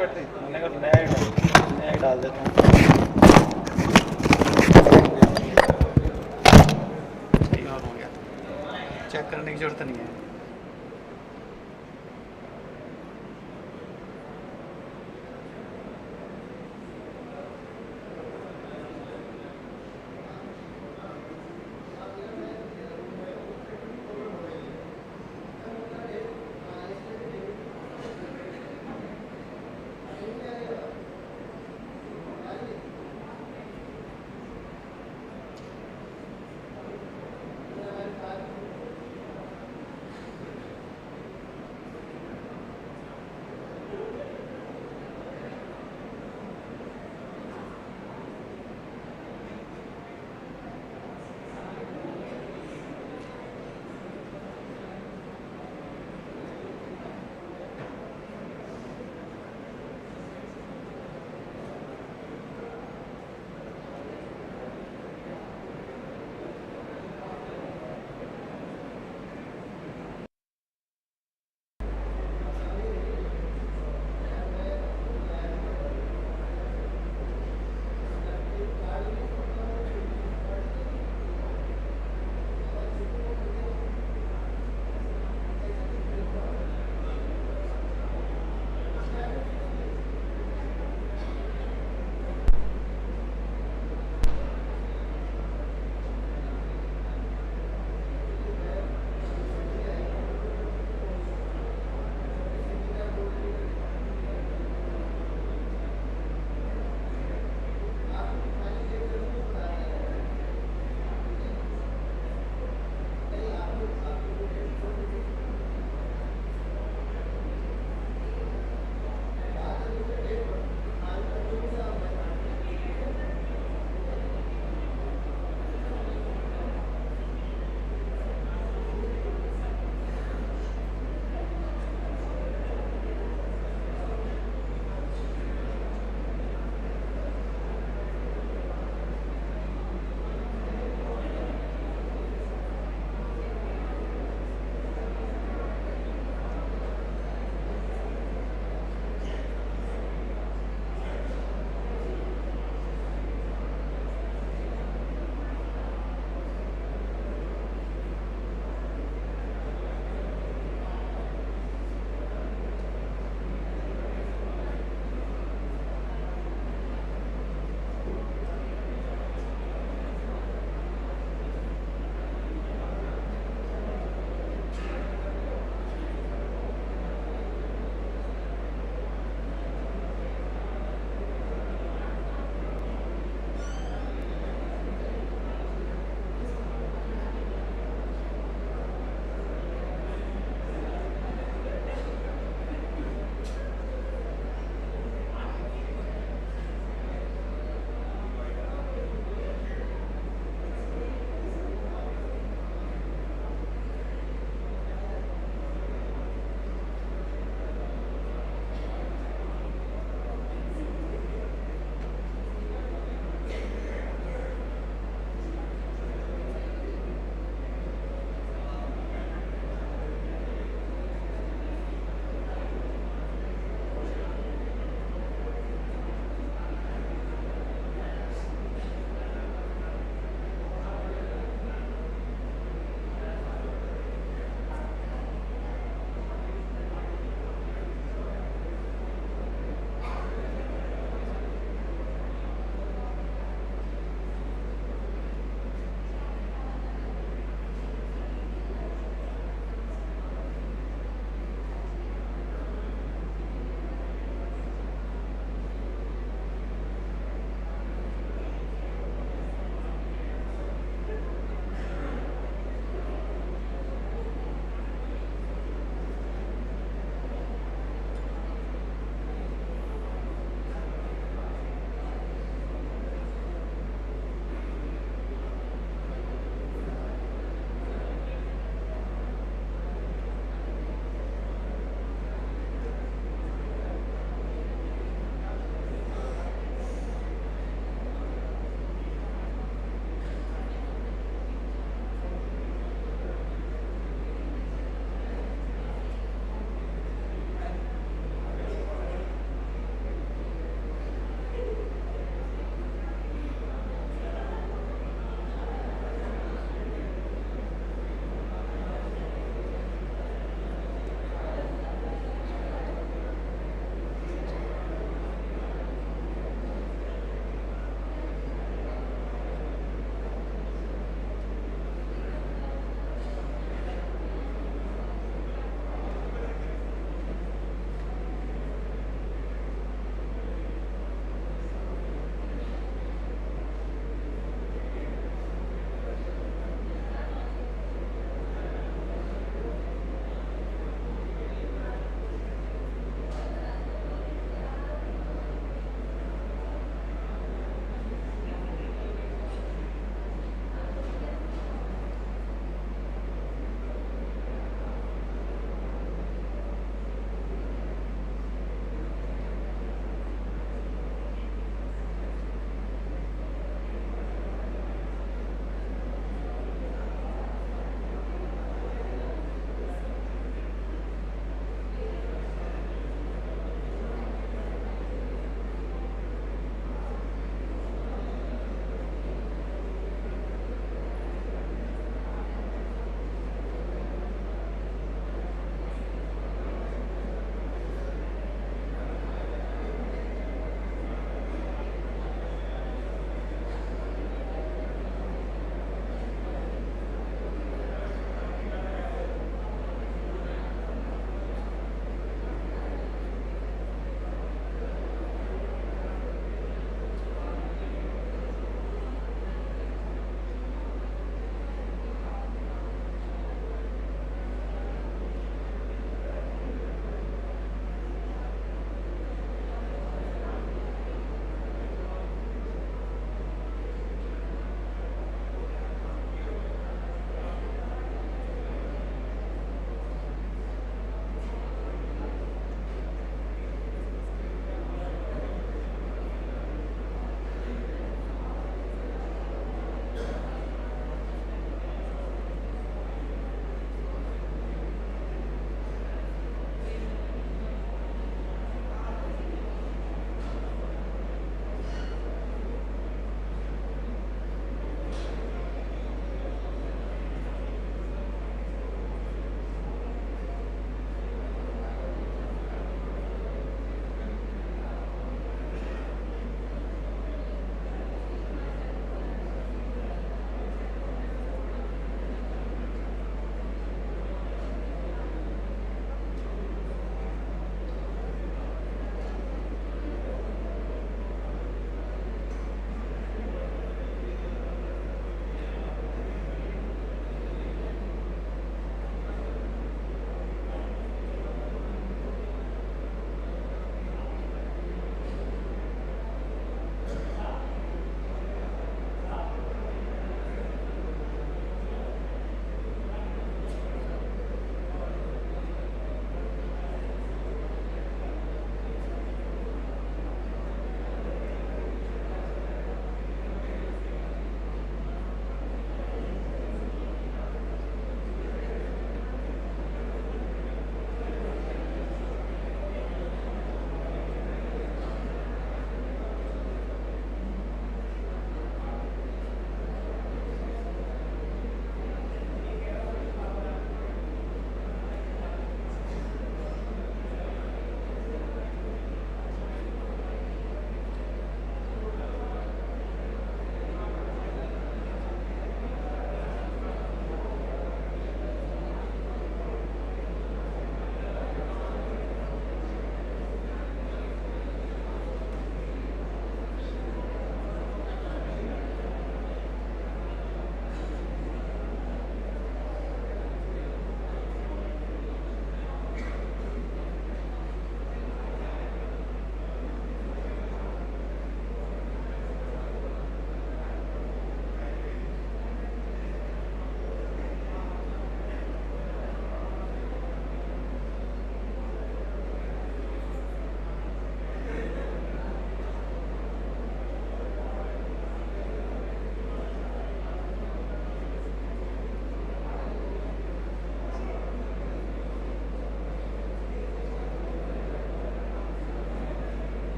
मैंने कहा नया डाल देता हूँ। सही और हो गया, चेक करने की ज़रूरत नहीं है।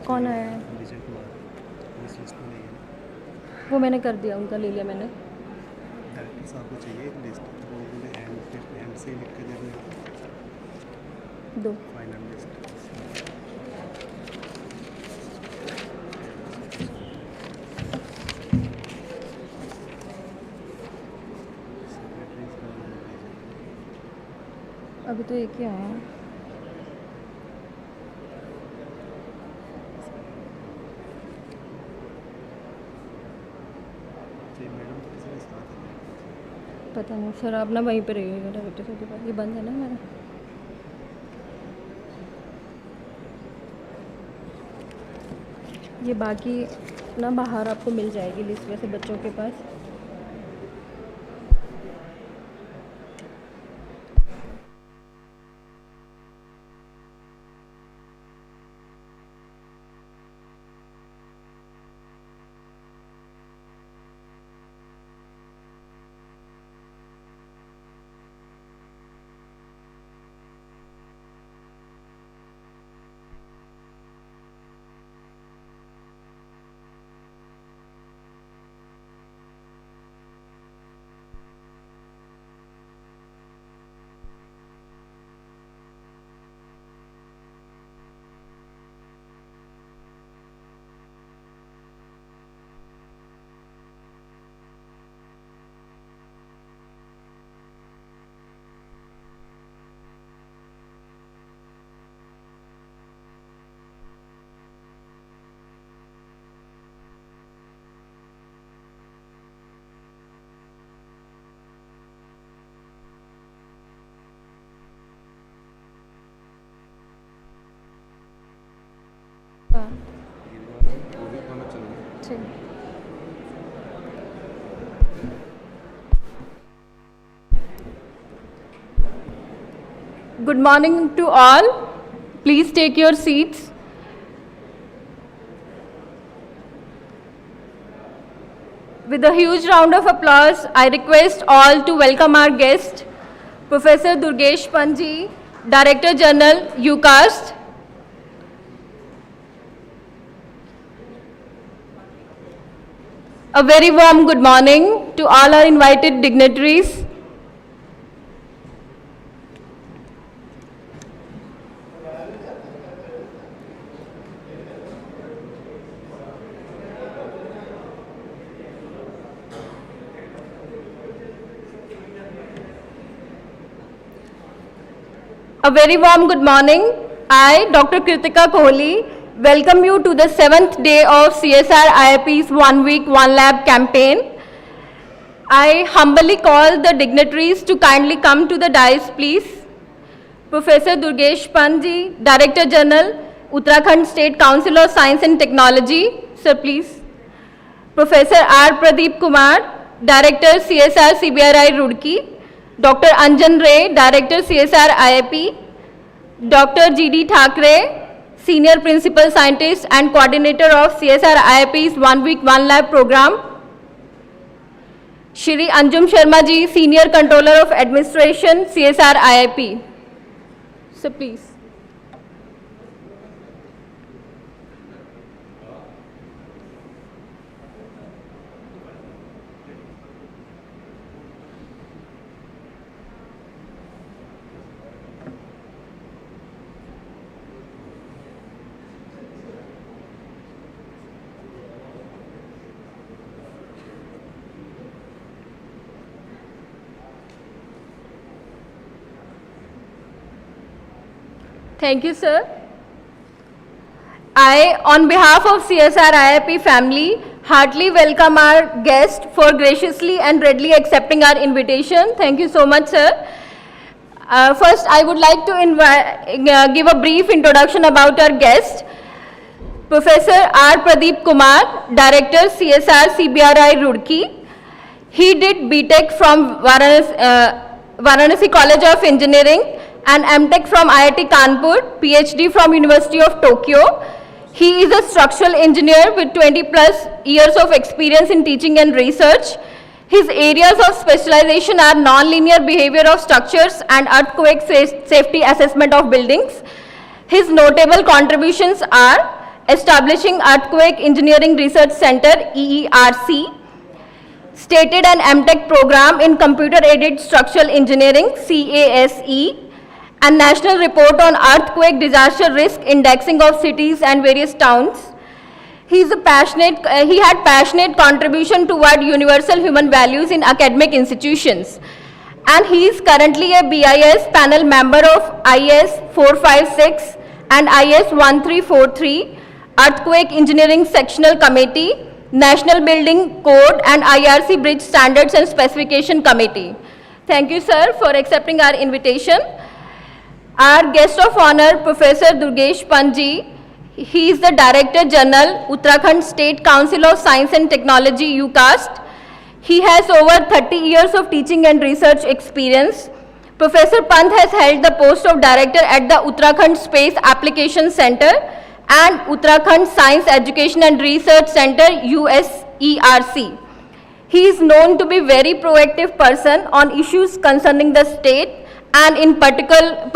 कौन आया है? विजय कुमार इस लिस्ट में नहीं है। वो मैंने कर दिया, उनका ले लिया मैंने। डायरेक्टर साहब को चाहिए एक लिस्ट, तो वो बोले हैंड से लिख के दे दो। Final list. अभी तो एक ही आया है। मैडम तो किसी के साथ है। पता नहीं सर, आप ना वहीं पे रहिएगा डायरेक्टर साहब के पास। ये बंद है ना हमारा। ये बाकी ना बाहर आपको मिल जाएगी लिस्ट वैसे बच्चों के पास। हाँ ठीक। Good morning to all. Please take your seats. With a huge round of applause, I request all to welcome our guest, Professor Durgesh Panji, Director General, UCAST. A very warm good morning to all our invited dignitaries. A very warm good morning. I, Dr. Kritika Kohli, welcome you to the 7th day of CSIR-IIP's 1 week, 1 lab campaign. I humbly call the dignitaries to kindly come to the dais, please. Professor Durgesh Panji, Director General, Uttarakhad State Council of Science and Technology. Sir, please. Professor R. Pradeep Kumar, Director CSIR-CBRI-IIP. Dr. Anjan Ray, Director CSIR-IIP. Dr. G.D. Thakre, Senior Principal Scientist and Coordinator of CSIR-IIP's 1 week, 1 lab program. Shri Anjum Sharma ji, Senior Controller of Administration, CSIR-IIP. So please. Thank you, sir. I, on behalf of CSIR-IIP family, heartily welcome our guest for graciously and readily accepting our invitation. Thank you so much, sir. First, I would like to give a brief introduction about our guest. Professor R. Pradeep Kumar, Director, CSIR-CBRI-IIP. He did BTech from Varanasi College of Engineering and MTech from IIT Kanpur, PhD from University of Tokyo. He is a structural engineer with 20 plus years of experience in teaching and research. His areas of specialization are nonlinear behavior of structures and earthquake safety assessment of buildings. His notable contributions are establishing Earthquake Engineering Research Center EERC, stated an MTech program in Computer-Aided Structural Engineering CASE, and National Report on Earthquake Disaster Risk Indexing of Cities and Various Towns. He had passionate contribution toward universal human values in academic institutions. And he is currently a BIS panel member of IS 456 and IS 1343, Earthquake Engineering Sectional Committee, National Building Code and IRC Bridge Standards and Specification Committee. Thank you, sir, for accepting our invitation. Our guest of honor, Professor Durgesh Panji. He is the Director General, Uttarakhand State Council of Science and Technology, UCAST. He has over 30 years of teaching and research experience. Professor Pant has held the post of Director at the Uttarakhand Space Application Center and Uttarakhand Science Education and Research Center, USERC. He is known to be a very proactive person on issues concerning the state and in particular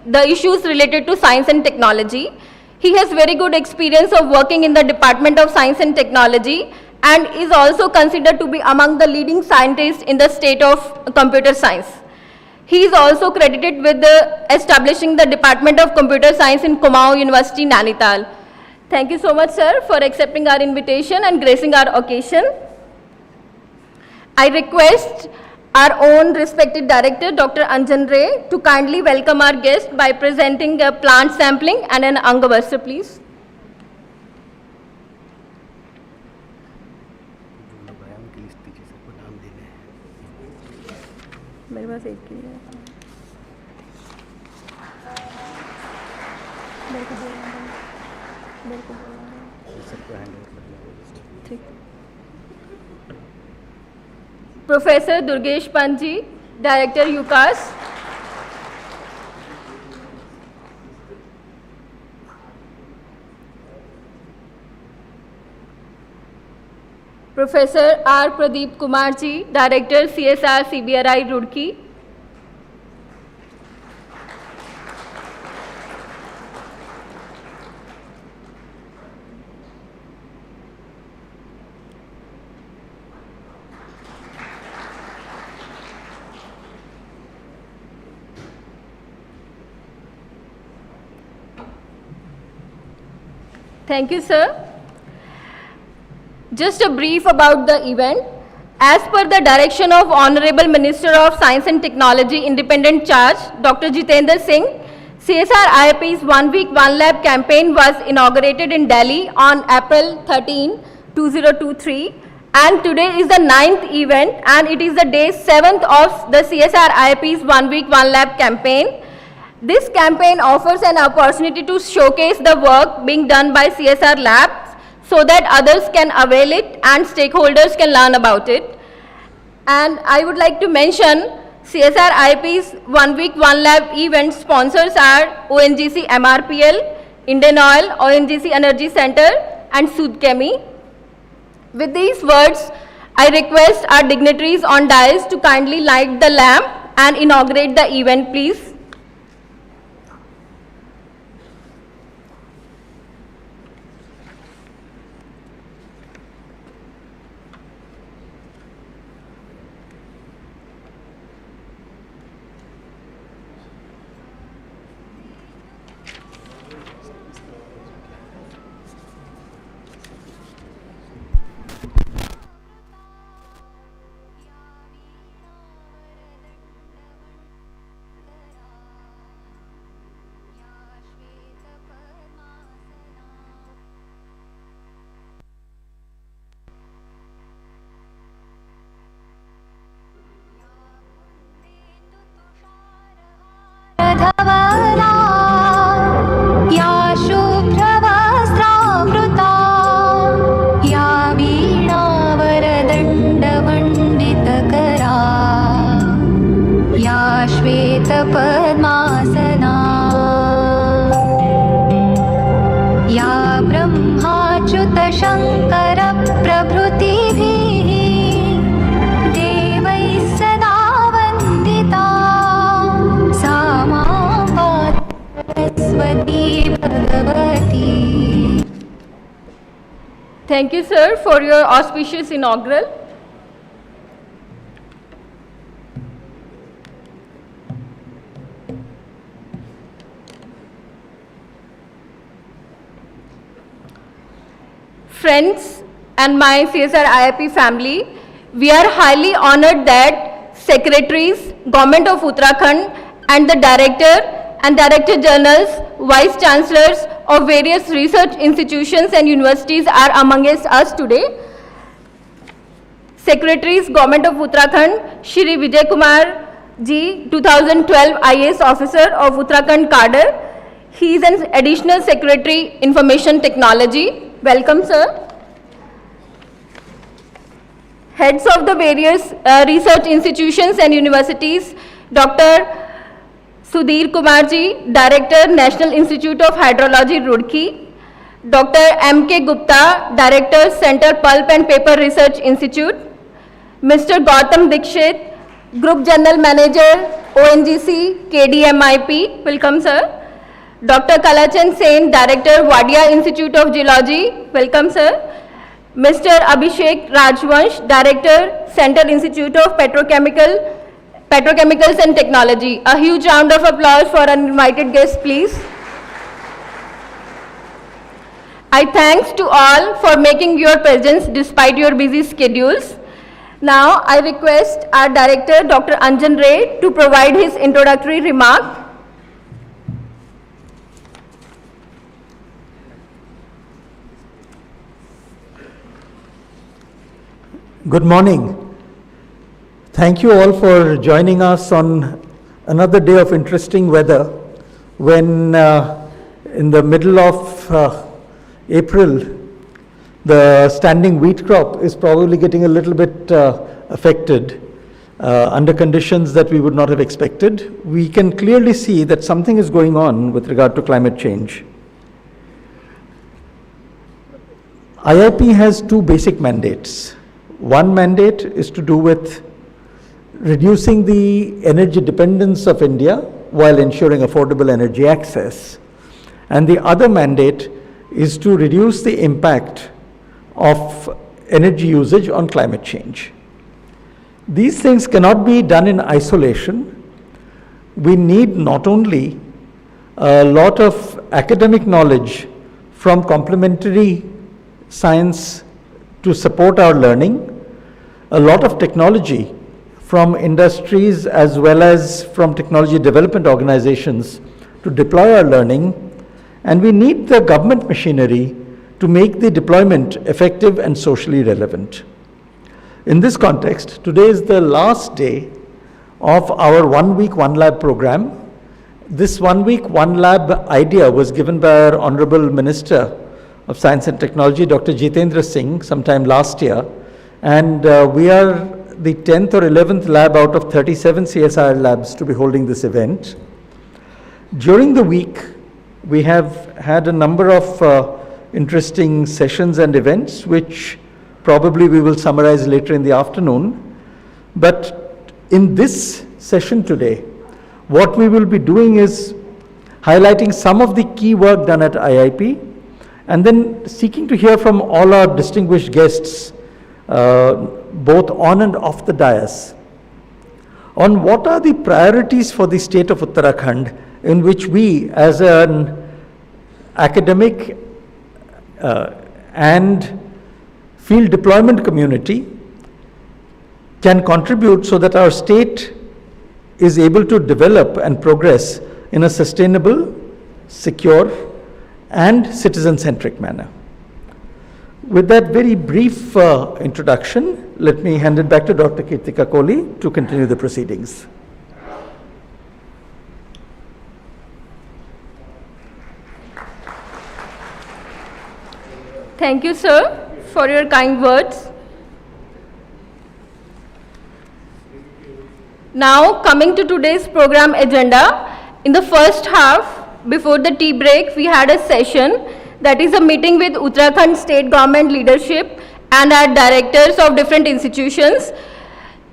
the issues related to science and technology. He has very good experience of working in the Department of Science and Technology and is also considered to be among the leading scientists in the state of computer science. He is also credited with establishing the Department of Computer Science in Kumaon University, Nainital. Thank you so much, sir, for accepting our invitation and gracing our occasion. I request our own respected director, Dr. Anjan Ray, to kindly welcome our guest by presenting a plant sampling and an Angavastra, please. मेरे पास एक ही है मेरे को ठीक Professor Durgesh Panji, Director UCAS. Professor R. Pradeep Kumar ji, Director CSIR-IIP Roorkee. Thank you, sir. Just a brief about the event. As per the direction of Honorable Minister of Science and Technology, Independent Charge, Dr. Jitendra Singh, CSIR-IIP's 1 week 1 lab campaign was inaugurated in Delhi on April 13, 2023. And today is the 9th event and it is the day 7th of the CSIR-IIP's 1 week 1 lab campaign. This campaign offers an opportunity to showcase the work being done by CSR labs so that others can avail it and stakeholders can learn about it. And I would like to mention CSIR-IIP's 1 week 1 lab event sponsors are ONGC MRPL, Indian Oil, ONGC Energy Center and Sudchemi. With these words, I request our dignitaries on dais to kindly light the lamp and inaugurate the event, please. Padmasana या ब्रह्माच्युत शङ्कर प्रभृतिभिः देवैः सदा वन्दिता सा मां पातु Saraswati Bhagwati. Thank you, sir, for your auspicious inaugural. Friends and my CSIR-IIP family, we are highly honored that secretaries, Government of Uttarakhand and the director and director generals, vice chancellors of various research institutions and universities are amongst us today. Secretaries, Government of Uttarakhand, Shri Vijay Kumar Ji, 2012 IAS officer of Uttarakhand cadre. He is an additional secretary, Information Technology. Welcome, sir. Heads of the various research institutions and universities, Dr. Sudhir Kumar Ji, Director, National Institute of Hydrology, Roorkee. Dr. M.K. Gupta, Director, Center Pulp and Paper Research Institute. Mr. Gautam Dikshit, Group General Manager, ONGC, KDMIP. Welcome, sir. Dr. Kalachand Sen, Director, Wadia Institute of Geology. Welcome, sir. Mr. Abhishek Rajvansh, Director, Central Institute of Petrochemicals and Technology. A huge round of applause for our invited guests, please. I thanks to all for making your presence despite your busy schedules. Now, I request our Director, Dr. Anjan Ray, to provide his introductory remark. Good morning. Thank you all for joining us on another day of interesting weather when in the middle of April the standing wheat crop is probably getting a little bit affected under conditions that we would not have expected. We can clearly see that something is going on with regard to climate change. IIP has two basic mandates. One mandate is to do with reducing the energy dependence of India while ensuring affordable energy access. And the other mandate is to reduce the impact of energy usage on climate change. These things cannot be done in isolation. We need not only a lot of academic knowledge from complementary science to support our learning, a lot of technology from industries as well as from technology development organizations to deploy our learning, and we need the government machinery to make the deployment effective and socially relevant. In this context, today is the last day of our 1 week, 1 lab program. This 1 week, 1 lab idea was given by our Honorable Minister of Science and Technology, Dr. Jitendra Singh, sometime last year. And we are the 10th or 11th lab out of 37 CSIR labs to be holding this event. During the week, we have had a number of interesting sessions and events, which probably we will summarize later in the afternoon. But in this session today, what we will be doing is highlighting some of the key work done at IIP, and then seeking to hear from all our distinguished guests, both on and off the dais, on what are the priorities for the state of Uttarakhand in which we as an academic and field deployment community can contribute so that our state is able to develop and progress in a sustainable, secure, and citizen-centric manner. With that very brief introduction, let me hand it back to Dr. Kirtika Kohli to continue the proceedings. Thank you, sir, for your kind words. Now, coming to today's program agenda, in the first half, before the tea break, we had a session that is a meeting with Uttarakhand state government leadership and our directors of different institutions,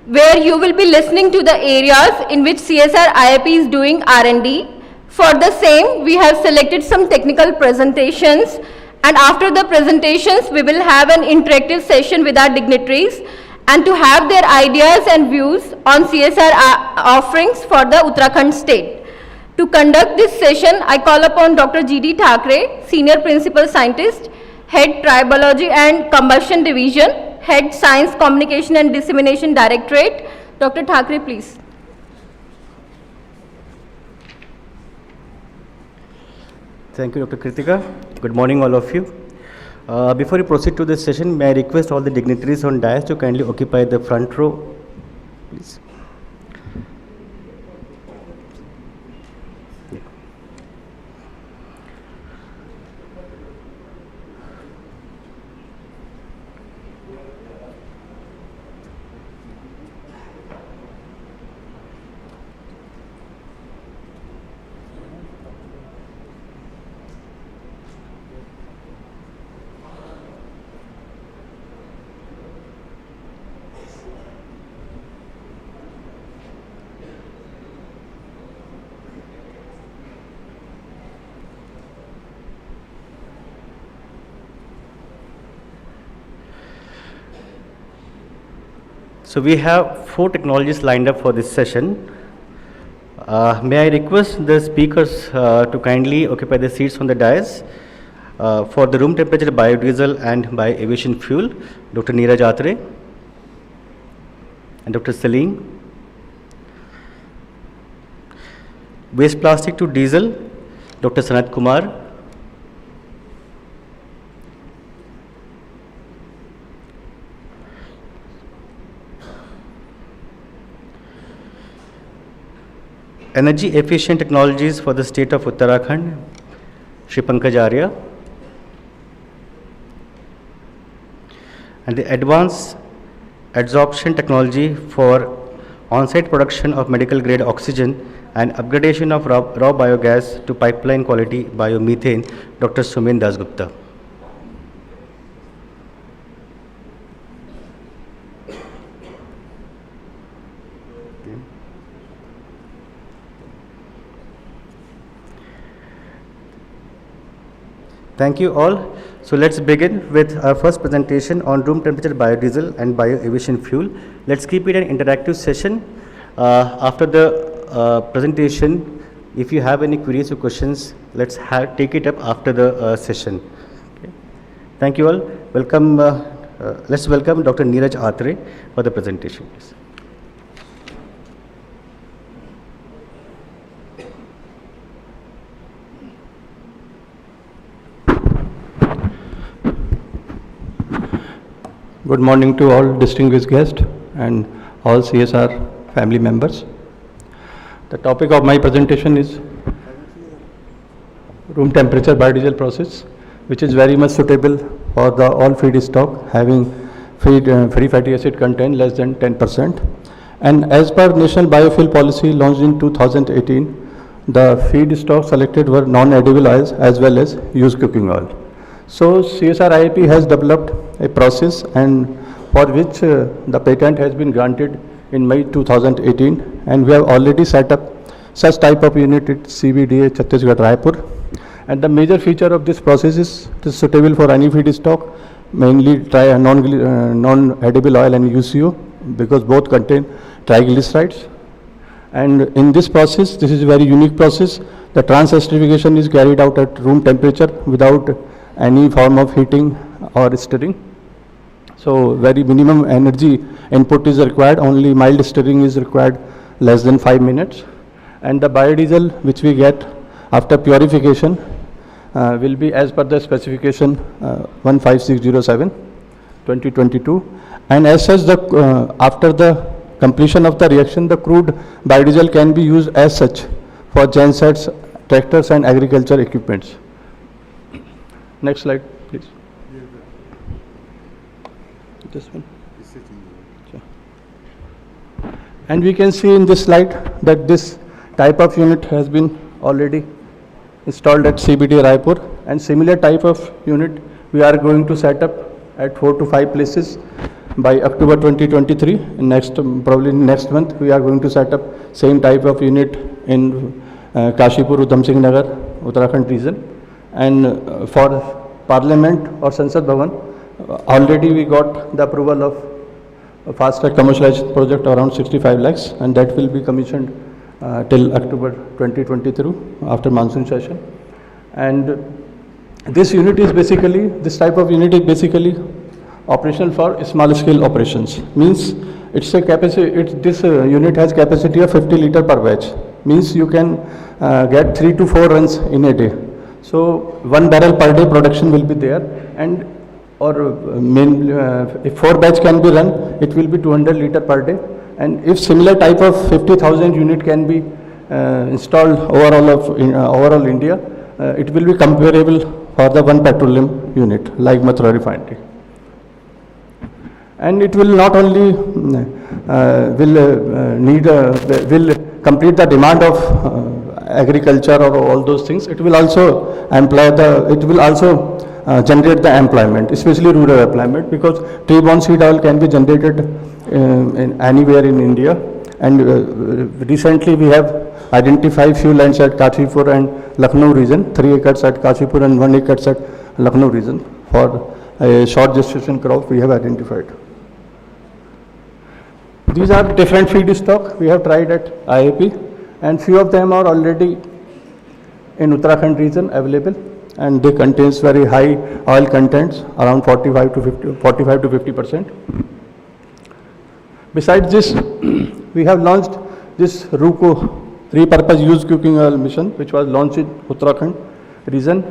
where you will be listening to the areas in which CSIR-IIP is doing R&D. For the same, we have selected some technical presentations And after the presentations, we will have an interactive session with our dignitaries and to have their ideas and views on CSR offerings for the Uttarakhand state. To conduct this session, I call upon Dr. G.D. Thakre, Senior Principal Scientist, Head Tribology and Combustion Division, Head Science Communication and Dissemination Directorate. Dr. Thakre, please. Thank you, Dr. Kritika. Good morning, all of you. Before we proceed to this session, may I request all the dignitaries on dais to kindly occupy the front row, please. So we have 4 technologies lined up for this session. May I request the speakers to kindly occupy the seats on the dais. For the room temperature biodiesel and bioaviation fuel, Dr. Neeraj Atre and Dr. Salim. Waste plastic to diesel, Dr. Sanat Kumar. Energy efficient technologies for the state of Uttarakhand, Shri Pankaj Arya. And the advanced adsorption technology for on-site production of medical grade oxygen and upgradation of raw biogas to pipeline quality biomethane, Dr. Sumin Dasgupta. Thank you all. So let's begin with our first presentation on room temperature biodiesel and bioaviation fuel. Let's keep it an interactive session. After the presentation, if you have any queries or questions, let's take it up after the session. Okay. Thank you all. Welcome. Let's welcome Dr. Neeraj Atre for the presentation, please. Good morning to all distinguished guests and all CSR family members. The topic of my presentation is room temperature biodiesel process, which is very much suitable for the all feedstock having free fatty acid content less than 10%. And as per National Biofuel Policy launched in 2018, the feedstock selected were non-edible oils as well as used cooking oil. So CSIR-IIP has developed a process and for which the patent has been granted in May 2018, and we have already set up such type of unit at CBDA Chhattisgarh Raipur. And the major feature of this process is it is suitable for any feedstock, mainly non-edible oil and UCO, because both contain triglycerides. And in this process, this is a very unique process. The trans-esterification is carried out at room temperature without any form of heating or stirring. So very minimum energy input is required, only mild stirring is required less than 5 minutes. And the biodiesel which we get after purification will be as per the specification 15607 2022. And as such, after the completion of the reaction, the crude biodiesel can be used as such for gensets, tractors and agriculture equipments. Next slide, please. This one. Sure. And we can see in this slide that this type of unit has been already installed at CBD Raipur, and similar type of unit we are going to set up at 4 to 5 places by October 2023. Probably next month we are going to set up same type of unit in Kashipur, Udham Singh Nagar, Uttarakhand region. And for Parliament or Sansad Bhavan, already we got the approval of a fast track commercialization project around 65 lakhs, and that will be commissioned till October 2023 after monsoon session. And this unit is basically, this type of unit is basically operational for small scale operations. Means it's a capacity, this unit has capacity of 50 liter per batch. Means you can get 3 to 4 runs in a day. So 1 barrel per day production will be there, and if 4 batch can be run, it will be 200 liter per day. And if similar type of 50,000 unit can be installed overall India, it will be comparable for the 1 petroleum unit like Mathura refinery. And it will not only will complete the demand of agriculture or all those things, it will also generate the employment, especially rural employment, because tree-borne seed oil can be generated anywhere in India. And recently we have identified few lands at Kashipur and Lucknow region, 3 acres at Kashipur and 1 acre at Lucknow region for a short gestation crop we have identified. These are different feedstock we have tried at IIP, and few of them are already in Uttarakhand region available, and they contains very high oil contents, around 45 to 50%. Besides this, we have launched this RUCO, repurpose used cooking oil mission, which was launched in Uttarakhand region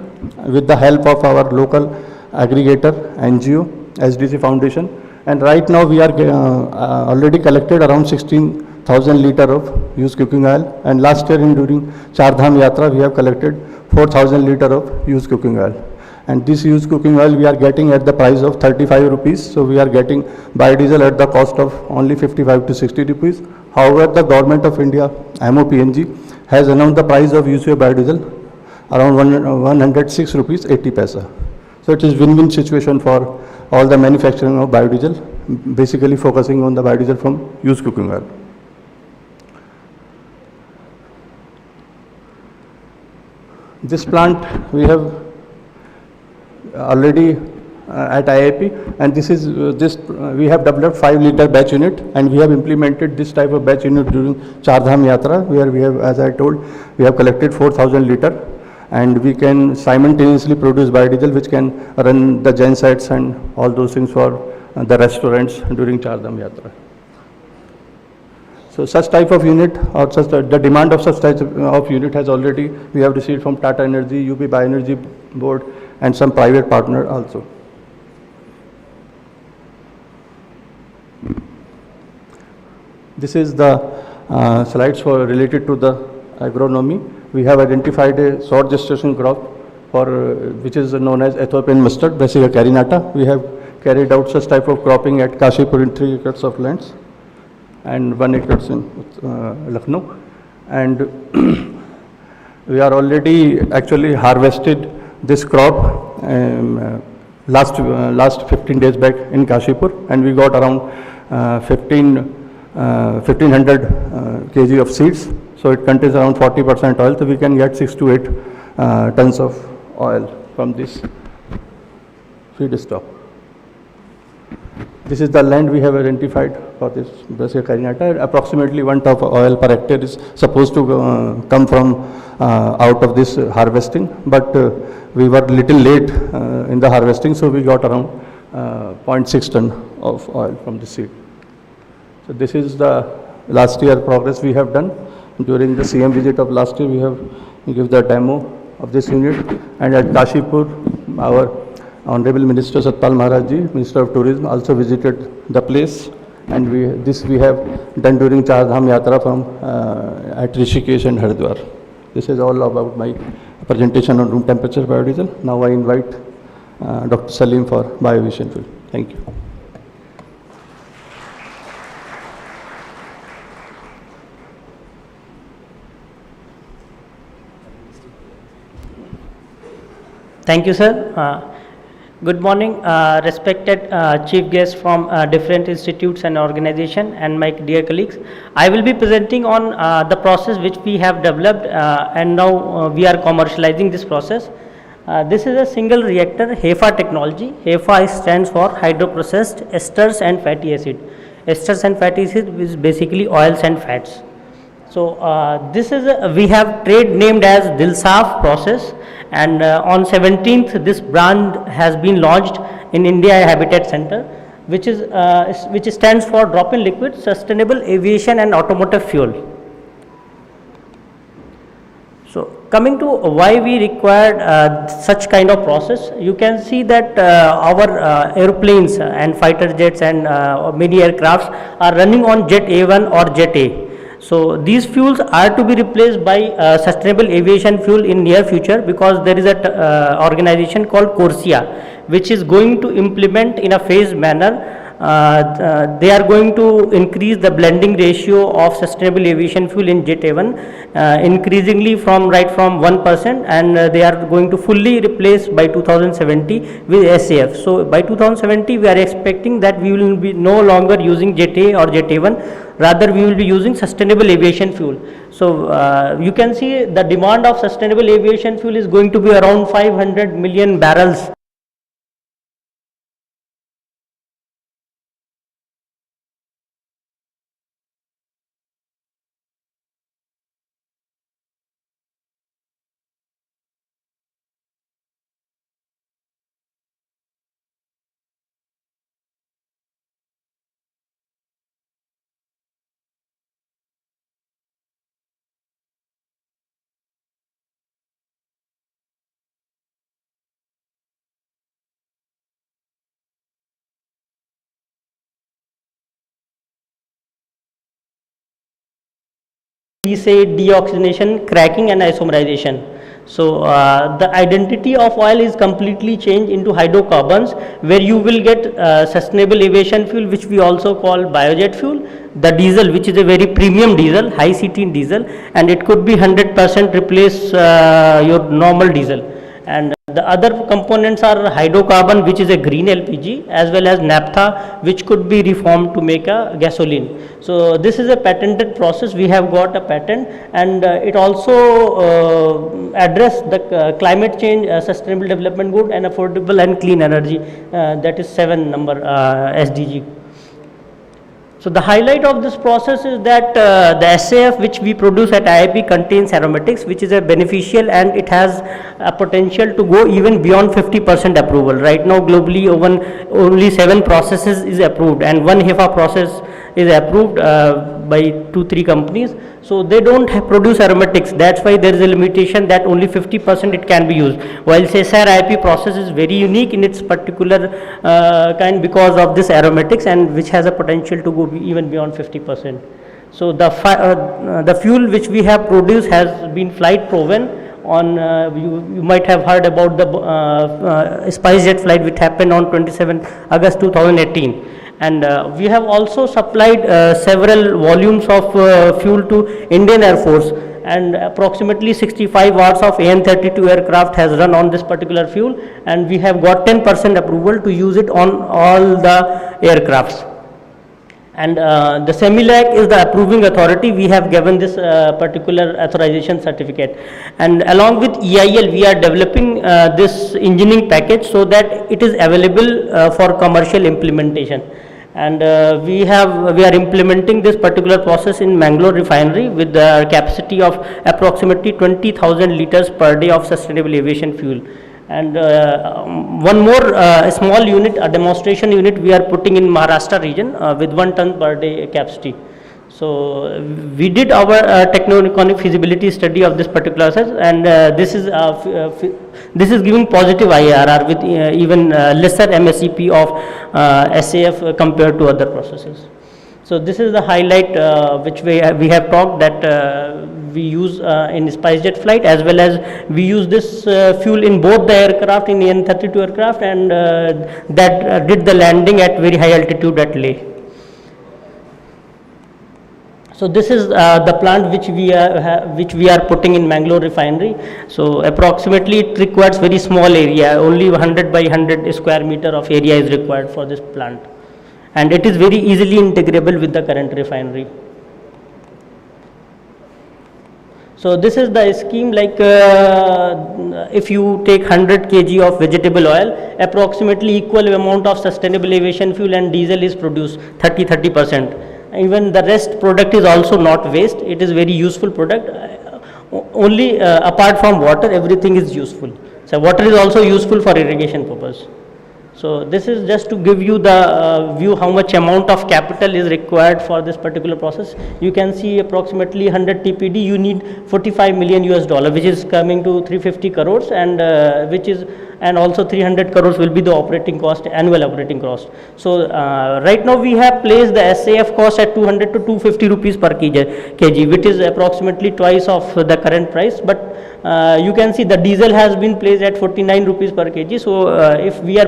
with the help of our local aggregator NGO, SDC Foundation. And right now we are already collected around 16,000 liter of used cooking oil. And last year during Char Dham Yatra, we have collected 4,000 liter of used cooking oil. And this used cooking oil we are getting at the price of 35 rupees. So we are getting biodiesel at the cost of only 55 to 60 rupees. However, the government of India, MOPNG, has announced the price of UCO biodiesel around 106 rupees 80 paisa. So it is win-win situation for all the manufacturing of biodiesel, basically focusing on the biodiesel from used cooking oil. This plant we have already at IIP, and this is we have developed 5 liter batch unit, and we have implemented this type of batch unit during Char Dham Yatra, where we have, as I told, we have collected 4,000 liter, and we can simultaneously produce biodiesel, which can run the gen sets and all those things for the restaurants during Char Dham Yatra. So such type of unit, or such the demand of such type of unit has already we have received from Tata Energy, UP Bioenergy Board, and some private partner also. This is the slides for related to the agronomy. We have identified a short gestation crop for which is known as Ethiopian mustard, Brassica carinata. We have carried out such type of cropping at Kashipur in 3 acres of lands and 1 acre in Lucknow. And we are already actually harvested this crop last 15 days back in Kashipur, and we got around 1500 kg of seeds. So it contains around 40% oil, so we can get 6 to 8 tons of oil from this feedstock. This is the land we have identified for this Brassica carinata. Approximately 1 ton of oil per hectare is supposed to come from out of this harvesting, but we were little late in the harvesting, so we got around 0.6 ton of oil from the seed. So this is the last year progress we have done. During the CM visit of last year, we have given the demo of this unit, and at Kashipur, our Honorable Minister Satpal Maharaj Ji, Minister of Tourism, also visited the place, and we have done during Char Dham Yatra from at Rishikesh and Haridwar. This is all about my presentation on room temperature biodiesel. Now I invite Dr. Salim for bioaviation fuel. Thank you. Thank you, sir. Good morning, respected chief guests from different institutes and organizations, and my dear colleagues. I will be presenting on the process which we have developed, and now we are commercializing this process. This is a single reactor HEFA technology. HEFA stands for hydroprocessed esters and fatty acid. Esters and fatty acid is basically oils and fats. So this is we have trade named as Dilsaf process, and on 17th this brand has been launched in India Habitat Center, which stands for drop-in liquid sustainable aviation and automotive fuel. So coming to why we required such kind of process, you can see that our aeroplanes and fighter jets and many aircrafts are running on Jet A1 or Jet A. So these fuels are to be replaced by sustainable aviation fuel in near future, because there is a organization called CORSIA which is going to implement in a phased manner. They are going to increase the blending ratio of sustainable aviation fuel in Jet A1 increasingly from 1%, and they are going to fully replace by 2070 with SAF. So by 2070 we are expecting that we will be no longer using Jet A or Jet A1, rather we will be using sustainable aviation fuel. So you can see the demand of sustainable aviation fuel is going to be around 500 million barrels. We say deoxygenation, cracking and isomerization. So the identity of oil is completely changed into hydrocarbons, where you will get sustainable aviation fuel, which we also call biojet fuel, the diesel, which is a very premium diesel, high CT diesel, and it could be 100% replace your normal diesel. And the other components are hydrocarbon, which is a green LPG, as well as naphtha, which could be reformed to make a gasoline. So this is a patented process. We have got a patent, and it also address the climate change, sustainable development goal, and affordable and clean energy. That is 7 number SDG. So the highlight of this process is that the SAF which we produce at IIP contains aromatics, which is a beneficial, and it has a potential to go even beyond 50% approval. Right now globally only 7 processes is approved, and 1 HEFA process is approved by 2-3 companies. So they don't produce aromatics. That's why there is a limitation that only 50% it can be used. While CSIR-IIP process is very unique in its particular kind because of this aromatics, and which has a potential to go even beyond 50%. So the fuel which we have produced has been flight proven. On you might have heard about the SpiceJet flight which happened on 27 August 2018. And we have also supplied several volumes of fuel to Indian Air Force, and approximately 65 hours of AN-32 aircraft has run on this particular fuel, and we have got 10% approval to use it on all the aircrafts. And the CEMILAC is the approving authority. We have given this particular authorization certificate, and along with EIL we are developing this engineering package so that it is available for commercial implementation. And we are implementing this particular process in Mangalore refinery with the capacity of approximately 20,000 liters per day of sustainable aviation fuel. And one more small unit, a demonstration unit, we are putting in Maharashtra region with 1 ton per day capacity. So we did our techno-economic feasibility study of this particular process, and this is giving positive IRR with even lesser MSEP of SAF compared to other processes. So this is the highlight which we have talked that we use in SpiceJet flight, as well as we use this fuel in both the aircraft, in AN-32 aircraft, and that did the landing at very high altitude at Leh. So this is the plant which we are putting in Mangalore refinery. So approximately it requires very small area, only 100 by 100 square meter of area is required for this plant, and it is very easily integrable with the current refinery. So this is the scheme, like if you take 100 kg of vegetable oil, approximately equal amount of sustainable aviation fuel and diesel is produced, 30%. Even the rest product is also not waste, it is very useful product. Only apart from water, everything is useful. So water is also useful for irrigation purpose. So this is just to give you the view how much amount of capital is required for this particular process. You can see approximately 100 TPD, you need $45 million US, which is coming to 350 crores, and and also 300 crores will be the operating cost, annual operating cost. So right now we have placed the SAF cost at 200 to 250 rupees per kg, which is approximately twice of the current price. But you can see the diesel has been placed at 49 rupees per kg. So if we are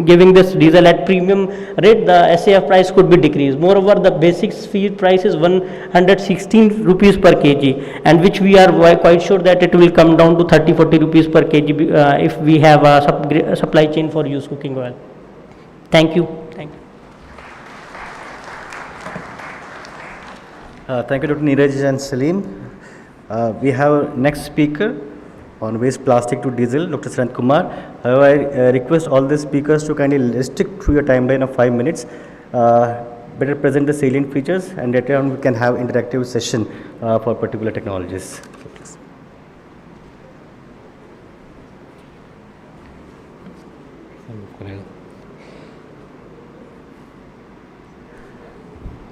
giving this diesel at premium rate, the SAF price could be decreased. Moreover, the basic feed price is 116 rupees per kg, and which we are quite sure that it will come down to 30-40 rupees per kg if we have a supply chain for used cooking oil. Thank you. Thank you. Thank you, Dr. Neeraj and Salim. We have next speaker on waste plastic to diesel, Dr. Sanat Kumar. However, I request all the speakers to kindly restrict to your timeline of 5 minutes. Better present the salient features, and later on we can have interactive session for particular technologies.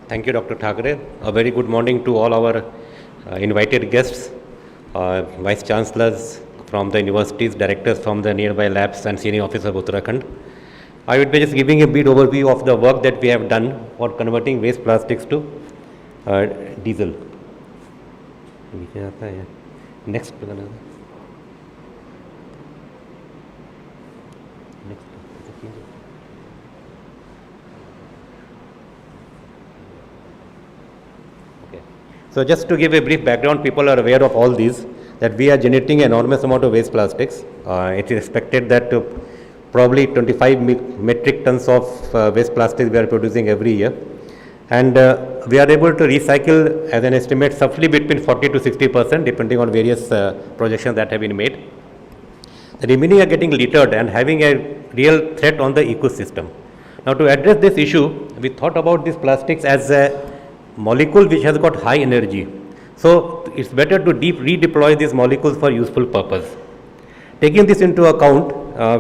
Thank you, Dr. Thakre. A very good morning to all our invited guests, vice chancellors from the universities, directors from the nearby labs, and senior officers of Uttarakhand. I would be just giving a bit overview of the work that we have done for converting waste plastics to diesel. Next. So just to give a brief background, people are aware of all these, that we are generating an enormous amount of waste plastics. It is expected that probably 25 metric tons of waste plastics we are producing every year. And we are able to recycle, as an estimate, roughly between 40 to 60%, depending on various projections that have been made. The remaining are getting littered and having a real threat on the ecosystem. Now, to address this issue, we thought about these plastics as a molecule which has got high energy. So it's better to redeploy these molecules for useful purpose. Taking this into account,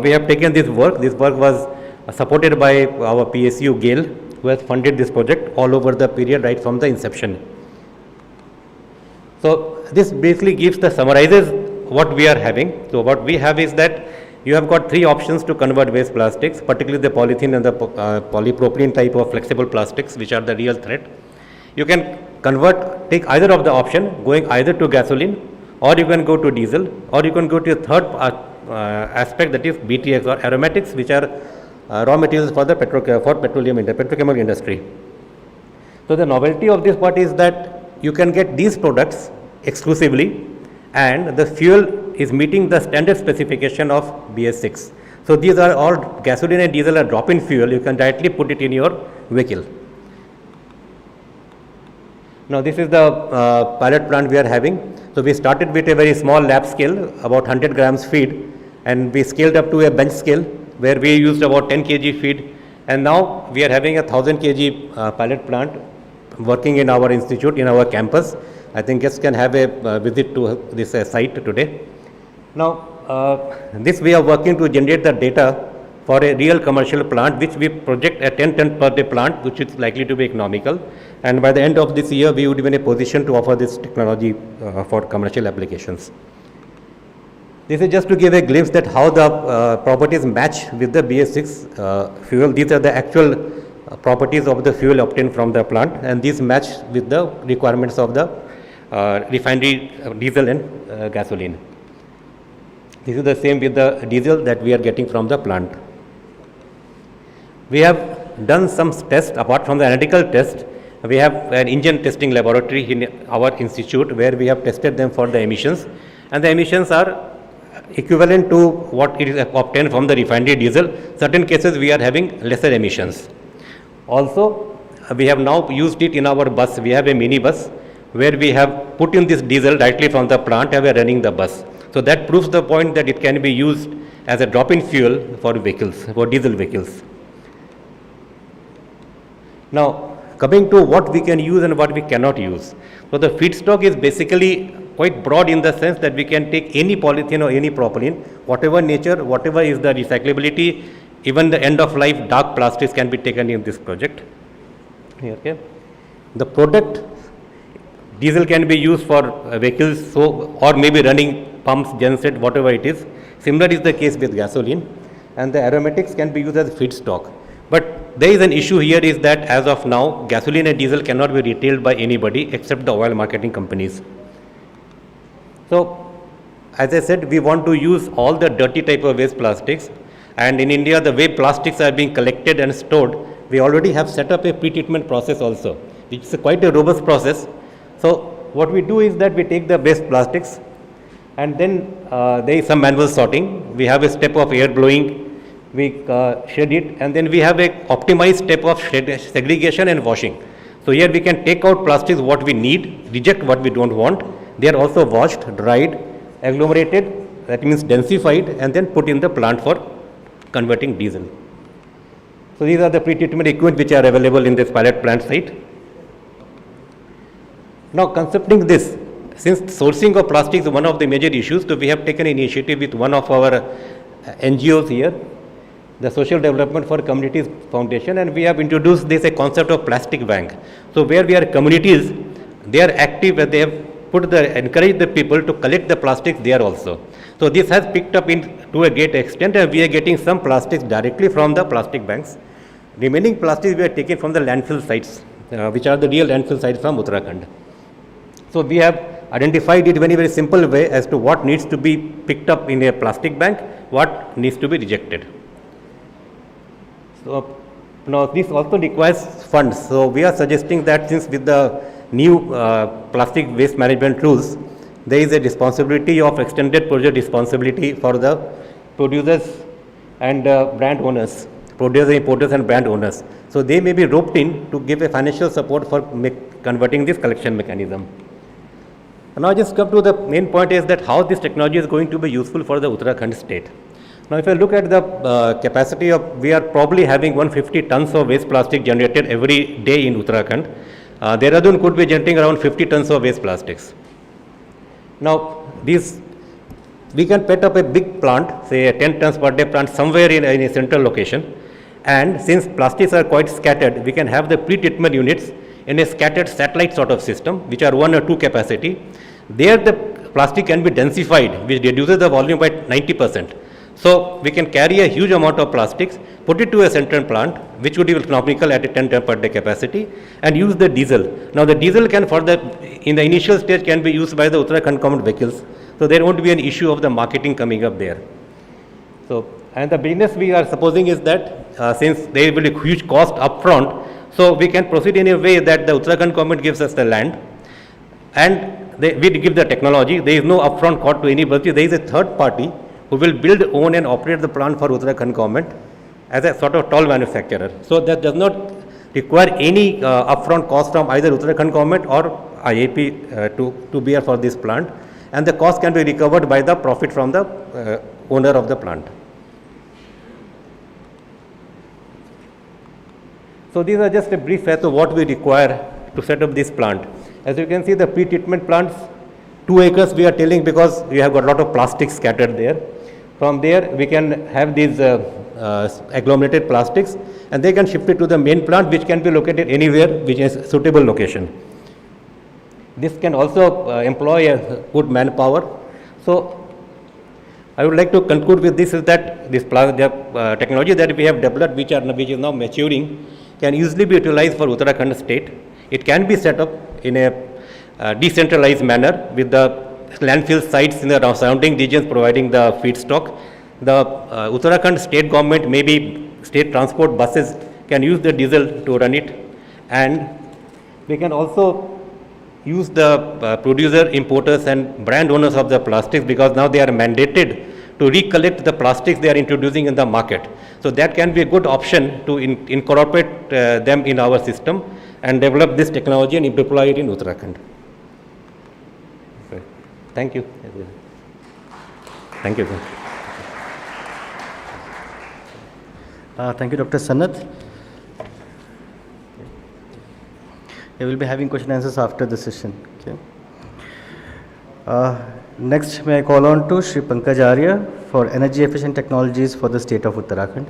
we have taken this work. This work was supported by our PSU GAIL, who has funded this project all over the period right from the inception. So this basically summarizes what we are having. So what we have is that you have got three options to convert waste plastics, particularly the polythene and the polypropylene type of flexible plastics, which are the real threat. You can take either of the option, going either to gasoline, or you can go to diesel, or you can go to a third aspect, that is BTX or aromatics, which are raw materials for the petrochemical industry. So the novelty of this part is that you can get these products exclusively, and the fuel is meeting the standard specification of BS6. So these are all gasoline and diesel are drop-in fuel. You can directly put it in your vehicle. Now this is the pilot plant we are having. So we started with a very small lab scale, about 100 grams feed, and we scaled up to a bench scale where we used about 10 kg feed, and now we are having a 1000 kg pilot plant working in our institute, in our campus. I think guests can have a visit to this site today. Now this we are working to generate the data for a real commercial plant, which we project a 10 ton per day plant, which is likely to be economical. And by the end of this year, we would be in a position to offer this technology for commercial applications. This is just to give a glimpse that how the properties match with the BS6 fuel. These are the actual properties of the fuel obtained from the plant, and these match with the requirements of the refinery diesel and gasoline. This is the same with the diesel that we are getting from the plant. We have done some tests. Apart from the analytical test, we have an engine testing laboratory in our institute where we have tested them for the emissions, and the emissions are equivalent to what it is obtained from the refinery diesel. Certain cases we are having lesser emissions. Also, we have now used it in our bus. We have a mini bus where we have put in this diesel directly from the plant and we are running the bus. So that proves the point that it can be used as a drop-in fuel for vehicles, for diesel vehicles. Now, coming to what we can use and what we cannot use. So the feedstock is basically quite broad in the sense that we can take any polythene or any propylene, whatever nature, whatever is the recyclability, even the end of life dark plastics can be taken in this project. Okay. The product, diesel can be used for vehicles, so or maybe running pumps, genset, whatever it is. Similar is the case with gasoline, and the aromatics can be used as feedstock. But there is an issue here is that as of now, gasoline and diesel cannot be retailed by anybody except the oil marketing companies. So, as I said, we want to use all the dirty type of waste plastics, and in India, the way plastics are being collected and stored, we already have set up a pre-treatment process also, which is quite a robust process. So, what we do is that we take the waste plastics, and then there is some manual sorting. We have a step of air blowing, we shed it, and then we have a optimized step of segregation and washing. So here we can take out plastics what we need, reject what we don't want. They are also washed, dried, agglomerated, that means densified, and then put in the plant for converting diesel. So these are the pre-treatment equipment which are available in this pilot plant site. Now concepting this, since sourcing of plastics is one of the major issues, so we have taken initiative with one of our NGOs here, the Social Development for Communities Foundation, and we have introduced this a concept of plastic bank. So where we are communities, they are active and they have encourage the people to collect the plastics there also. So this has picked up to a great extent, and we are getting some plastics directly from the plastic banks. Remaining plastics we are taking from the landfill sites, which are the real landfill sites from Uttarakhand. So we have identified it in a very simple way as to what needs to be picked up in a plastic bank, what needs to be rejected. So now this also requires funds. So we are suggesting that since with the new plastic waste management rules, there is a responsibility of extended project responsibility for the producers and brand owners, producers, importers and brand owners. So they may be roped in to give a financial support for converting this collection mechanism. And now just come to the main point is that how this technology is going to be useful for the Uttarakhand state. Now if I look at the capacity of, we are probably having 150 tons of waste plastic generated every day in Uttarakhand. Dehradun could be generating around 50 tons of waste plastics. Now, we can put up a big plant, say a 10 tons per day plant somewhere in a central location, and since plastics are quite scattered, we can have the pre-treatment units in a scattered satellite sort of system, which are 1 or 2 capacity. There the plastic can be densified, which reduces the volume by 90%. So we can carry a huge amount of plastics, put it to a central plant, which would be economical at a 10 ton per day capacity, and use the diesel. Now the diesel can in the initial stage can be used by the Uttarakhand government vehicles. So there won't be an issue of the marketing coming up there. So, and the business we are supposing is that since there will be a huge cost upfront, so we can proceed in a way that the Uttarakhand government gives us the land, and we give the technology. There is no upfront cost to anybody. There is a third party who will build, own and operate the plant for Uttarakhand government as a sort of toll manufacturer. So that does not require any upfront cost from either Uttarakhand government or IIP to bear for this plant, and the cost can be recovered by the profit from the owner of the plant. So these are just a brief as to what we require to set up this plant. As you can see, the pre-treatment plants, 2 acres we are telling because we have got a lot of plastic scattered there. From there we can have these agglomerated plastics, and they can shift it to the main plant, which can be located anywhere which is suitable location. This can also employ a good manpower. So I would like to conclude with this is that this technology that we have developed, which is now maturing, can easily be utilized for Uttarakhand state. It can be set up in a decentralized manner with the landfill sites in the surrounding regions providing the feedstock. The Uttarakhand state government, maybe state transport buses, can use the diesel to run it, and we can also use the producer, importers and brand owners of the plastics, because now they are mandated to recollect the plastics they are introducing in the market. So that can be a good option to incorporate them in our system and develop this technology and deploy it in Uttarakhand. Thank you. Thank you. Thank you, Dr. Sanath. We will be having question and answers after the session. Okay. Next, may I call on to Shri Pankaj Arya for energy efficient technologies for the state of Uttarakhand.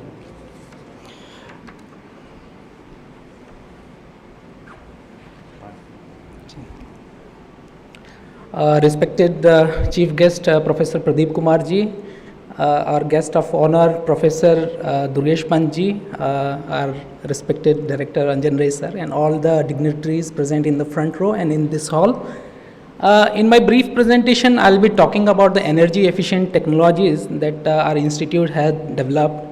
Respected Chief Guest Professor Pradeep Kumar ji, our guest of honor Professor Durgesh Pant ji, our respected Director Anjan Ray sir, and all the dignitaries present in the front row and in this hall. In my brief presentation, I'll be talking about the energy efficient technologies that our institute has developed,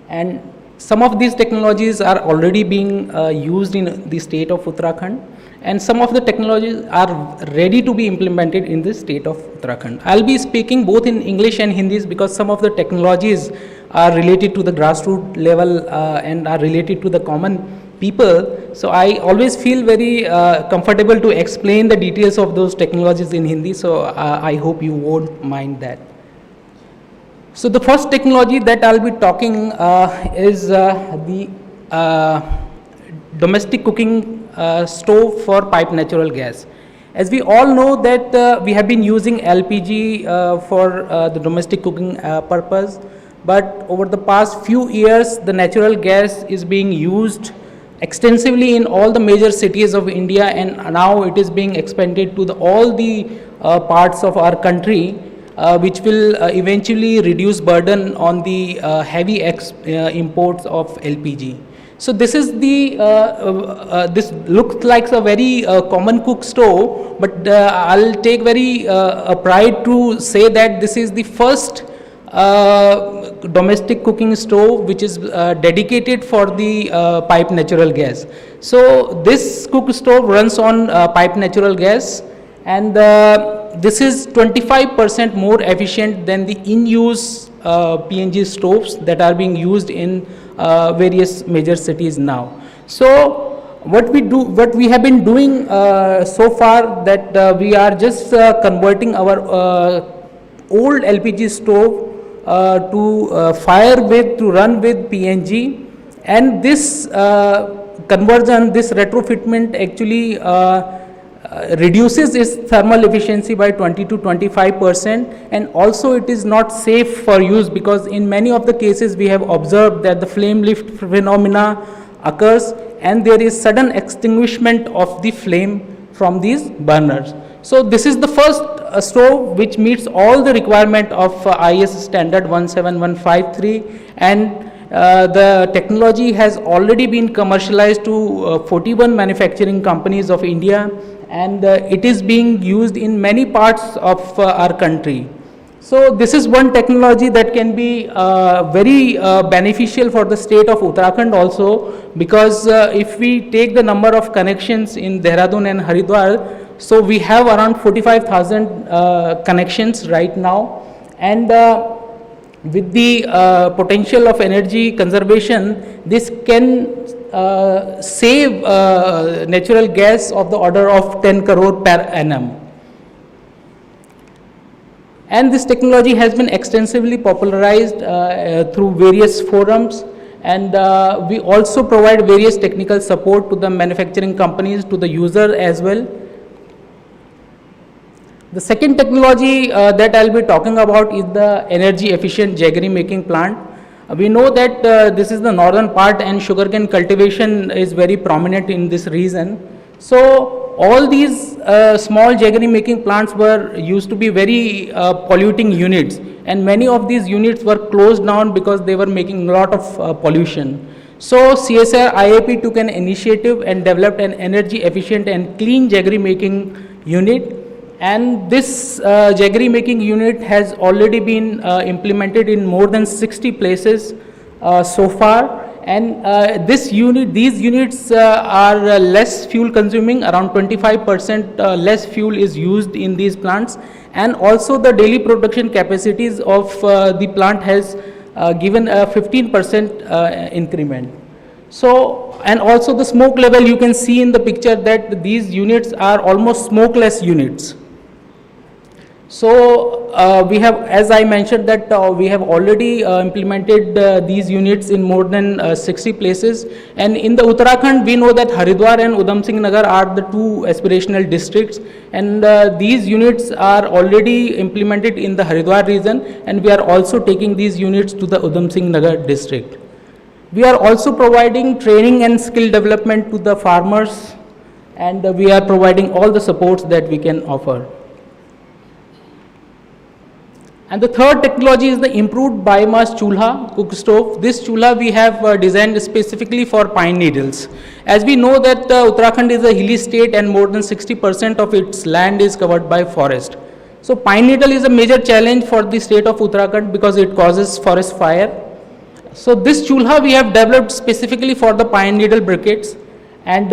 and some of these technologies are already being used in the state of Uttarakhand, and some of the technologies are ready to be implemented in the state of Uttarakhand. I'll be speaking both in English and Hindi because some of the technologies are related to the grassroots level and are related to the common people. So I always feel very comfortable to explain the details of those technologies in Hindi. So I hope you won't mind that. So the first technology that I'll be talking is the domestic cooking stove for piped natural gas. As we all know that we have been using LPG for the domestic cooking purpose, but over the past few years the natural gas is being used extensively in all the major cities of India, and now it is being expanded to all the parts of our country, which will eventually reduce burden on the heavy imports of LPG. So this is the this looks like a very common cook stove, but I'll take very pride to say that this is the first domestic cooking stove which is dedicated for the piped natural gas. So this cook stove runs on piped natural gas, and this is 25% more efficient than the in-use PNG stoves that are being used in various major cities now. So what we have been doing so far, that we are just converting our old LPG stove to run with PNG, and this conversion, this retrofitment actually reduces its thermal efficiency by 20 to 25%, and also it is not safe for use, because in many of the cases we have observed that the flame lift phenomena occurs and there is sudden extinguishment of the flame from these burners. So this is the first stove which meets all the requirement of IS standard 17153, and the technology has already been commercialized to 41 manufacturing companies of India, and it is being used in many parts of our country. So this is one technology that can be very beneficial for the state of Uttarakhand also, because if we take the number of connections in Dehradun and Haridwar, so we have around 45,000 connections right now, and with the potential of energy conservation, this can save natural gas of the order of 10 crore per annum. And this technology has been extensively popularized through various forums, and we also provide various technical support to the manufacturing companies, to the user as well. The second technology that I'll be talking about is the energy efficient jaggery making plant. We know that this is the northern part and sugarcane cultivation is very prominent in this region. So all these small jaggery making plants were used to be very polluting units, and many of these units were closed down because they were making a lot of pollution. So CSIR-IIP took an initiative and developed an energy efficient and clean jaggery making unit, and this jaggery making unit has already been implemented in more than 60 places so far. And these units are less fuel consuming, around 25% less fuel is used in these plants, and also the daily production capacities of the plant has given a 15% increment. So, and also the smoke level, you can see in the picture that these units are almost smokeless units. So we have, as I mentioned, that we have already implemented these units in more than 60 places. And in the Uttarakhand, we know that Haridwar and Udham Singh Nagar are the two aspirational districts, and these units are already implemented in the Haridwar region, and we are also taking these units to the Udham Singh Nagar district. We are also providing training and skill development to the farmers, and we are providing all the supports that we can offer. And the third technology is the improved biomass chulha, cook stove. This chulha we have designed specifically for pine needles. As we know that Uttarakhand is a hilly state and more than 60% of its land is covered by forest. So pine needle is a major challenge for the state of Uttarakhand because it causes forest fire. So this chulha we have developed specifically for the pine needle briquettes, and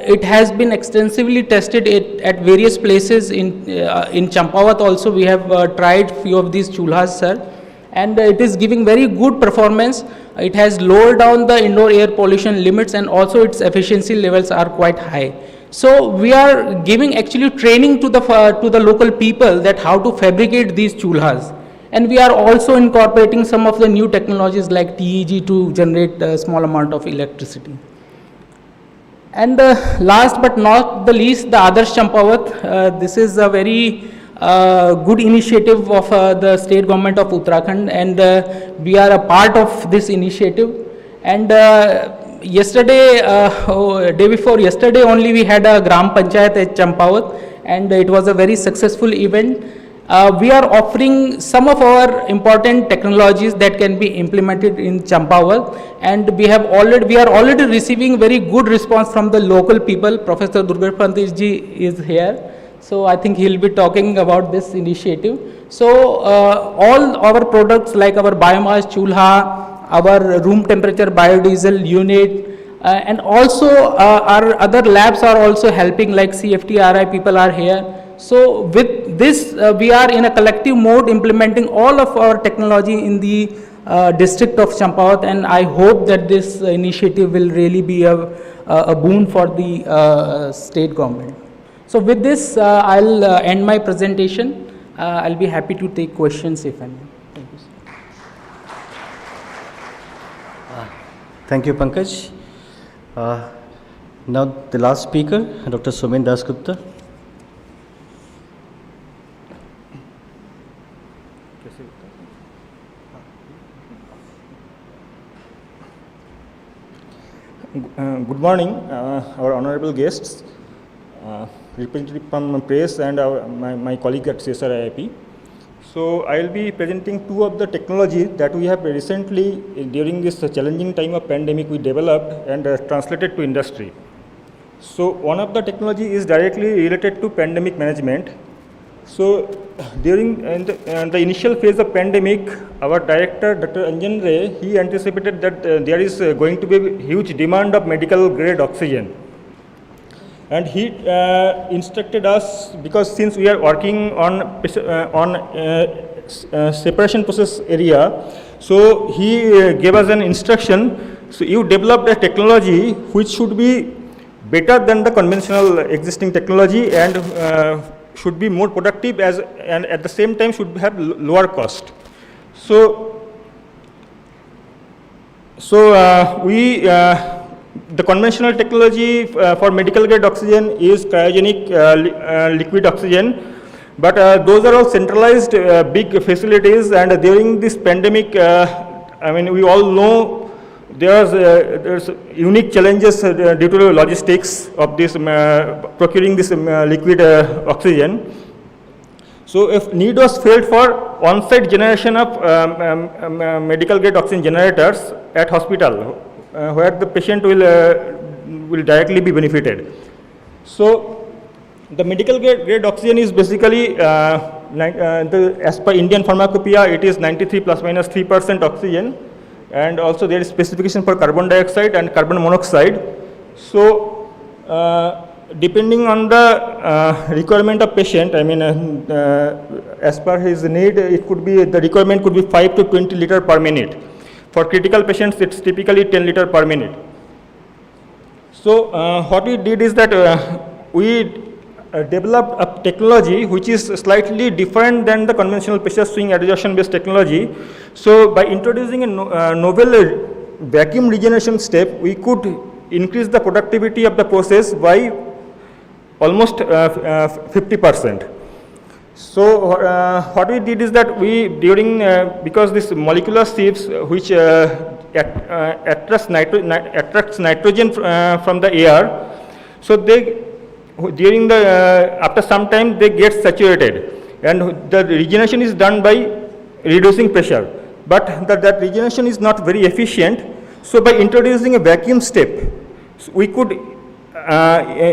it has been extensively tested at various places in Champawat also. We have tried few of these chulhas, sir, and it is giving very good performance. It has lowered down the indoor air pollution limits, and also its efficiency levels are quite high. So we are giving actually training to the local people that how to fabricate these chulhas, and we are also incorporating some of the new technologies like TEG to generate a small amount of electricity. And last but not the least, the Adarsh Champawat. This is a very good initiative of the state government of Uttarakhand, and we are a part of this initiative. And yesterday, day before yesterday only, we had a Gram Panchayat at Champawat, and it was a very successful event. We are offering some of our important technologies that can be implemented in Champawat, and we are already receiving very good response from the local people. Professor Durgar Pantish ji is here, so I think he will be talking about this initiative. So all our products like our biomass chulha, our room temperature biodiesel unit, and also our other labs are also helping, like CSIR-IIP people are here. So with this, we are in a collective mode implementing all of our technology in the district of Champawat, and I hope that this initiative will really be a boon for the state government. So with this, I'll end my presentation. I'll be happy to take questions if any. Thank you, sir. Thank you, Pankaj. Now the last speaker, Dr. Somen Dasgupta. Good morning, our honorable guests, representative from press and my colleague at CSIR-IIP. So I will be presenting two of the technologies that we have recently, during this challenging time of pandemic, we developed and translated to industry. So one of the technology is directly related to pandemic management. So during the initial phase of pandemic, our director, Dr. Anjan Ray, he anticipated that there is going to be a huge demand of medical grade oxygen. And he instructed us, because since we are working on separation process area, so he gave us an instruction. So you developed a technology which should be better than the conventional existing technology and should be more productive and at the same time should have lower cost. So the conventional technology for medical grade oxygen is cryogenic liquid oxygen, but those are all centralized big facilities, and during this pandemic, I mean, we all know there's unique challenges due to the logistics of this procuring this liquid oxygen. So if need was felt for on-site generation of medical grade oxygen generators at hospital, where the patient will directly be benefited. So the medical grade oxygen is basically as per Indian pharmacopoeia, it is 93 plus minus 3% oxygen. And also there is specification for carbon dioxide and carbon monoxide. So depending on the requirement of patient, I mean as per his need, it could be, the requirement could be 5 to 20 liter per minute. For critical patients, it's typically 10 liter per minute. So what we did is that we developed a technology which is slightly different than the conventional pressure swing adsorption based technology. So by introducing a novel vacuum regeneration step, we could increase the productivity of the process by almost 50%. So what we did is that we because this molecular shifts which attracts nitrogen from the air, so they after some time they get saturated, and the regeneration is done by reducing pressure, but that regeneration is not very efficient. So by introducing a vacuum step, we could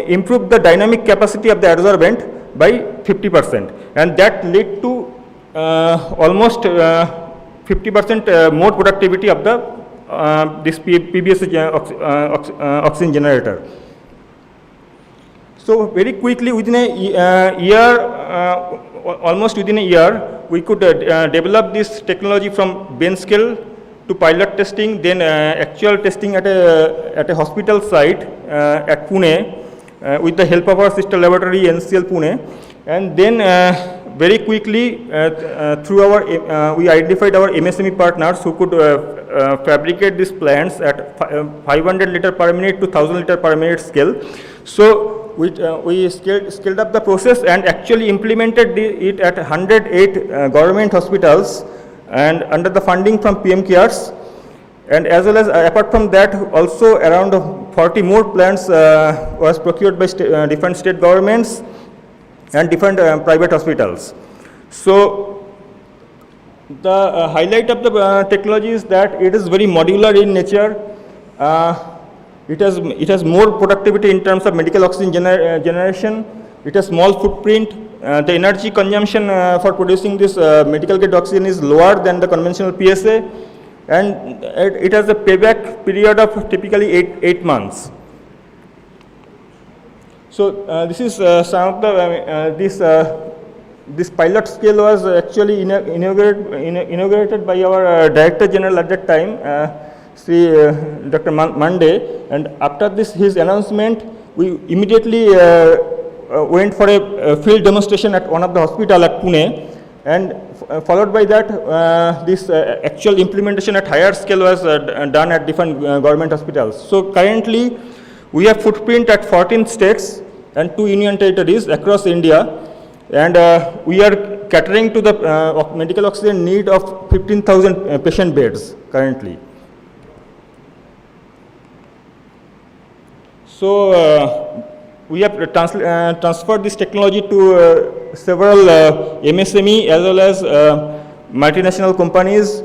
improve the dynamic capacity of the adsorbent by 50%, and that led to almost 50% more productivity of the this PBS oxygen generator. So very quickly, within a year, almost within a year, we could develop this technology from bench scale to pilot testing, then actual testing at a hospital site at Pune with the help of our sister laboratory NCL Pune, and then very quickly through our we identified our MSME partners who could fabricate these plants at 500 liter per minute to 1000 liter per minute scale. So we scaled up the process and actually implemented it at 108 government hospitals and under the funding from PM CARES, and as well as apart from that also around 40 more plants was procured by different state governments and different private hospitals. So the highlight of the technology is that it is very modular in nature. It has more productivity in terms of medical oxygen generation. It has small footprint. The energy consumption for producing this medical grade oxygen is lower than the conventional PSA, and it has a payback period of typically 8 months. So this is some of the this pilot scale was actually inaugurated by our Director General at that time, Sri Dr. Mande, and after his announcement, we immediately went for a field demonstration at one of the hospital at Pune, and followed by that this actual implementation at higher scale was done at different government hospitals. So currently we have footprint at 14 states and 2 union territories across India, and we are catering to the medical oxygen need of 15,000 patient beds currently. So we have transferred this technology to several MSME as well as multinational companies,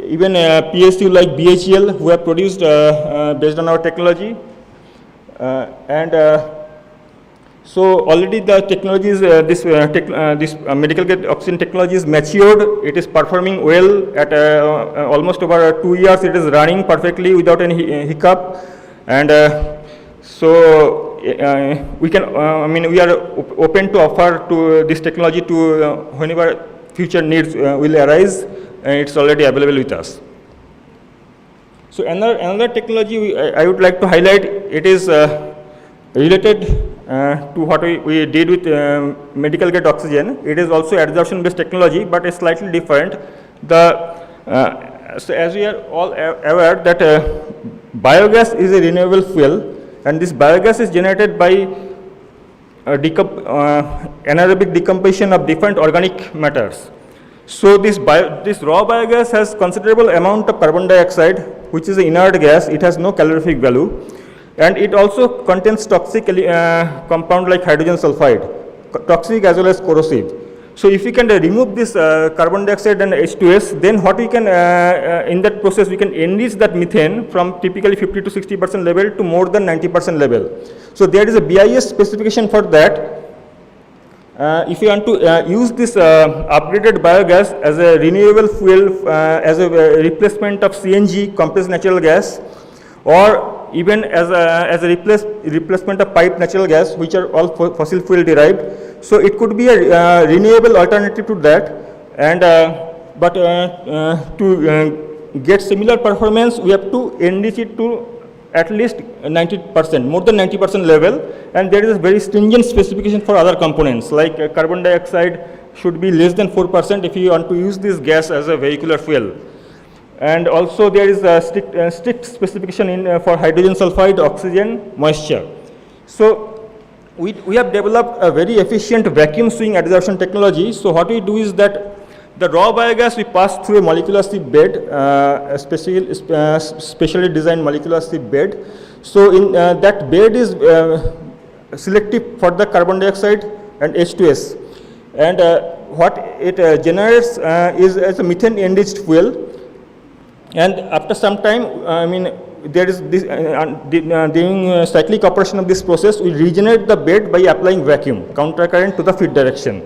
even PSU like BHEL who have produced based on our technology, and so already the technologies, this medical grade oxygen technology is matured. It is performing well at almost over 2 years. It is running perfectly without any hiccup, and so we can. we are open to offer to this technology to whenever future needs will arise. It's already available with us. So another technology I would like to highlight. It is related to what we did with medical grade oxygen. It is also adsorption based technology, but it's slightly different. So as we are all aware that biogas is a renewable fuel, and this biogas is generated by anaerobic decomposition of different organic matters. So this raw biogas has considerable amount of carbon dioxide, which is an inert gas. It has no calorific value, and it also contains toxic compound like hydrogen sulfide, toxic as well as corrosive. So if we can remove this carbon dioxide and H2S, then what we can in that process we can enrich that methane from typically 50 to 60% level to more than 90% level. So there is a BIS specification for that. If you want to use this upgraded biogas as a renewable fuel, as a replacement of CNG, compressed natural gas, or even as a replacement of piped natural gas, which are all fossil fuel derived. So it could be a renewable alternative to that, and to get similar performance, we have to enrich it to at least 90%, more than 90% level, and there is a very stringent specification for other components, like carbon dioxide should be less than 4% if you want to use this gas as a vehicular fuel. And also there is a strict specification for hydrogen sulfide, oxygen, moisture. So we have developed a very efficient vacuum swing adsorption technology. So what we do is that the raw biogas we pass through a molecular sieve bed, a specially designed molecular sieve bed. So in that bed is selective for the carbon dioxide and H2S. And what it generates is as a methane enriched fuel. And after some time, there is this, during cyclic operation of this process, we regenerate the bed by applying vacuum, countercurrent to the feed direction.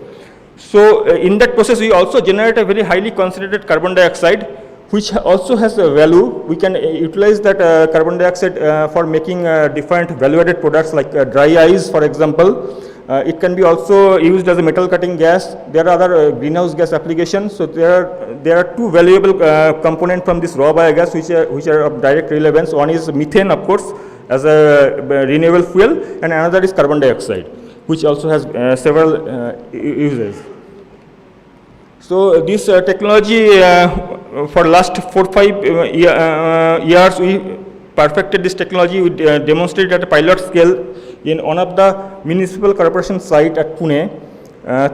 So in that process, we also generate a very highly concentrated carbon dioxide, which also has a value. We can utilize that carbon dioxide for making different value-added products like dry ice, for example. It can be also used as a metal cutting gas. There are other greenhouse gas applications. So there are two valuable components from this raw biogas which are of direct relevance. One is methane, of course, as a renewable fuel, and another is carbon dioxide, which also has several uses. So this technology for last 4-5 years we perfected this technology. We demonstrated at a pilot scale in one of the municipal corporation site at Pune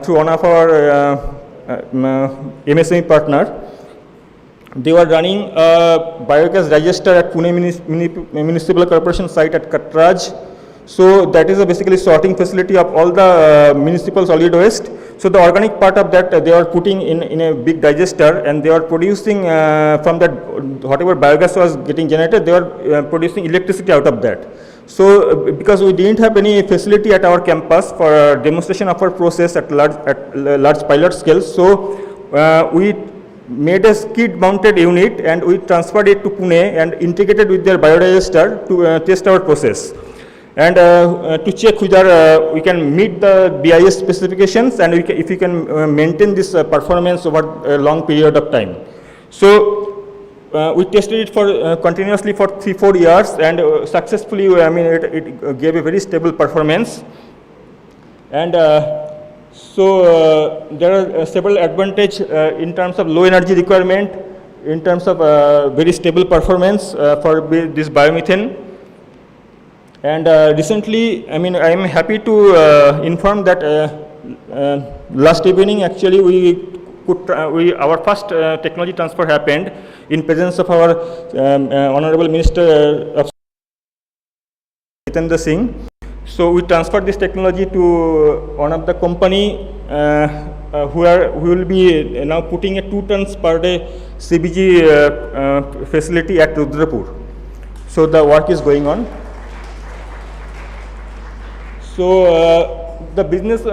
through one of our MSME partner. They were running a biogas digester at Pune municipal corporation site at Katraj. So that is a basically sorting facility of all the municipal solid waste. So the organic part of that they are putting in a big digester, and they are producing from that whatever biogas was getting generated, they are producing electricity out of that. So because we didn't have any facility at our campus for demonstration of our process at large pilot scale, so we made a skid mounted unit and we transferred it to Pune and integrated with their biodigester to test our process. And to check whether we can meet the BIS specifications and if we can maintain this performance over a long period of time. So we tested it for continuously for 3-4 years, and successfully, it gave a very stable performance. And so there are several advantages in terms of low energy requirement, in terms of very stable performance for this biomethane. And recently, I am happy to inform that last evening actually our first technology transfer happened in presence of our Honorable Minister of Jitendra Singh. So we transferred this technology to one of the company who will be now putting a 2 tons per day CBG facility at Rudrapur. So the work is going on. So the business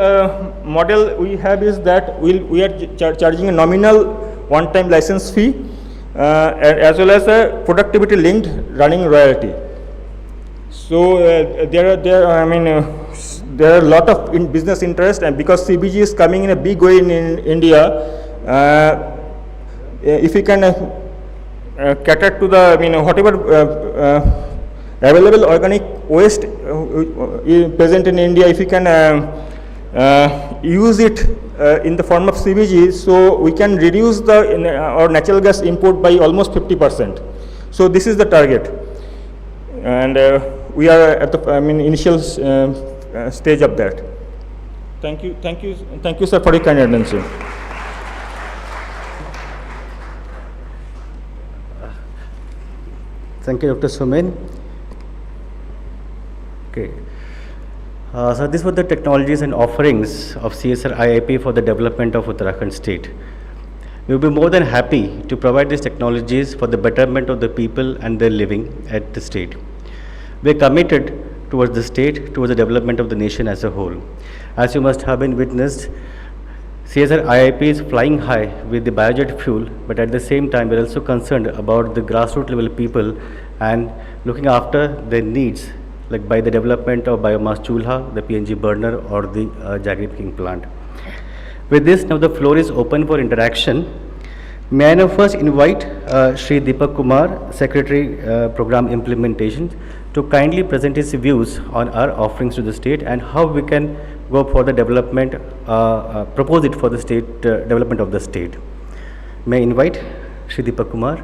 model we have is that we are charging a nominal one-time license fee as well as a productivity linked running royalty. So there are a lot of business interest, and because CBG is coming in a big way in India, if we can cater to the whatever available organic waste present in India, if we can use it in the form of CBG, so we can reduce our natural gas import by almost 50%. So this is the target, and we are at the initial stage of that. Thank you, sir, for your kind attention. Thank you, Dr. Sumin. Okay. So these were the technologies and offerings of CSIR-IIP for the development of Uttarakhand state. We will be more than happy to provide these technologies for the betterment of the people and their living at the state. We are committed towards the state, towards the development of the nation as a whole. As you must have been witnessed, CSIR-IIP is flying high with the biojet fuel, but at the same time we are also concerned about the grassroots level people and looking after their needs, like by the development of biomass chulha, the PNG burner, or the jaggery picking plant. With this, now the floor is open for interaction. May I now first invite Shri Deepak Kumar, Secretary Program Implementation, to kindly present his views on our offerings to the state and how we can go for the development, propose it for the state, development of the state. May I invite Shri Deepak Kumar.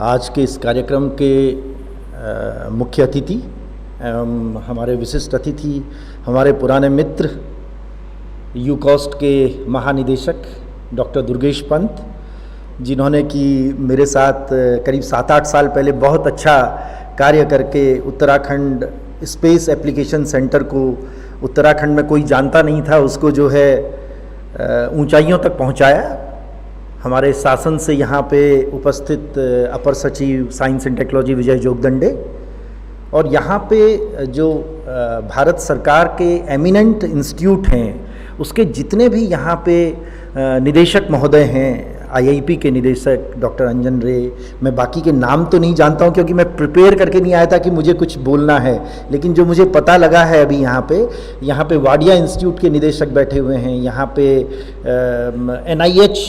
आज के इस कार्यक्रम के मुख्य अतिथि एवं हमारे विशिष्ट अतिथि, हमारे पुराने मित्र, यूकॉस्ट के महानिदेशक डॉक्टर दुर्गेश पंत, जिन्होंने कि मेरे साथ करीब 7-8 साल पहले बहुत अच्छा कार्य करके उत्तराखंड स्पेस एप्लीकेशन सेंटर को, उत्तराखंड में कोई जानता नहीं था, उसको जो है ऊंचाइयों तक पहुंचाया। हमारे शासन से यहाँ पे उपस्थित अपर सचिव साइंस एंड टेक्नोलॉजी विजय जोगदंडे और यहाँ पे जो भारत सरकार के एमिनेंट इंस्टीट्यूट हैं उसके जितने भी यहाँ पे निदेशक महोदय हैं, आईआईपी के निदेशक डॉक्टर अंजन रे, मैं बाकी के नाम तो नहीं जानता हूँ क्योंकि मैं प्रिपेयर करके नहीं आया था कि मुझे कुछ बोलना है, लेकिन जो मुझे पता लगा है अभी यहाँ पे वाडिया इंस्टीट्यूट के निदेशक बैठे हुए हैं, यहाँ पे NIH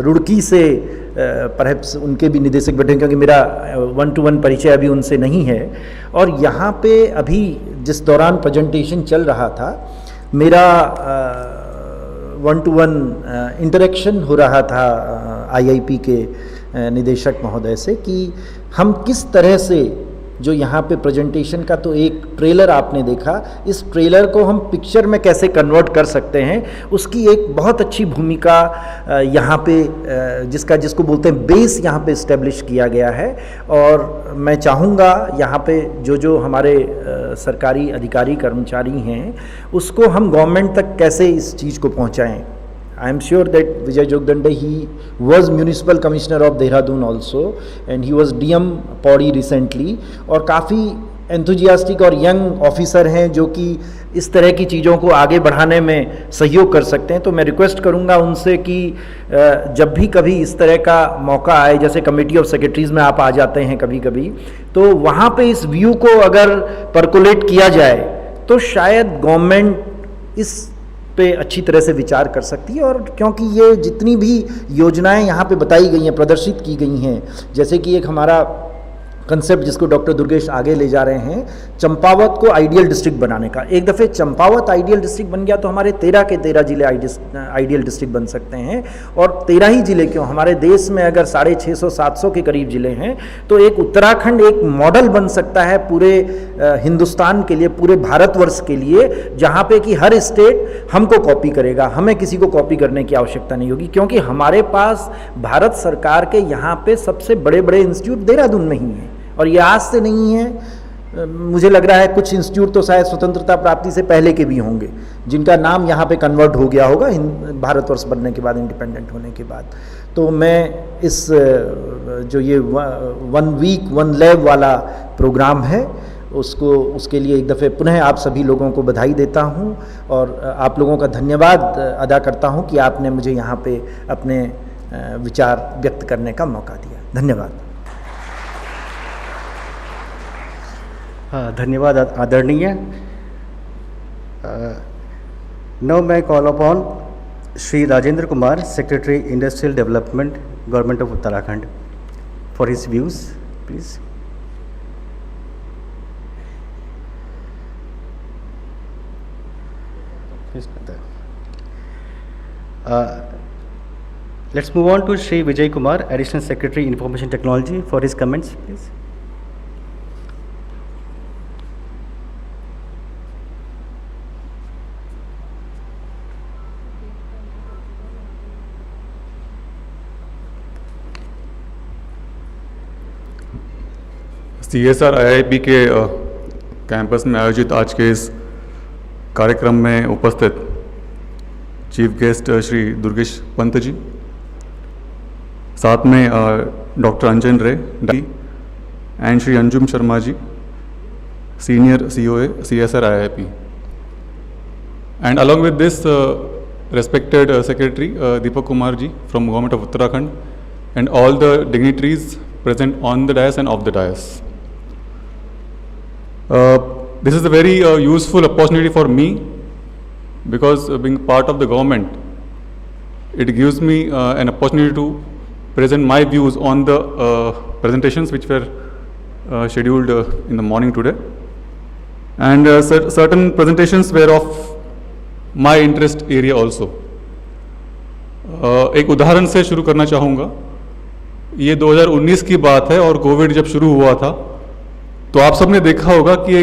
रुड़की से परहैप्स उनके भी निदेशक बैठे हैं क्योंकि मेरा 1-to-1 परिचय अभी उनसे नहीं है। और यहाँ पे अभी जिस दौरान प्रेजेंटेशन चल रहा था, मेरा 1-to-1 इंटरेक्शन हो रहा था आईआईपी के निदेशक महोदय से कि हम किस तरह से जो यहाँ पे प्रेजेंटेशन का तो एक ट्रेलर आपने देखा, इस ट्रेलर को हम पिक्चर में कैसे कन्वर्ट कर सकते हैं, उसकी एक बहुत अच्छी भूमिका यहाँ पे जिसको बोलते हैं बेस यहाँ पे इस्टेब्लिश किया गया है। और मैं चाहूँगा यहाँ पे जो हमारे सरकारी अधिकारी कर्मचारी हैं उसको हम गवर्नमेंट तक कैसे इस चीज़ को पहुँचाएँ। I am sure that Vijay Jogdande, he was Municipal Commissioner of Dehradun also and he was DM Pauri recently और काफ़ी एंथुजियास्टिक और यंग ऑफिसर हैं जो कि इस तरह की चीज़ों को आगे बढ़ाने में सहयोग कर सकते हैं। तो मैं रिक्वेस्ट करूंगा उनसे कि जब भी कभी इस तरह का मौका आए, जैसे कमेटी ऑफ सेक्रेटरीज़ में आप आ जाते हैं कभी कभी, तो वहाँ पे इस व्यू को अगर परकोलेट किया जाए तो शायद गवर्नमेंट इस पे अच्छी तरह से विचार कर सकती है। और क्योंकि ये जितनी भी योजनाएं यहाँ पे बताई गई हैं, प्रदर्शित की गई हैं, जैसे कि एक हमारा कंसेप्ट जिसको डॉक्टर दुर्गेश आगे ले जा रहे हैं, चंपावत को आइडियल डिस्ट्रिक्ट बनाने का। एक दफ़े चंपावत आइडियल डिस्ट्रिक्ट बन गया तो हमारे 13 के 13 जिले आइडियल डिस्ट्रिक्ट बन सकते हैं। और 13 ही जिले क्यों, हमारे देश में अगर 650-700 के करीब जिले हैं तो एक उत्तराखंड एक मॉडल बन सकता है पूरे हिंदुस्तान के लिए, पूरे भारतवर्ष के लिए, जहाँ पे कि हर स्टेट हमको कॉपी करेगा, हमें किसी को कॉपी करने की आवश्यकता नहीं होगी, क्योंकि हमारे पास भारत सरकार के यहाँ पे सबसे बड़े बड़े इंस्टीट्यूट देहरादून में ही हैं। और ये आज से नहीं है, मुझे लग रहा है कुछ इंस्टीट्यूट तो शायद स्वतंत्रता प्राप्ति से पहले के भी होंगे जिनका नाम यहाँ पे कन्वर्ट हो गया होगा भारतवर्ष बनने के बाद, इंडिपेंडेंट होने के बाद। तो मैं इस जो ये 1 वीक 1 लैब वाला प्रोग्राम है उसके लिए एक दफ़े पुनः आप सभी लोगों को बधाई देता हूँ और आप लोगों का धन्यवाद अदा करता हूँ कि आपने मुझे यहाँ पे अपने विचार व्यक्त करने का मौका दिया। धन्यवाद। धन्यवाद आदरणीय। नाउ मैं call upon Shri Rajendra Kumar, secretary industrial development, government of Uttarakhand, for his views please. Let's move on to Shri Vijay Kumar, Additional Secretary Information Technology, for his comments, please. CSIR-IIP के कैंपस में आयोजित आज के इस कार्यक्रम में उपस्थित चीफ गेस्ट श्री दुर्गेश पंत जी, साथ में doctor Anjan Ray and Shri Anjum Sharma ji, senior COA CSIR-IIP, and along with this respected secretary Deepak Kumar ji from Govt of Uttarakhand and all the dignitaries present on the dais and off the dais. This is a very useful opportunity for me because being part of the government, it gives me an opportunity to present my views on the presentations which were scheduled in the morning today. And certain presentations were of my interest area also. एक उदाहरण से शुरू करना चाहूँगा. ये 2019 की बात है और कोविड जब शुरू हुआ था तो आप सबने देखा होगा कि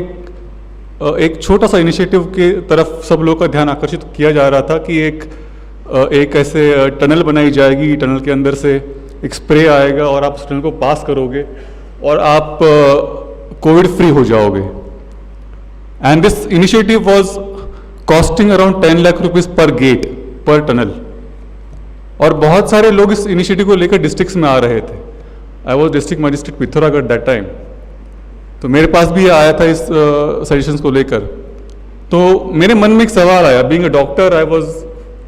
एक छोटा सा इनिशिएटिव के तरफ सब लोग का ध्यान आकर्षित किया जा रहा था कि एक ऐसे टनल बनाई जाएगी, टनल के अंदर से एक स्प्रे आएगा और आप उस टनल को पास करोगे और आप कोविड फ्री हो जाओगे. And this initiative was costing around 10 lakh rupees पर गेट पर टनल. और बहुत सारे लोग इस इनिशिएटिव को लेकर डिस्ट्रिक्ट्स में आ रहे थे. I was district magistrate Pithoragarh that time. तो मेरे पास भी आया था इस सजेशंस को लेकर. तो मेरे मन में एक सवाल आया. Being a doctor I was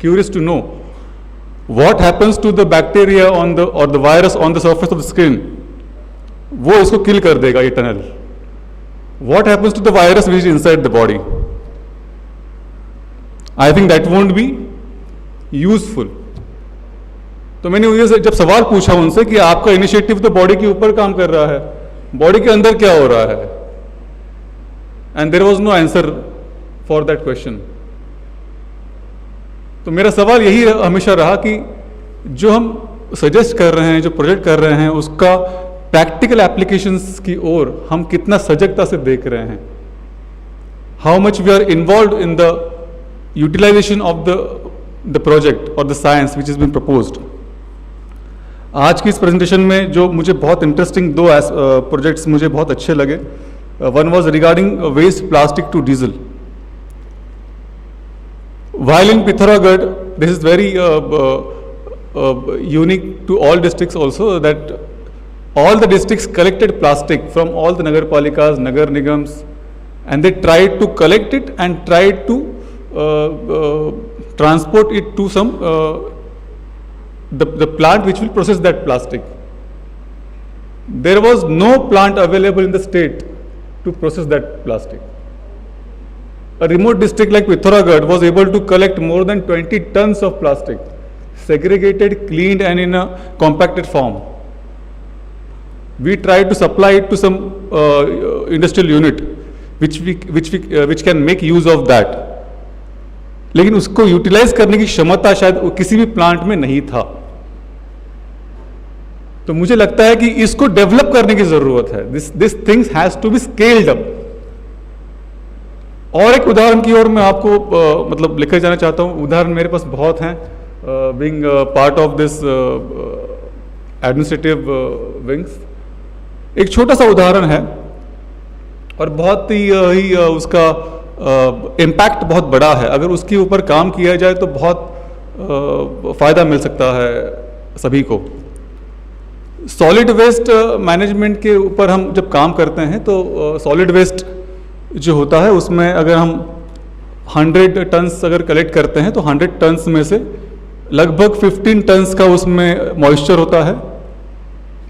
curious to know what happens to the bacteria on the और the virus on the surface of the skin. वो इसको किल कर देगा ये tunnel. What happens to the virus which is inside the body. I think that won't be useful. तो मैंने उनसे जब सवाल पूछा उनसे कि आपका इनिशिएटिव तो बॉडी के ऊपर काम कर रहा है, बॉडी के अंदर क्या हो रहा है, and there was no answer for that question. तो मेरा सवाल यही हमेशा रहा कि जो हम सजेस्ट कर रहे हैं, जो प्रोजेक्ट कर रहे हैं, उसका प्रैक्टिकल एप्लीकेशंस की ओर हम कितना सजगता से देख रहे हैं. How much we are involve in the utilization of the project और the science which is been proposed. आज की इस प्रेजेंटेशन में जो मुझे बहुत इंटरेस्टिंग दो प्रोजेक्ट्स मुझे बहुत अच्छे लगे. One was regarding waste plastic to diesel. While in Pithoragarh, this is very unique to all districts also, that all the districts collected plastic from all the Nagar Palikas, Nagar Nigams, and they tried to collect it and tried to transport it to some the plant which will process that plastic. There was no plant available in the state to process that plastic. A remote district like Uttarakhad was able to collect more than 20 tons of plastic, segregated, cleaned and in a compacted form. We tried to supply it to some industrial unit which can make use of that. लेकिन उसको utilise करने की क्षमता शायद किसी भी plant में नहीं था. तो मुझे लगता है कि इसको डेवलप करने की जरूरत है. This things has to be scaled up. और एक उदाहरण की ओर मैं आपको मतलब लेकर जाना चाहता हूँ. उदाहरण मेरे पास बहुत हैं. Being part of this administrative wings, एक छोटा सा उदाहरण है और बहुत ही उसका इम्पैक्ट बहुत बड़ा है. अगर उसके ऊपर काम किया जाए तो बहुत फ़ायदा मिल सकता है सभी को. सॉलिड वेस्ट मैनेजमेंट के ऊपर हम जब काम करते हैं तो सॉलिड वेस्ट जो होता है उसमें अगर हम 100 टन्स अगर कलेक्ट करते हैं तो 100 टन्स में से लगभग 15 टन्स का उसमें मॉइस्चर होता है.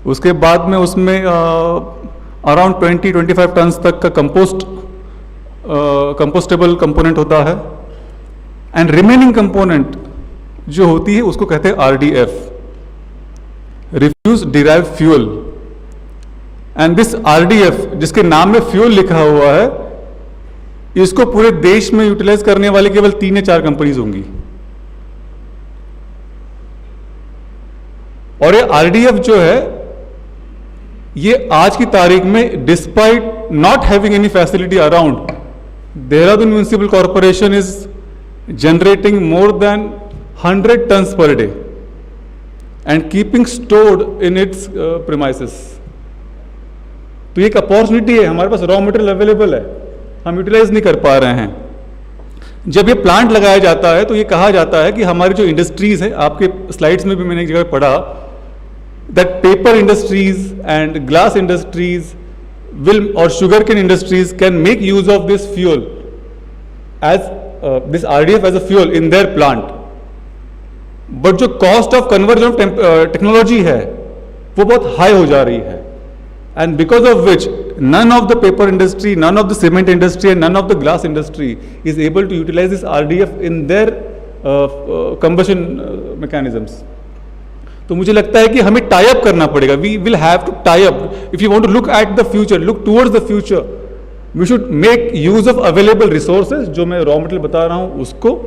उसके बाद में उसमें अराउंड 20-25 टन्स तक का कंपोस्टेबल कंपोनेंट होता है. एंड रिमेनिंग कंपोनेंट जो होती है उसको कहते हैं RDF, refuse derive fuel. And this RDF जिसके नाम में फ्यूल लिखा हुआ है, इसको पूरे देश में यूटिलाइज करने वाली केवल 3 या 4 कंपनीज होंगी. और ये RDF जो है ये आज की तारीख में despite not having any facility around, Dehradun municipal corporation is generating more than 100 tons per day and keeping stored in its premises. तो ये एक अपॉर्चुनिटी है. हमारे पास रॉ मटेरियल अवेलेबल है, हम यूटिलाइज नहीं कर पा रहे हैं. जब ये प्लांट लगाया जाता है तो ये कहा जाता है कि हमारी जो इंडस्ट्रीज है, आपके स्लाइड्स में भी मैंने एक जगह पढ़ा, that paper industries and glass industries will और sugar cane industries can make use of this fuel as this RDF as a fuel in their plant. But जो cost of conversion of technology है वो बहुत high हो जा रही है, and because of which none of the paper industry, none of the cement industry and none of the glass industry is able to utilize this RDF in their combustion mechanisms. तो मुझे लगता है कि हमें टाई अप करना पड़ेगा. We will have to tie up if you want to look at the future, look towards the future. We should make use of available resources, जो मैं raw material बता रहा हूँ उसको,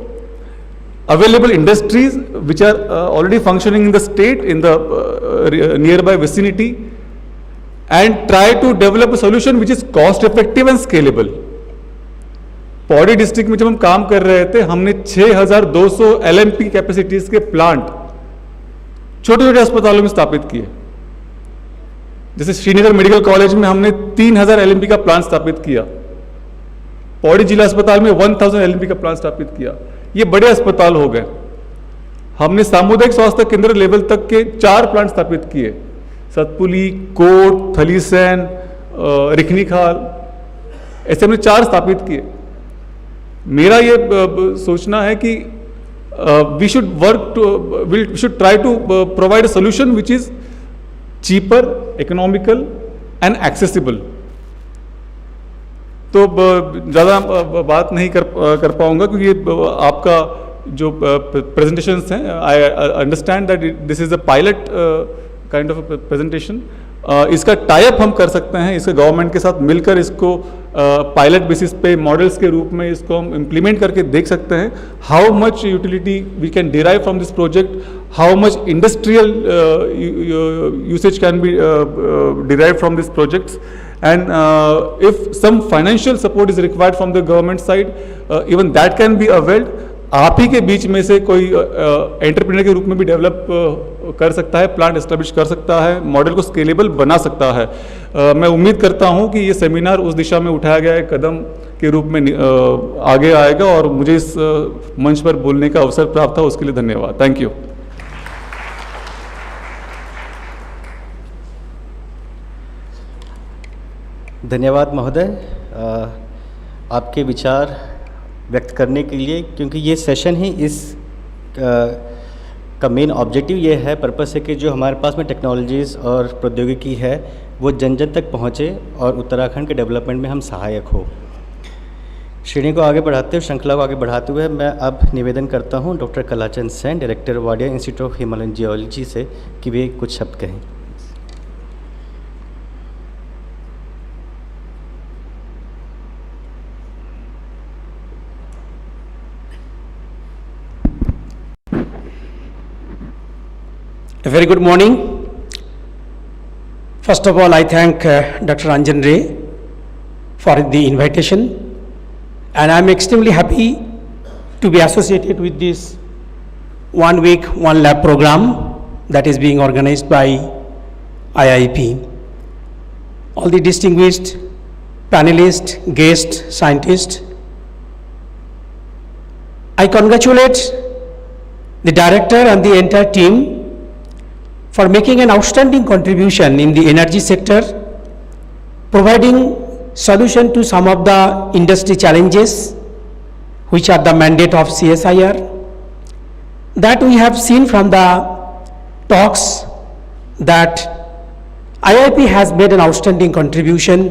available industries which are already functioning in the state, in the nearby vicinity, and try to develop a solution which is cost effective and scalable. Pauri district में जब हम काम कर रहे थे, हमने 6200 LMP कैपेसिटीज के प्लांट छोटे छोटे अस्पतालों में स्थापित किए. जैसे श्रीनगर मेडिकल कॉलेज में हमने 3000 LMP का प्लांट स्थापित किया, पौड़ी जिला अस्पताल में 1000 LMP का प्लांट स्थापित किया. ये बड़े अस्पताल हो गए. हमने सामुदायिक स्वास्थ्य केंद्र लेवल तक के 4 प्लांट स्थापित किए, सतपुली, कोट, थलीसैन, रिखनीखाल, ऐसे हमने 4 स्थापित किए. मेरा ये सोचना है कि we should try to provide a solution which is cheaper, economical and accessible. तो ज़्यादा बात नहीं कर पाऊंगा क्योंकि आपका जो प्रेजेंटेशंस हैं, I understand that this is a pilot kind of presentation. इसका टाई अप हम कर सकते हैं, इसके गवर्नमेंट के साथ मिलकर इसको पायलट बेसिस पे मॉडल्स के रूप में इसको हम इम्प्लीमेंट करके देख सकते हैं. How much utility we can derive from this project, how much industrial usage can be derive from this projects, and if some financial support is required from the government side, even that can be availed. आप ही के बीच में से कोई entrepreneur के रूप में भी develop कर सकता है, प्लांट एस्टेब्लिश कर सकता है, मॉडल को स्केलेबल बना सकता है. मैं उम्मीद करता हूं कि ये सेमिनार उस दिशा में उठाया गया एक कदम के रूप में आगे आएगा और मुझे इस मंच पर बोलने का अवसर प्राप्त था, उसके लिए धन्यवाद. Thank you. धन्यवाद महोदय आपके विचार व्यक्त करने के लिए, क्योंकि ये सेशन ही इस का मेन ऑब्जेक्टिव ये है, पर्पस है कि जो हमारे पास में टेक्नोलॉजीज़ और प्रौद्योगिकी है वो जन जन तक पहुँचे और उत्तराखंड के डेवलपमेंट में हम सहायक हो. श्रेणी को आगे बढ़ाते हुए, श्रृंखला को आगे बढ़ाते हुए मैं अब निवेदन करता हूँ doctor Kalachand Sen, director Wadia institute of Himalayan geology से, कि वे कुछ शब्द कहें. A very good morning. First of all, I thank Dr. Anjan Ray for the invitation, and I am extremely happy to be associated with this 1 week, 1 lab program that is being organized by IIP. All the distinguished panelists, guests, scientists, I congratulate the director and the entire team for making an outstanding contribution in the energy sector, providing solution to some of the industry challenges which are the mandate of CSIR. That we have seen from the talks that IIP has made an outstanding contribution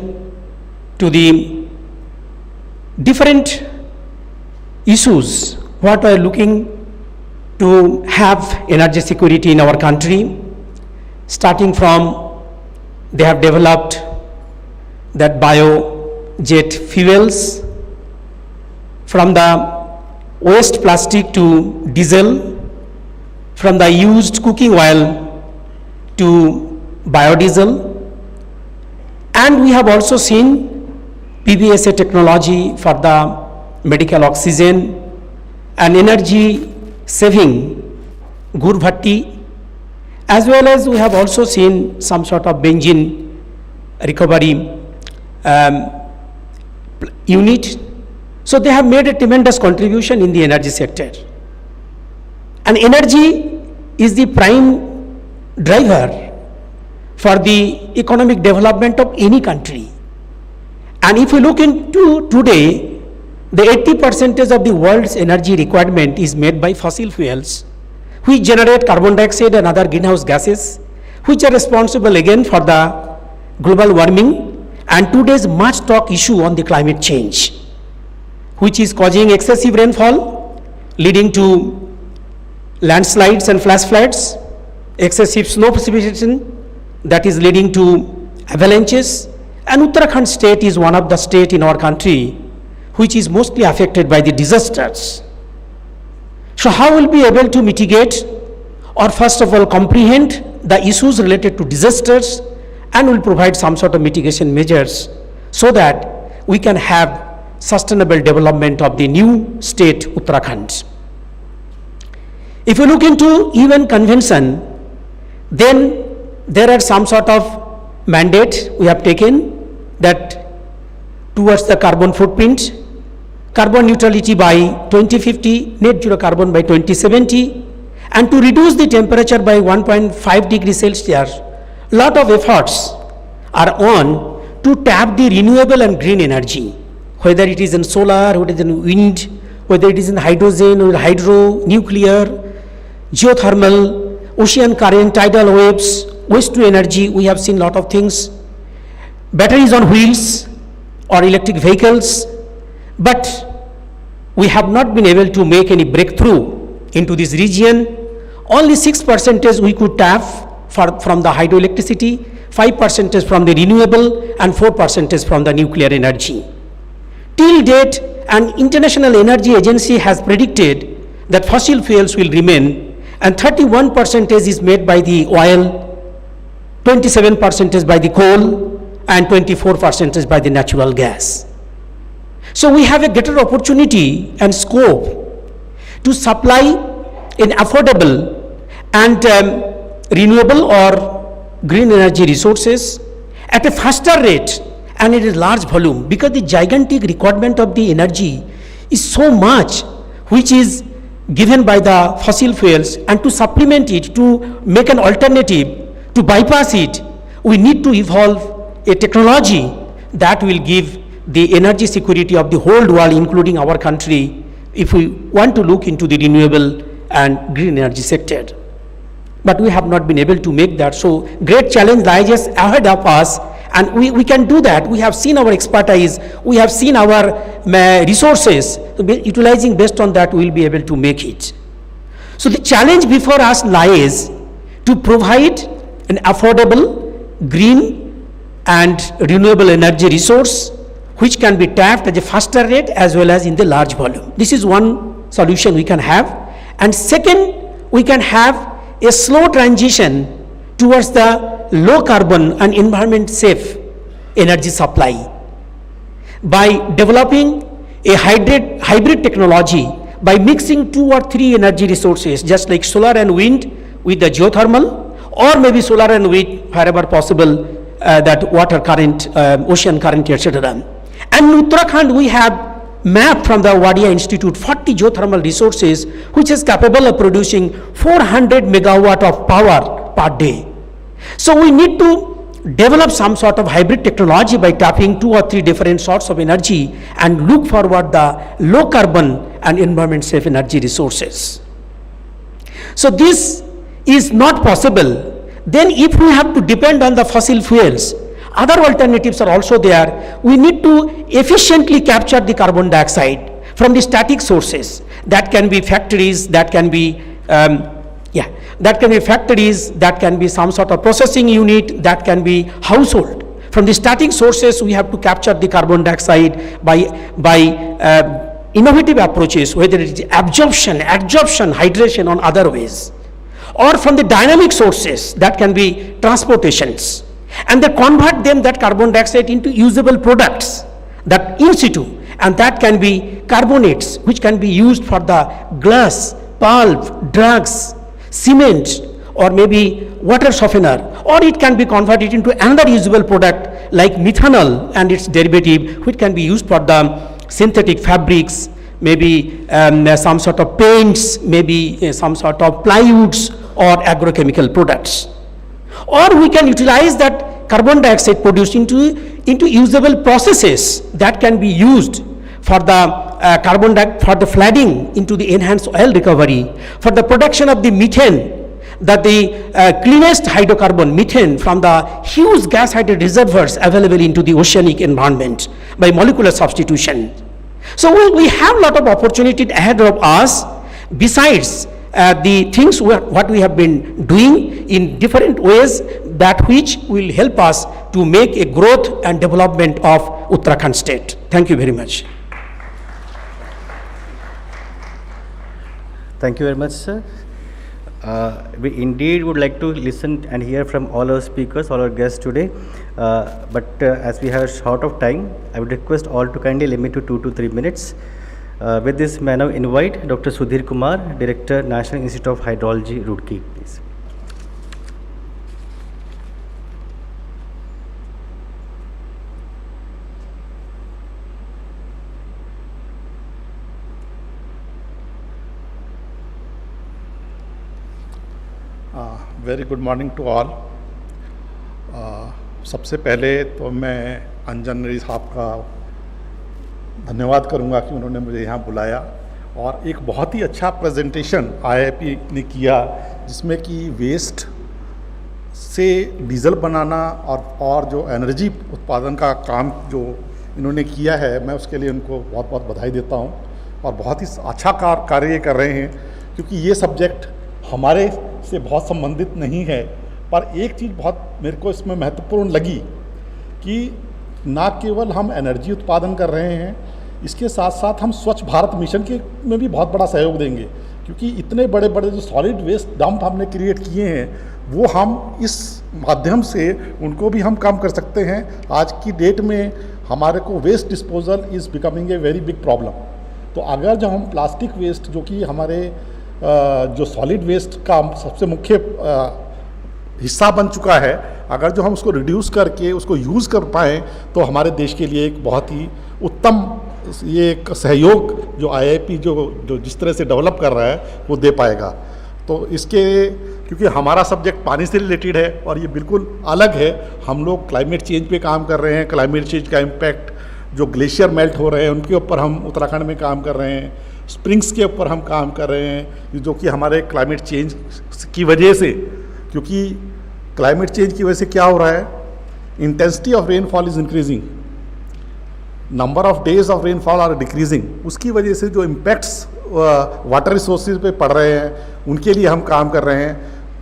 to the different issues what we are looking to have energy security in our country. Starting from, they have developed that biojet fuels, from the waste plastic to diesel, from the used cooking oil to biodiesel, and we have also seen PBSA technology for the medical oxygen and energy saving gur bhatti, as well as we have also seen some sort of benzene recovery unit. So they have made a tremendous contribution in the energy sector. And energy is the prime driver for the economic development of any country. And if you look into today, the 80% of the world's energy requirement is made by fossil fuels, which generate carbon dioxide and other greenhouse gases, which are responsible again for the global warming and today's much talk issue on the climate change, which is causing excessive rainfall, leading to landslides and flash floods, excessive snow precipitation that is leading to avalanches, and Uttarakhand state is one of the state in our country which is mostly affected by the disasters. So how will we be able to mitigate or first of all comprehend the issues related to disasters, and will provide some sort of mitigation measures so that we can have sustainable development of the new state Uttarakhand. If you look into UN convention, then there are some sort of mandate we have taken that towards the carbon footprint, carbon neutrality by 2050, net zero carbon by 2070, and to reduce the temperature by 1.5 degrees Celsius. Lot of efforts are on to tap the renewable and green energy, whether it is in solar, whether it is in wind, whether it is in hydrogen or hydro, nuclear, geothermal, ocean current, tidal waves, waste to energy. We have seen lot of things, batteries on wheels or electric vehicles, but we have not been able to make any breakthrough into this region. Only 6% we could tap from the hydroelectricity, 5% from the renewable, and 4% from the nuclear energy. Till date, an International Energy Agency has predicted that fossil fuels will remain, and 31% is made by the oil, 27% by the coal, and 24% by the natural gas. So we have a greater opportunity and scope to supply an affordable and renewable or green energy resources at a faster rate and at a large volume, because the gigantic requirement of the energy is so much which is given by the fossil fuels, and to supplement it, to make an alternative, to bypass it, we need to evolve a technology that will give the energy security of the whole world, including our country, if we want to look into the renewable and green energy sector. But we have not been able to make that. So great challenge lies ahead of us, and we can do that. We have seen our expertise, we have seen our resources, utilizing based on that we will be able to make it. So the challenge before us lies to provide an affordable, green and renewable energy resource which can be tapped at a faster rate as well as in the large volume. This is one solution we can have. And second, we can have a slow transition towards the low carbon and environment safe energy supply by developing a hybrid technology, by mixing 2 or 3 energy resources, just like solar and wind with the geothermal, or maybe solar and wind wherever possible, that water current, ocean current, etc. And in Uttarakhand we have mapped from the Wadia Institute 40 geothermal resources which is capable of producing 400 megawatt of power per day. So we need to develop some sort of hybrid technology by tapping 2 or 3 different sorts of energy and look forward the low carbon and environment safe energy resources. So this is not possible. Then if we have to depend on the fossil fuels, other alternatives are also there. We need to efficiently capture the carbon dioxide from the static sources. That can be factories, that can be factories, that can be some sort of processing unit, that can be household. From the static sources, we have to capture the carbon dioxide by innovative approaches, whether it is absorption, hydration, or other ways. Or from the dynamic sources, that can be transportations. And they convert them, that carbon dioxide, into usable products, that in situ, and that can be carbonates, which can be used for the glass, pulp, drugs, cement, or maybe water softener, or it can be converted into another usable product like methanol and its derivative, which can be used for the synthetic fabrics, maybe some sort of paints, maybe some sort of plywoods or agrochemical products. Or we can utilize that carbon dioxide produced into usable processes that can be used for the for the flooding into the enhanced oil recovery, for the production of the methane that the cleanest hydrocarbon, methane, from the huge gas-heated reservoirs available into the oceanic environment by molecular substitution. So we have a lot of opportunity ahead of us, besides the things what we have been doing in different ways, that which will help us to make a growth and development of Uttarakhand state. Thank you very much. Thank you very much, sir. We indeed would like to listen and hear from all our speakers, all our guests today. But as we have short of time, I would request all to kindly limit to 2 to 3 minutes. With this, may I now invite Dr. Sudhir Kumar, Director, National Institute of Hydrology, Roorkee, please. Very good morning to all. सबसे पहले तो मैं अंजन साहब का धन्यवाद करूंगा कि उन्होंने मुझे यहाँ बुलाया और एक बहुत ही अच्छा प्रेजेंटेशन आईआईपी ने किया, जिसमें कि वेस्ट से डीजल बनाना और जो एनर्जी उत्पादन का काम जो इन्होंने किया है, मैं उसके लिए उनको बहुत बहुत बधाई देता हूँ और बहुत ही अच्छा कार्य कर रहे हैं, क्योंकि ये सब्जेक्ट हमारे से बहुत संबंधित नहीं है। पर एक चीज़ बहुत मेरे को इसमें महत्वपूर्ण लगी कि ना केवल हम एनर्जी उत्पादन कर रहे हैं, इसके साथ साथ हम स्वच्छ भारत मिशन के में भी बहुत बड़ा सहयोग देंगे, क्योंकि इतने बड़े बड़े जो सॉलिड वेस्ट डंप हमने क्रिएट किए हैं, वो हम इस माध्यम से उनको भी हम कम कर सकते हैं। आज की डेट में हमारे को waste disposal is becoming a very big problem. तो अगर जब हम प्लास्टिक वेस्ट, जो कि हमारे जो सॉलिड वेस्ट का सबसे मुख्य हिस्सा बन चुका है, अगर जो हम उसको रिड्यूस करके उसको यूज़ कर पाएँ तो हमारे देश के लिए एक बहुत ही उत्तम ये एक सहयोग जो आईआईपी जो जिस तरह से डेवलप कर रहा है वो दे पाएगा। तो इसके क्योंकि हमारा सब्जेक्ट पानी से रिलेटेड है और ये बिल्कुल अलग है, हम लोग क्लाइमेट चेंज पे काम कर रहे हैं। क्लाइमेट चेंज का इम्पैक्ट, जो ग्लेशियर मेल्ट हो रहे हैं उनके ऊपर हम उत्तराखंड में काम कर रहे हैं, स्प्रिंग्स के ऊपर हम काम कर रहे हैं, जो कि हमारे क्लाइमेट चेंज की वजह से, क्योंकि क्लाइमेट चेंज की वजह से क्या हो रहा है, intensity of rainfall is increasing, number of days of rainfall are decreasing. उसकी वजह से जो इम्पैक्ट्स वाटर रिसोर्सेज पे पड़ रहे हैं, उनके लिए हम काम कर रहे हैं।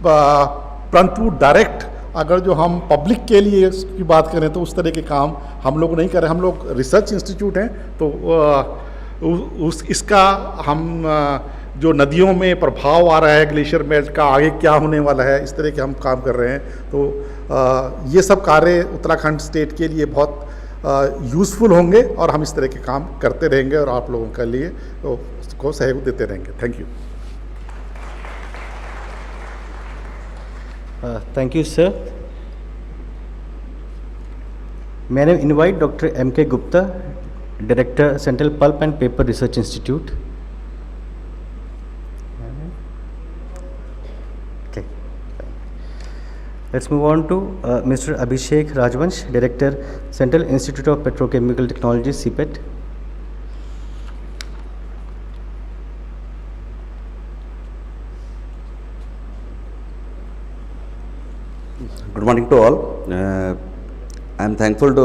परंतु डायरेक्ट अगर जो हम पब्लिक के लिए की बात करें तो उस तरह के काम हम लोग नहीं कर रहे। हम लोग रिसर्च इंस्टीट्यूट हैं, तो इसका हम जो नदियों में प्रभाव आ रहा है ग्लेशियर मेल्ट का, आगे क्या होने वाला है, इस तरह के हम काम कर रहे हैं। तो ये सब कार्य उत्तराखंड स्टेट के लिए बहुत यूज़फुल होंगे और हम इस तरह के काम करते रहेंगे और आप लोगों के लिए तो उसको सहयोग देते रहेंगे। Thank you. Thank you, sir. May I invite Dr. M.K. Gupta, Director, Central Pulp and Paper Research Institute. Okay. Let's move on to Mr. Abhishek Rajvansh, Director, Central Institute of Petrochemical Technology, CPET. Good morning to all. I am thankful to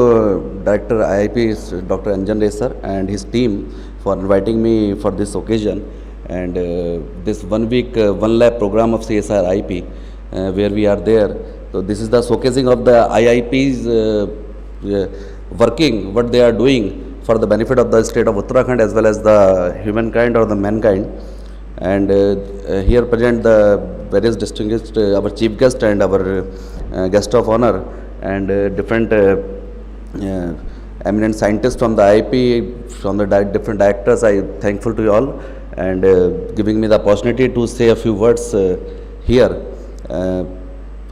Director IIP Dr. Anjan Ray sir and his team for inviting me for this occasion and this 1 week 1 lab program of CSIR-IIP where we are there. So this is the showcasing of the IIP's working, what they are doing for the benefit of the state of Uttarakhand as well as the humankind or the mankind. And here present the various distinguished our chief guest and our guest of honor and different eminent scientists from the IIP, from the different directors. I am thankful to you all and giving me the opportunity to say a few words here.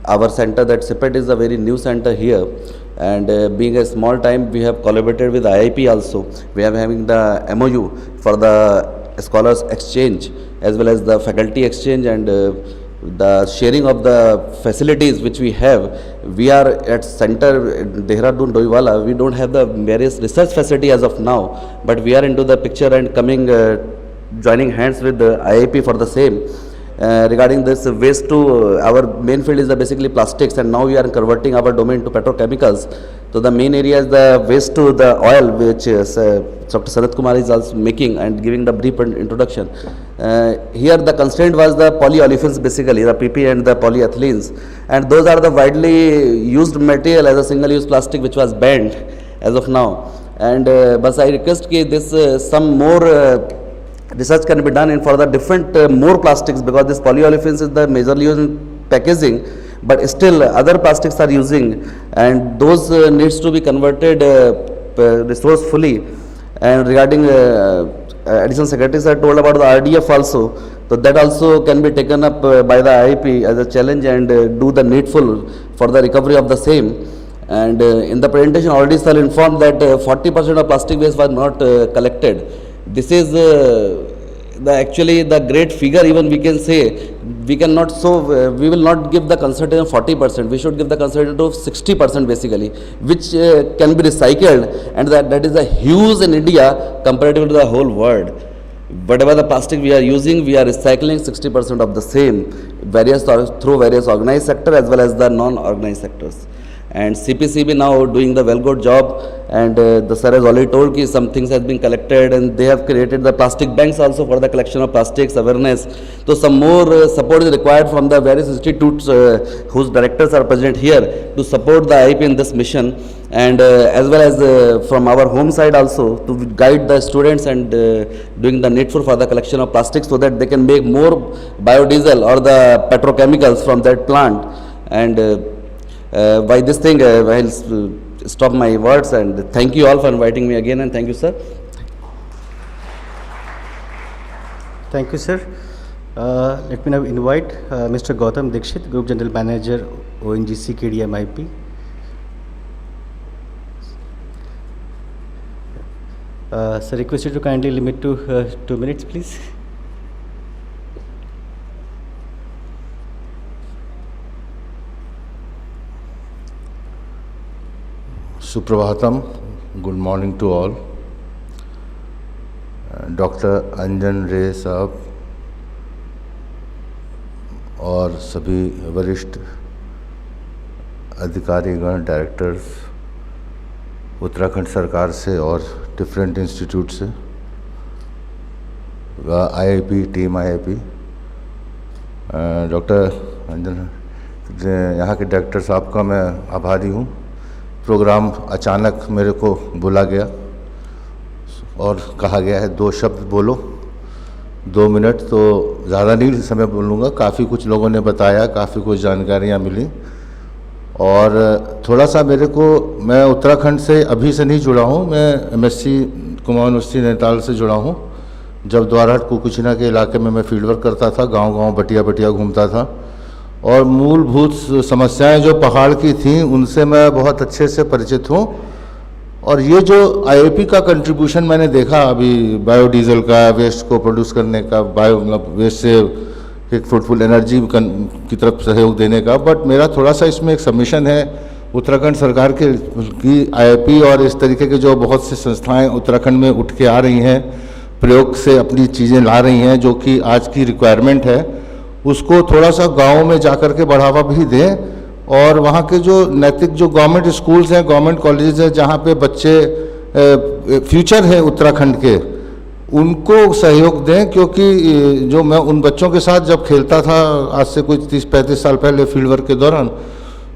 Our center, that CPET, is a very new center here, and being a small time, we have collaborated with IIP also. We are having the MOU for the scholars exchange as well as the faculty exchange and the sharing of the facilities which we have. We are at center Dehradun Doiwala. We don't have the various research facility as of now, but we are into the picture and coming joining hands with the IIP for the same. regarding this waste to, our main field is basically plastics, and now we are converting our domain to petrochemicals. So the main area is the waste to the oil, which Dr. Sanat Kumar is also making and giving the brief introduction. Here the constraint was the polyolefins, basically the PP and the polyethylenes, and those are the widely used material as a single-use plastic which was banned as of now. And but I request that this some more research can be done in for the different more plastics, because this polyolefins is the majorly used in packaging, but still other plastics are using, and those needs to be converted resourcefully. And regarding additional secretary sir told about the RDF also, so that also can be taken up by the IIP as a challenge and do the needful for the recovery of the same. And in the presentation already sir informed that 40% of plastic waste was not collected. This is actually the great figure. Even we can say we cannot, so we will not give the consultant of 40%. We should give the consultant of 60% basically, which can be recycled, and that is a huge in India comparatively to the whole world. Whatever the plastic we are using, we are recycling 60% of the same, through various organized sector as well as the non-organized sectors. And CPCB now doing the well good job, and the sir has already told that some things has been collected, and they have created the plastic banks also for the collection of plastics awareness. So some more support is required from the various institutes whose directors are present here to support the IIP in this mission, and as well as from our home side also to guide the students and doing the needful for the collection of plastics, so that they can make more biodiesel or the petrochemicals from that plant. And by this thing, I'll stop my words, and thank you all for inviting me again, and thank you, sir. Thank you, sir. Let me now invite Mr. Gautam Dixit, Group General Manager, ONGC KDMIP. Sir, request you to kindly limit to 2 minutes, please. Suprabhatam, good morning to all. Doctor Anjan Ray sahab और सभी वरिष्ठ अधिकारीगण, directors Uttarakhand सरकार से और different institute से, IIP team IIP, doctor अंजन यहाँ के डायरेक्टर साहब का मैं आभारी हूँ। प्रोग्राम अचानक मेरे को बुला गया और कहा गया है 2 शब्द बोलो, 2 मिनट, तो ज़्यादा नहीं समय बोलूँगा। काफ़ी कुछ लोगों ने बताया, काफ़ी कुछ जानकारियाँ मिली, और थोड़ा सा मेरे को, मैं उत्तराखंड से अभी से नहीं जुड़ा हूँ, मैं एमएससी कुमाऊं यूनिवर्सिटी नैनीताल से जुड़ा हूँ। जब द्वारहाट कुकुचिना के इलाके में मैं फील्ड वर्क करता था, गांव-गांव बटिया घूमता था, और मूलभूत समस्याएं जो पहाड़ की थीं उनसे मैं बहुत अच्छे से परिचित हूँ। और ये जो आईआईपी का कंट्रीब्यूशन मैंने देखा अभी, बायोडीजल का, वेस्ट को प्रोड्यूस करने का, मतलब वेस्ट से एक फ्रूटफुल एनर्जी की तरफ सहयोग देने का, बट मेरा थोड़ा सा इसमें एक सबमिशन है उत्तराखंड सरकार की आईआईपी और इस तरीके के जो बहुत सी संस्थाएं उत्तराखंड में उठ के आ रही हैं, प्रयोग से अपनी चीज़ें ला रही हैं, जो कि आज की रिक्वायरमेंट है, उसको थोड़ा सा गाँव में जा कर के बढ़ावा भी दें। और वहाँ के जो नैतिक जो गवर्नमेंट स्कूल्स हैं, गवर्नमेंट कॉलेजेस हैं, जहाँ पे बच्चे फ्यूचर है उत्तराखंड के, उनको सहयोग दें। क्योंकि जो मैं उन बच्चों के साथ जब खेलता था आज से कुछ 30-35 साल पहले फील्ड वर्क के दौरान,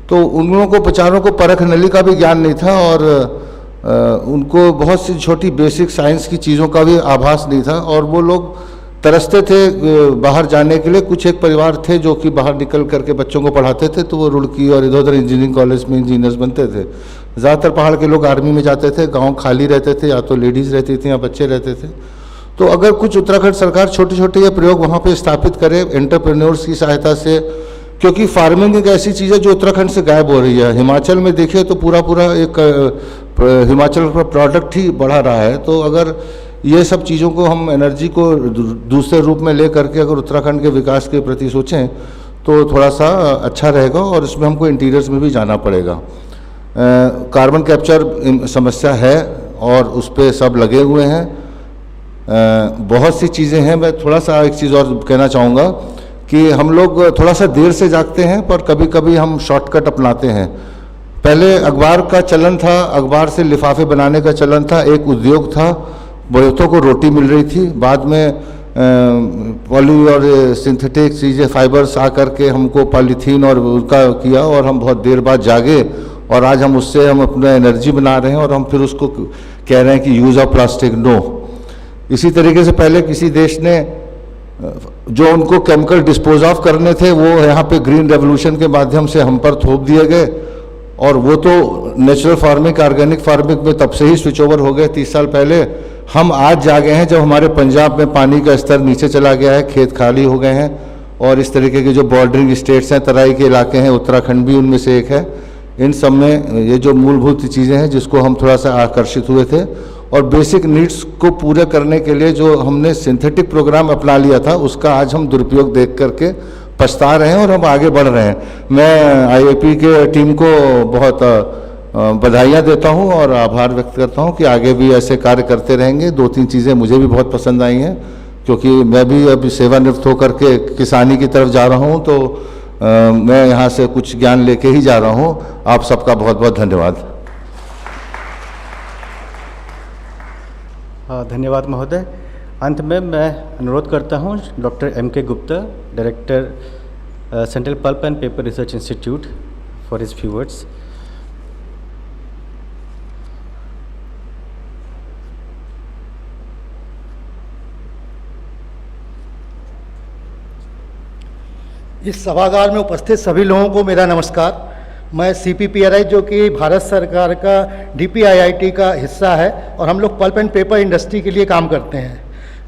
तो उन लोगों को बेचारों को परख नली का भी ज्ञान नहीं था, और उनको बहुत सी छोटी बेसिक साइंस की चीज़ों का भी आभास नहीं था, और वो लोग तरसते थे बाहर जाने के लिए। कुछ एक परिवार थे जो कि बाहर निकल करके बच्चों को पढ़ाते थे, तो वो रुड़की और इधर उधर इंजीनियरिंग कॉलेज में इंजीनियर्स बनते थे। ज़्यादातर पहाड़ के लोग आर्मी में जाते थे, गांव खाली रहते थे, या तो लेडीज़ रहती थी या बच्चे रहते थे। तो अगर कुछ उत्तराखंड सरकार छोटे छोटे ये प्रयोग वहाँ पे स्थापित करे एंटरप्रेन्योर्स की सहायता से, क्योंकि फार्मिंग एक ऐसी चीज़ है जो उत्तराखंड से गायब हो रही है। हिमाचल में देखिए तो पूरा एक हिमाचल का प्रोडक्ट ही बढ़ा रहा है। तो अगर ये सब चीज़ों को हम एनर्जी को दूसरे रूप में ले करके अगर उत्तराखंड के विकास के प्रति सोचें तो थोड़ा सा अच्छा रहेगा, और इसमें हमको इंटीरियर्स में भी जाना पड़ेगा। कार्बन कैप्चर समस्या है और उस पर सब लगे हुए हैं। बहुत सी चीज़ें हैं। मैं थोड़ा सा एक चीज़ और कहना चाहूँगा, कि हम लोग थोड़ा सा देर से जागते हैं, पर कभी कभी हम शॉर्टकट अपनाते हैं। पहले अखबार का चलन था, अखबार से लिफाफे बनाने का चलन था, एक उद्योग था, बहुतों को रोटी मिल रही थी। बाद में पॉली और सिंथेटिक चीज़ें, फाइबर्स आकर के हमको पॉलीथीन और उनका किया, और हम बहुत देर बाद जागे, और आज हम उससे अपना एनर्जी बना रहे हैं, और हम फिर उसको कह रहे हैं कि यूज़ ऑफ प्लास्टिक नो। इसी तरीके से पहले किसी देश ने जो उनको केमिकल डिस्पोज ऑफ करने थे, वो यहाँ पे ग्रीन रेवोल्यूशन के माध्यम से हम पर थोप दिए गए, और वो तो नेचुरल फार्मिंग, ऑर्गेनिक फार्मिंग में तब से ही स्विच ओवर हो गए 30 साल पहले। हम आज जागे हैं जब हमारे पंजाब में पानी का स्तर नीचे चला गया है, खेत खाली हो गए हैं, और इस तरीके के जो बॉर्डरिंग स्टेट्स हैं, तराई के इलाके हैं, उत्तराखंड भी उनमें से एक है, इन सब में ये जो मूलभूत चीज़ें हैं जिसको हम थोड़ा सा आकर्षित हुए थे, और बेसिक नीड्स को पूरे करने के लिए जो हमने सिंथेटिक प्रोग्राम अपना लिया था, उसका आज हम दुरुपयोग देख करके पछता रहे हैं, और हम आगे बढ़ रहे हैं। मैं आईआईपी के टीम को बहुत बधाइयाँ देता हूँ और आभार व्यक्त करता हूँ कि आगे भी ऐसे कार्य करते रहेंगे। 2-3 चीज़ें मुझे भी बहुत पसंद आई हैं, क्योंकि मैं भी अभी सेवानिवृत्त होकर के किसानी की तरफ जा रहा हूँ, तो मैं यहाँ से कुछ ज्ञान लेके ही जा रहा हूँ। आप सबका बहुत बहुत धन्यवाद। धन्यवाद महोदय। अंत में मैं अनुरोध करता हूँ doctor M.K. Gupta, director central pulp and paper research institute, for his few words. इस सभागार में उपस्थित सभी लोगों को मेरा नमस्कार। मैं CPPRI, जो कि भारत सरकार का DPIIT का हिस्सा है, और हम लोग पल्प एंड पेपर इंडस्ट्री के लिए काम करते हैं।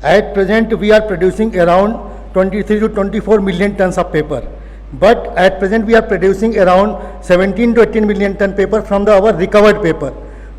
At present we are producing around 23 to 24 million tons of paper, but at present we are producing around 17 to 18 million ton paper from our recovered paper।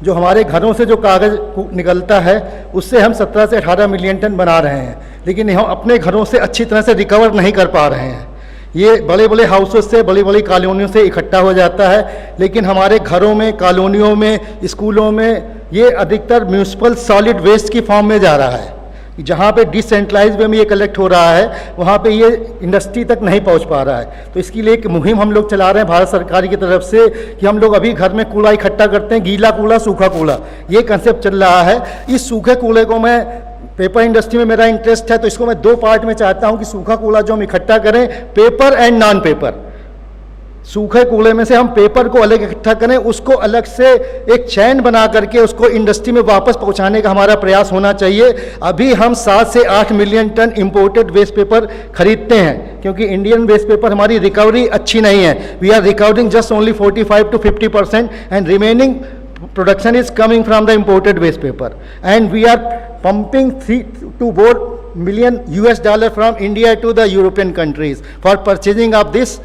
जो हमारे घरों से जो कागज़ निकलता है उससे हम 17 से 18 मिलियन टन बना रहे हैं, लेकिन हम अपने घरों से अच्छी तरह से रिकवर नहीं कर पा रहे हैं। ये बड़े बड़े हाउसेस से, बड़ी बड़ी कॉलोनियों से इकट्ठा हो जाता है, लेकिन हमारे घरों में, कॉलोनियों में, स्कूलों में ये अधिकतर म्यूनिसिपल सॉलिड वेस्ट की फॉर्म में जा रहा है। जहाँ पे डिसेंट्रलाइज वे में ये कलेक्ट हो रहा है, वहाँ पे ये इंडस्ट्री तक नहीं पहुँच पा रहा है। तो इसके लिए एक मुहिम हम लोग चला रहे हैं भारत सरकार की तरफ से, कि हम लोग अभी घर में कूड़ा इकट्ठा करते हैं, गीला कूड़ा, सूखा कूड़ा, ये कंसेप्ट चल रहा है। इस सूखे कूड़े को मैं, पेपर इंडस्ट्री में मेरा इंटरेस्ट है, तो इसको मैं 2 पार्ट में चाहता हूँ कि सूखा कूड़ा जो हम इकट्ठा करें, पेपर एंड नॉन पेपर। सूखे कूड़े में से हम पेपर को अलग इकट्ठा करें, उसको अलग से एक चैन बना करके उसको इंडस्ट्री में वापस पहुंचाने का हमारा प्रयास होना चाहिए। अभी हम 7 से 8 million ton imported waste paper खरीदते हैं, क्योंकि इंडियन वेस्ट पेपर हमारी रिकवरी अच्छी नहीं है। We are recovering just only 45 to 50%, and remaining production is coming from the imported waste paper, and we are pumping $3 to $4 million from India to the European countries for purchasing of this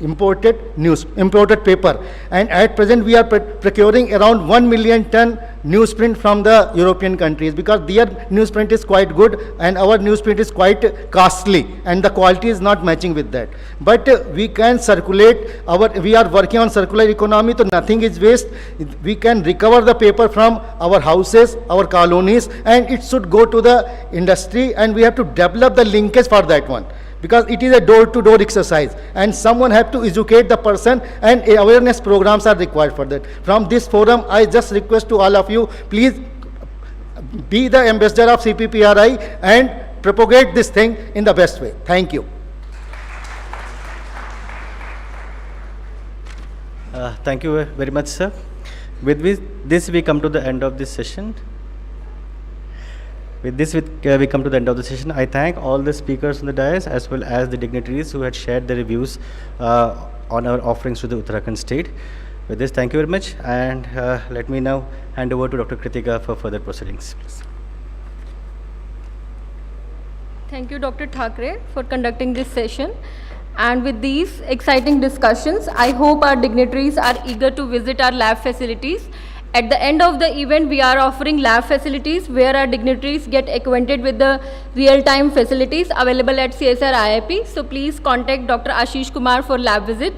imported paper. And at present we are procuring around 1 million ton newsprint from the European countries, because their newsprint is quite good and our newsprint is quite costly, and the quality is not matching with that. But we can circulate we are working on circular economy, so nothing is waste. We can recover the paper from our houses, our colonies, and it should go to the industry, and we have to develop the linkage for that one, because it is a door-to-door exercise, and someone have to educate the person, and awareness programs are required for that. From this forum, I just request to all of you, please be the ambassador of CPPRI and propagate this thing in the best way. Thank you. Thank you very much, sir. With this, we come to the end of this session. With this, we come to the end of the session. I thank all the speakers on the dais as well as the dignitaries who had shared their reviews on our offerings to the Uttarakhand state. With this, thank you very much, and let me now hand over to Dr. Kritika for further proceedings. Please. Thank you, Dr. Thakre, for conducting this session. And with these exciting discussions, I hope our dignitaries are eager to visit our lab facilities. At the end of the event, we are offering lab facilities where our dignitaries get acquainted with the real-time facilities available at CSIR-IIP. So please contact Dr. Ashish Kumar for lab visit.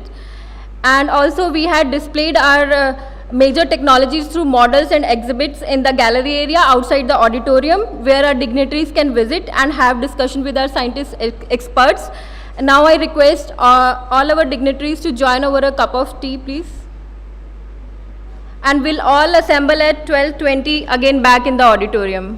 And also we had displayed our major technologies through models and exhibits in the gallery area outside the auditorium, where our dignitaries can visit and have discussion with our scientists experts. Now I request all our dignitaries to join over a cup of tea, please. And we'll all assemble at 12:20 again back in the auditorium.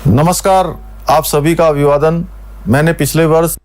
नमस्कार, आप सभी का अभिवादन। मैंने पिछले वर्ष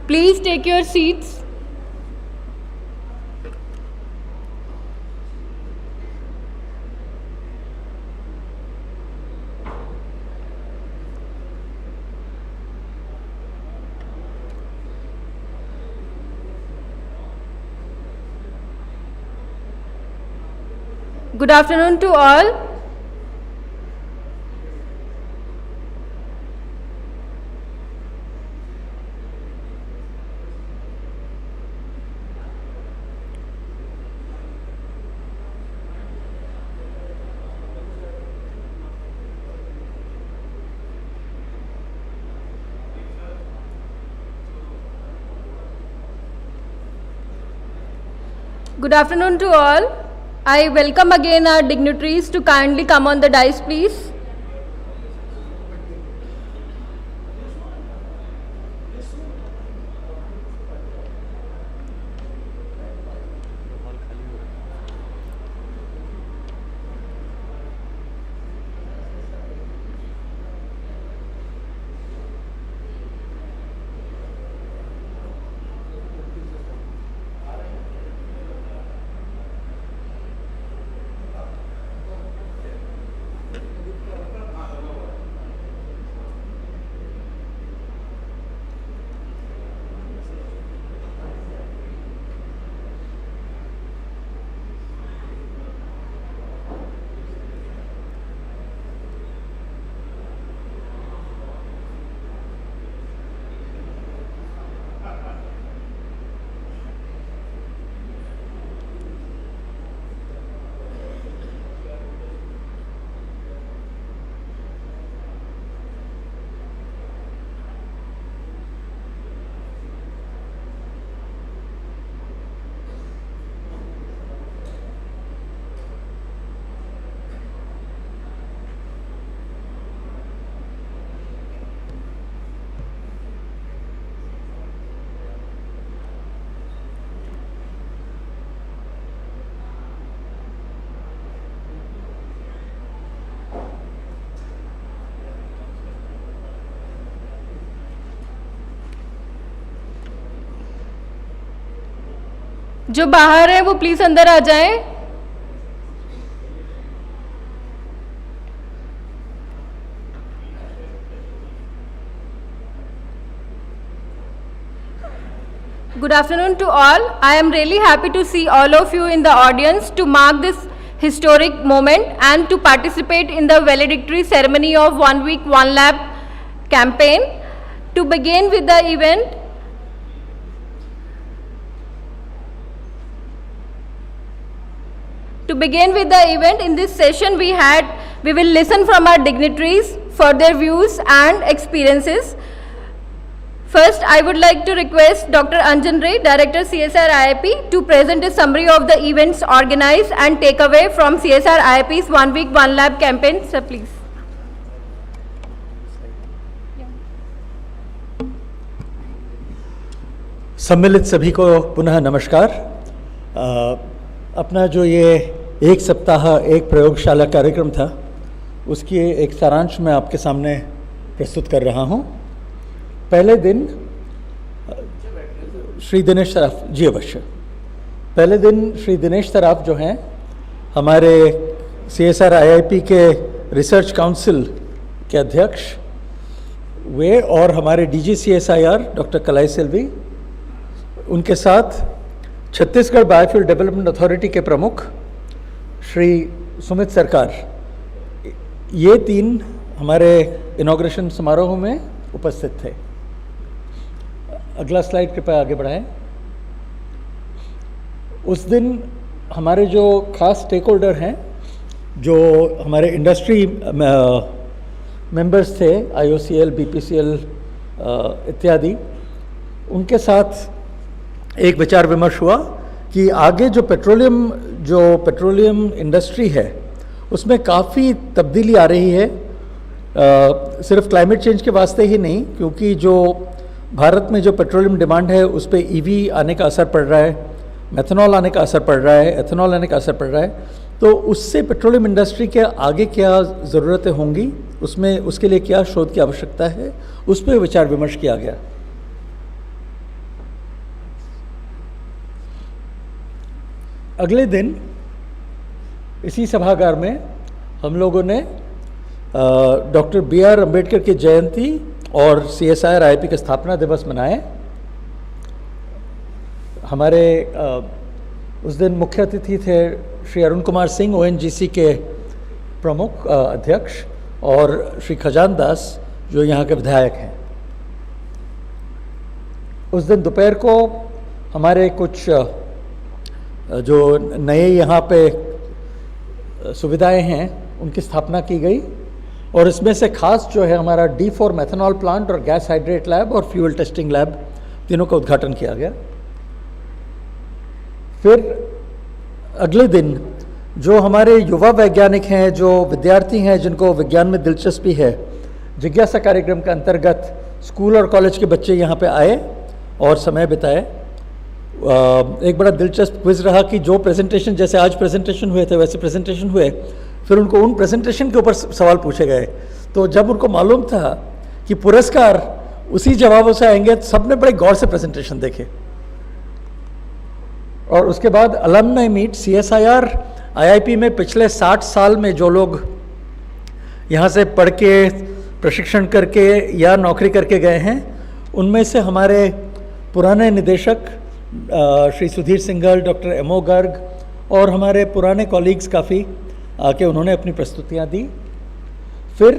Please take your seats. Good afternoon to all. Good afternoon to all. I welcome again our dignitaries to kindly come on the dais, please. जो बाहर है वो प्लीज अंदर आ जाएं। Good afternoon to all. I am really happy to see all of you in the audience to mark this historic moment and to participate in the valedictory ceremony of 1 week 1 lab campaign. To begin with the event, in this session we will listen from our dignitaries for their views and experiences. First, I would like to request Dr. Anjan Ray, Director CSIR-IIP, to present a summary of the events organized and takeaway from CSIR-IIP's 1 week 1 lab campaign. Sir, please. सम्मिलित सभी को पुनः नमस्कार। अपना जो ये एक सप्ताह एक प्रयोगशाला कार्यक्रम था, उसकी एक सारांश मैं आपके सामने प्रस्तुत कर रहा हूँ। पहले दिन श्री दिनेश सराफ जी अवश्य। पहले दिन श्री दिनेश सराफ जो हैं हमारे CSIR-IIP के रिसर्च काउंसिल के अध्यक्ष, वे और हमारे DG CSIR डॉक्टर कलाई सेल्वी, उनके साथ छत्तीसगढ़ बायोफ्यूल डेवलपमेंट अथॉरिटी के प्रमुख श्री सुमित सरकार, ये तीन हमारे इनॉग्रेशन समारोह में उपस्थित थे। अगला स्लाइड कृपया आगे बढ़ाएं। उस दिन हमारे जो खास स्टेक होल्डर हैं, जो हमारे इंडस्ट्री मेंबर्स थे, IOCL, BPCL इत्यादि, उनके साथ एक विचार विमर्श हुआ कि आगे जो पेट्रोलियम इंडस्ट्री है उसमें काफ़ी तब्दीली आ रही है, सिर्फ क्लाइमेट चेंज के वास्ते ही नहीं, क्योंकि जो भारत में जो पेट्रोलियम डिमांड है उस पर EV आने का असर पड़ रहा है, मेथनॉल आने का असर पड़ रहा है, एथेनॉल आने का असर पड़ रहा है। तो उससे पेट्रोलियम इंडस्ट्री के आगे क्या ज़रूरतें होंगी, उसमें उसके लिए क्या शोध की आवश्यकता है, उस पर विचार विमर्श किया गया। अगले दिन इसी सभागार में हम लोगों ने डॉक्टर B.R. अम्बेडकर की जयंती और CSIR-IIP का स्थापना दिवस मनाए। हमारे उस दिन मुख्य अतिथि थे श्री अरुण कुमार सिंह, ONGC के प्रमुख अध्यक्ष, और श्री खजान दास जो यहाँ के विधायक हैं। उस दिन दोपहर को हमारे कुछ जो नए यहाँ पे सुविधाएं हैं उनकी स्थापना की गई, और इसमें से खास जो है हमारा D4 मेथनॉल प्लांट और गैस हाइड्रेट लैब और फ्यूल टेस्टिंग लैब, तीनों का उद्घाटन किया गया। फिर अगले दिन जो हमारे युवा वैज्ञानिक हैं, जो विद्यार्थी हैं जिनको विज्ञान में दिलचस्पी है, जिज्ञासा कार्यक्रम के अंतर्गत स्कूल और कॉलेज के बच्चे यहाँ पे आए और समय बिताए। एक बड़ा दिलचस्प क्विज रहा कि जो प्रेजेंटेशन, जैसे आज प्रेजेंटेशन हुए थे वैसे प्रेजेंटेशन हुए, फिर उनको उन प्रेजेंटेशन के ऊपर सवाल पूछे गए। तो जब उनको मालूम था कि पुरस्कार उसी जवाबों से आएंगे, तो सबने बड़े गौर से प्रेजेंटेशन देखे। और उसके बाद अलमनाई मीट CSIR-IIP में पिछले 60 साल में जो लोग यहाँ से पढ़ के, प्रशिक्षण करके या नौकरी करके गए हैं, उनमें से हमारे पुराने निदेशक श्री सुधीर सिंघल, डॉक्टर M.O. गर्ग और हमारे पुराने कॉलीग्स काफ़ी आके उन्होंने अपनी प्रस्तुतियाँ दी। फिर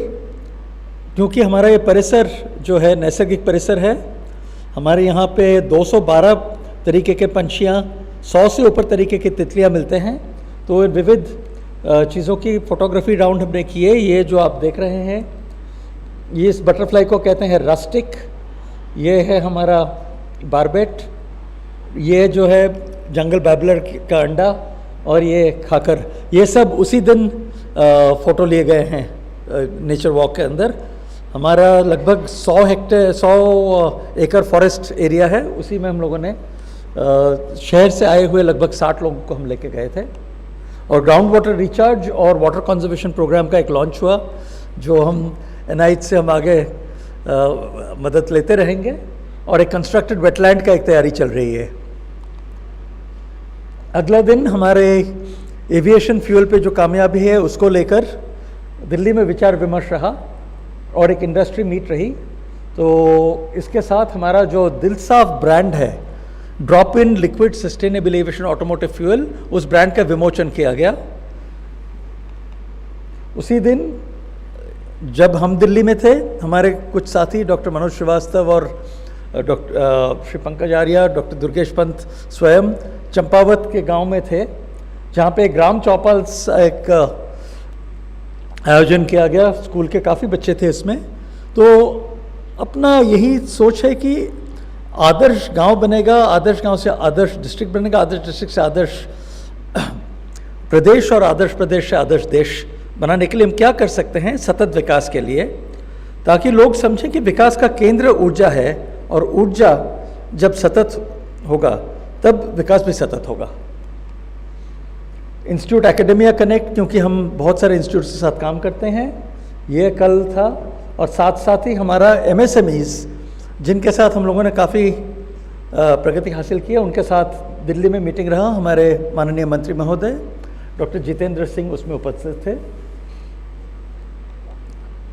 क्योंकि हमारा ये परिसर जो है नैसर्गिक परिसर है, हमारे यहाँ पे 212 तरीके के पंछियाँ, 100 से ऊपर तरीके की तितलियाँ मिलते हैं। तो विविध चीज़ों की फोटोग्राफी राउंड हमने किए। ये जो आप देख रहे हैं, ये इस बटरफ्लाई को कहते हैं रस्टिक, ये है हमारा बारबेट, ये जो है जंगल बैबलर का अंडा, और ये खाकर। ये सब उसी दिन फ़ोटो लिए गए हैं नेचर वॉक के अंदर। हमारा लगभग 100 एकड़ फॉरेस्ट एरिया है, उसी में हम लोगों ने शहर से आए हुए लगभग 60 लोगों को हम लेके गए थे। और ग्राउंड वाटर रिचार्ज और वाटर कंजर्वेशन प्रोग्राम का एक लॉन्च हुआ, जो हम NIH से हम आगे मदद लेते रहेंगे। और एक कंस्ट्रक्टेड वेटलैंड का एक तैयारी चल रही है। अगला दिन हमारे एविएशन फ्यूल पे जो कामयाबी है उसको लेकर दिल्ली में विचार विमर्श रहा और एक इंडस्ट्री मीट रही। तो इसके साथ हमारा जो दिलसाफ ब्रांड है, drop in liquid sustainable aviation automotive fuel, उस ब्रांड का विमोचन किया गया। उसी दिन जब हम दिल्ली में थे, हमारे कुछ साथी डॉक्टर मनोज श्रीवास्तव और डॉक्टर श्री पंकज आर्या, डॉक्टर दुर्गेश पंत स्वयं चंपावत के गांव में थे, जहाँ पे ग्राम चौपाल्स एक आयोजन किया गया। स्कूल के काफ़ी बच्चे थे इसमें। तो अपना यही सोच है कि आदर्श गांव बनेगा, आदर्श गांव से आदर्श डिस्ट्रिक्ट बनेगा, आदर्श डिस्ट्रिक्ट से आदर्श प्रदेश और आदर्श प्रदेश से आदर्श देश बनाने के लिए हम क्या कर सकते हैं सतत विकास के लिए, ताकि लोग समझें कि विकास का केंद्र ऊर्जा है और ऊर्जा जब सतत होगा तब विकास भी सतत होगा। इंस्टीट्यूट एकेडेमिया कनेक्ट, क्योंकि हम बहुत सारे इंस्टीट्यूट के साथ काम करते हैं, ये कल था। और साथ साथ ही हमारा MSMEs, जिनके साथ हम लोगों ने काफ़ी प्रगति हासिल की है, उनके साथ दिल्ली में मीटिंग रहा। हमारे माननीय मंत्री महोदय डॉक्टर जितेंद्र सिंह उसमें उपस्थित थे।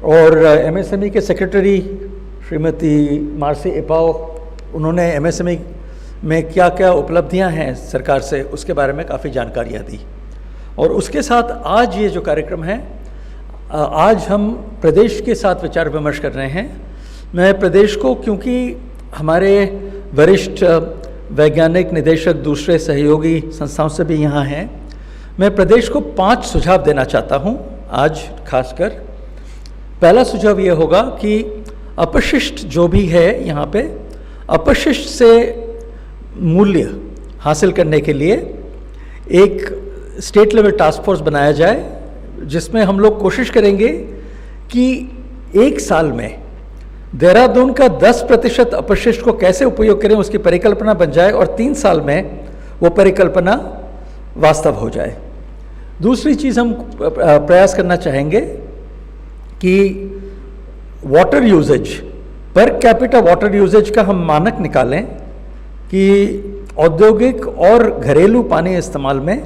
और MSME के सेक्रेटरी श्रीमती मार्सी इपाओ, उन्होंने MSME में क्या क्या उपलब्धियां हैं सरकार से, उसके बारे में काफ़ी जानकारियां दी। और उसके साथ आज ये जो कार्यक्रम है, आज हम प्रदेश के साथ विचार विमर्श कर रहे हैं। मैं प्रदेश को, क्योंकि हमारे वरिष्ठ वैज्ञानिक निदेशक दूसरे सहयोगी संस्थाओं से भी यहाँ हैं, मैं प्रदेश को 5 सुझाव देना चाहता हूँ आज खासकर। पहला सुझाव ये होगा कि अपशिष्ट जो भी है यहाँ पे, अपशिष्ट से मूल्य हासिल करने के लिए एक स्टेट लेवल टास्क फोर्स बनाया जाए, जिसमें हम लोग कोशिश करेंगे कि 1 साल में देहरादून का 10% अपशिष्ट को कैसे उपयोग करें उसकी परिकल्पना बन जाए और 3 साल में वो परिकल्पना वास्तव हो जाए। दूसरी चीज़ हम प्रयास करना चाहेंगे कि water usage, per capita water usage का हम मानक निकालें कि औद्योगिक और घरेलू पानी इस्तेमाल में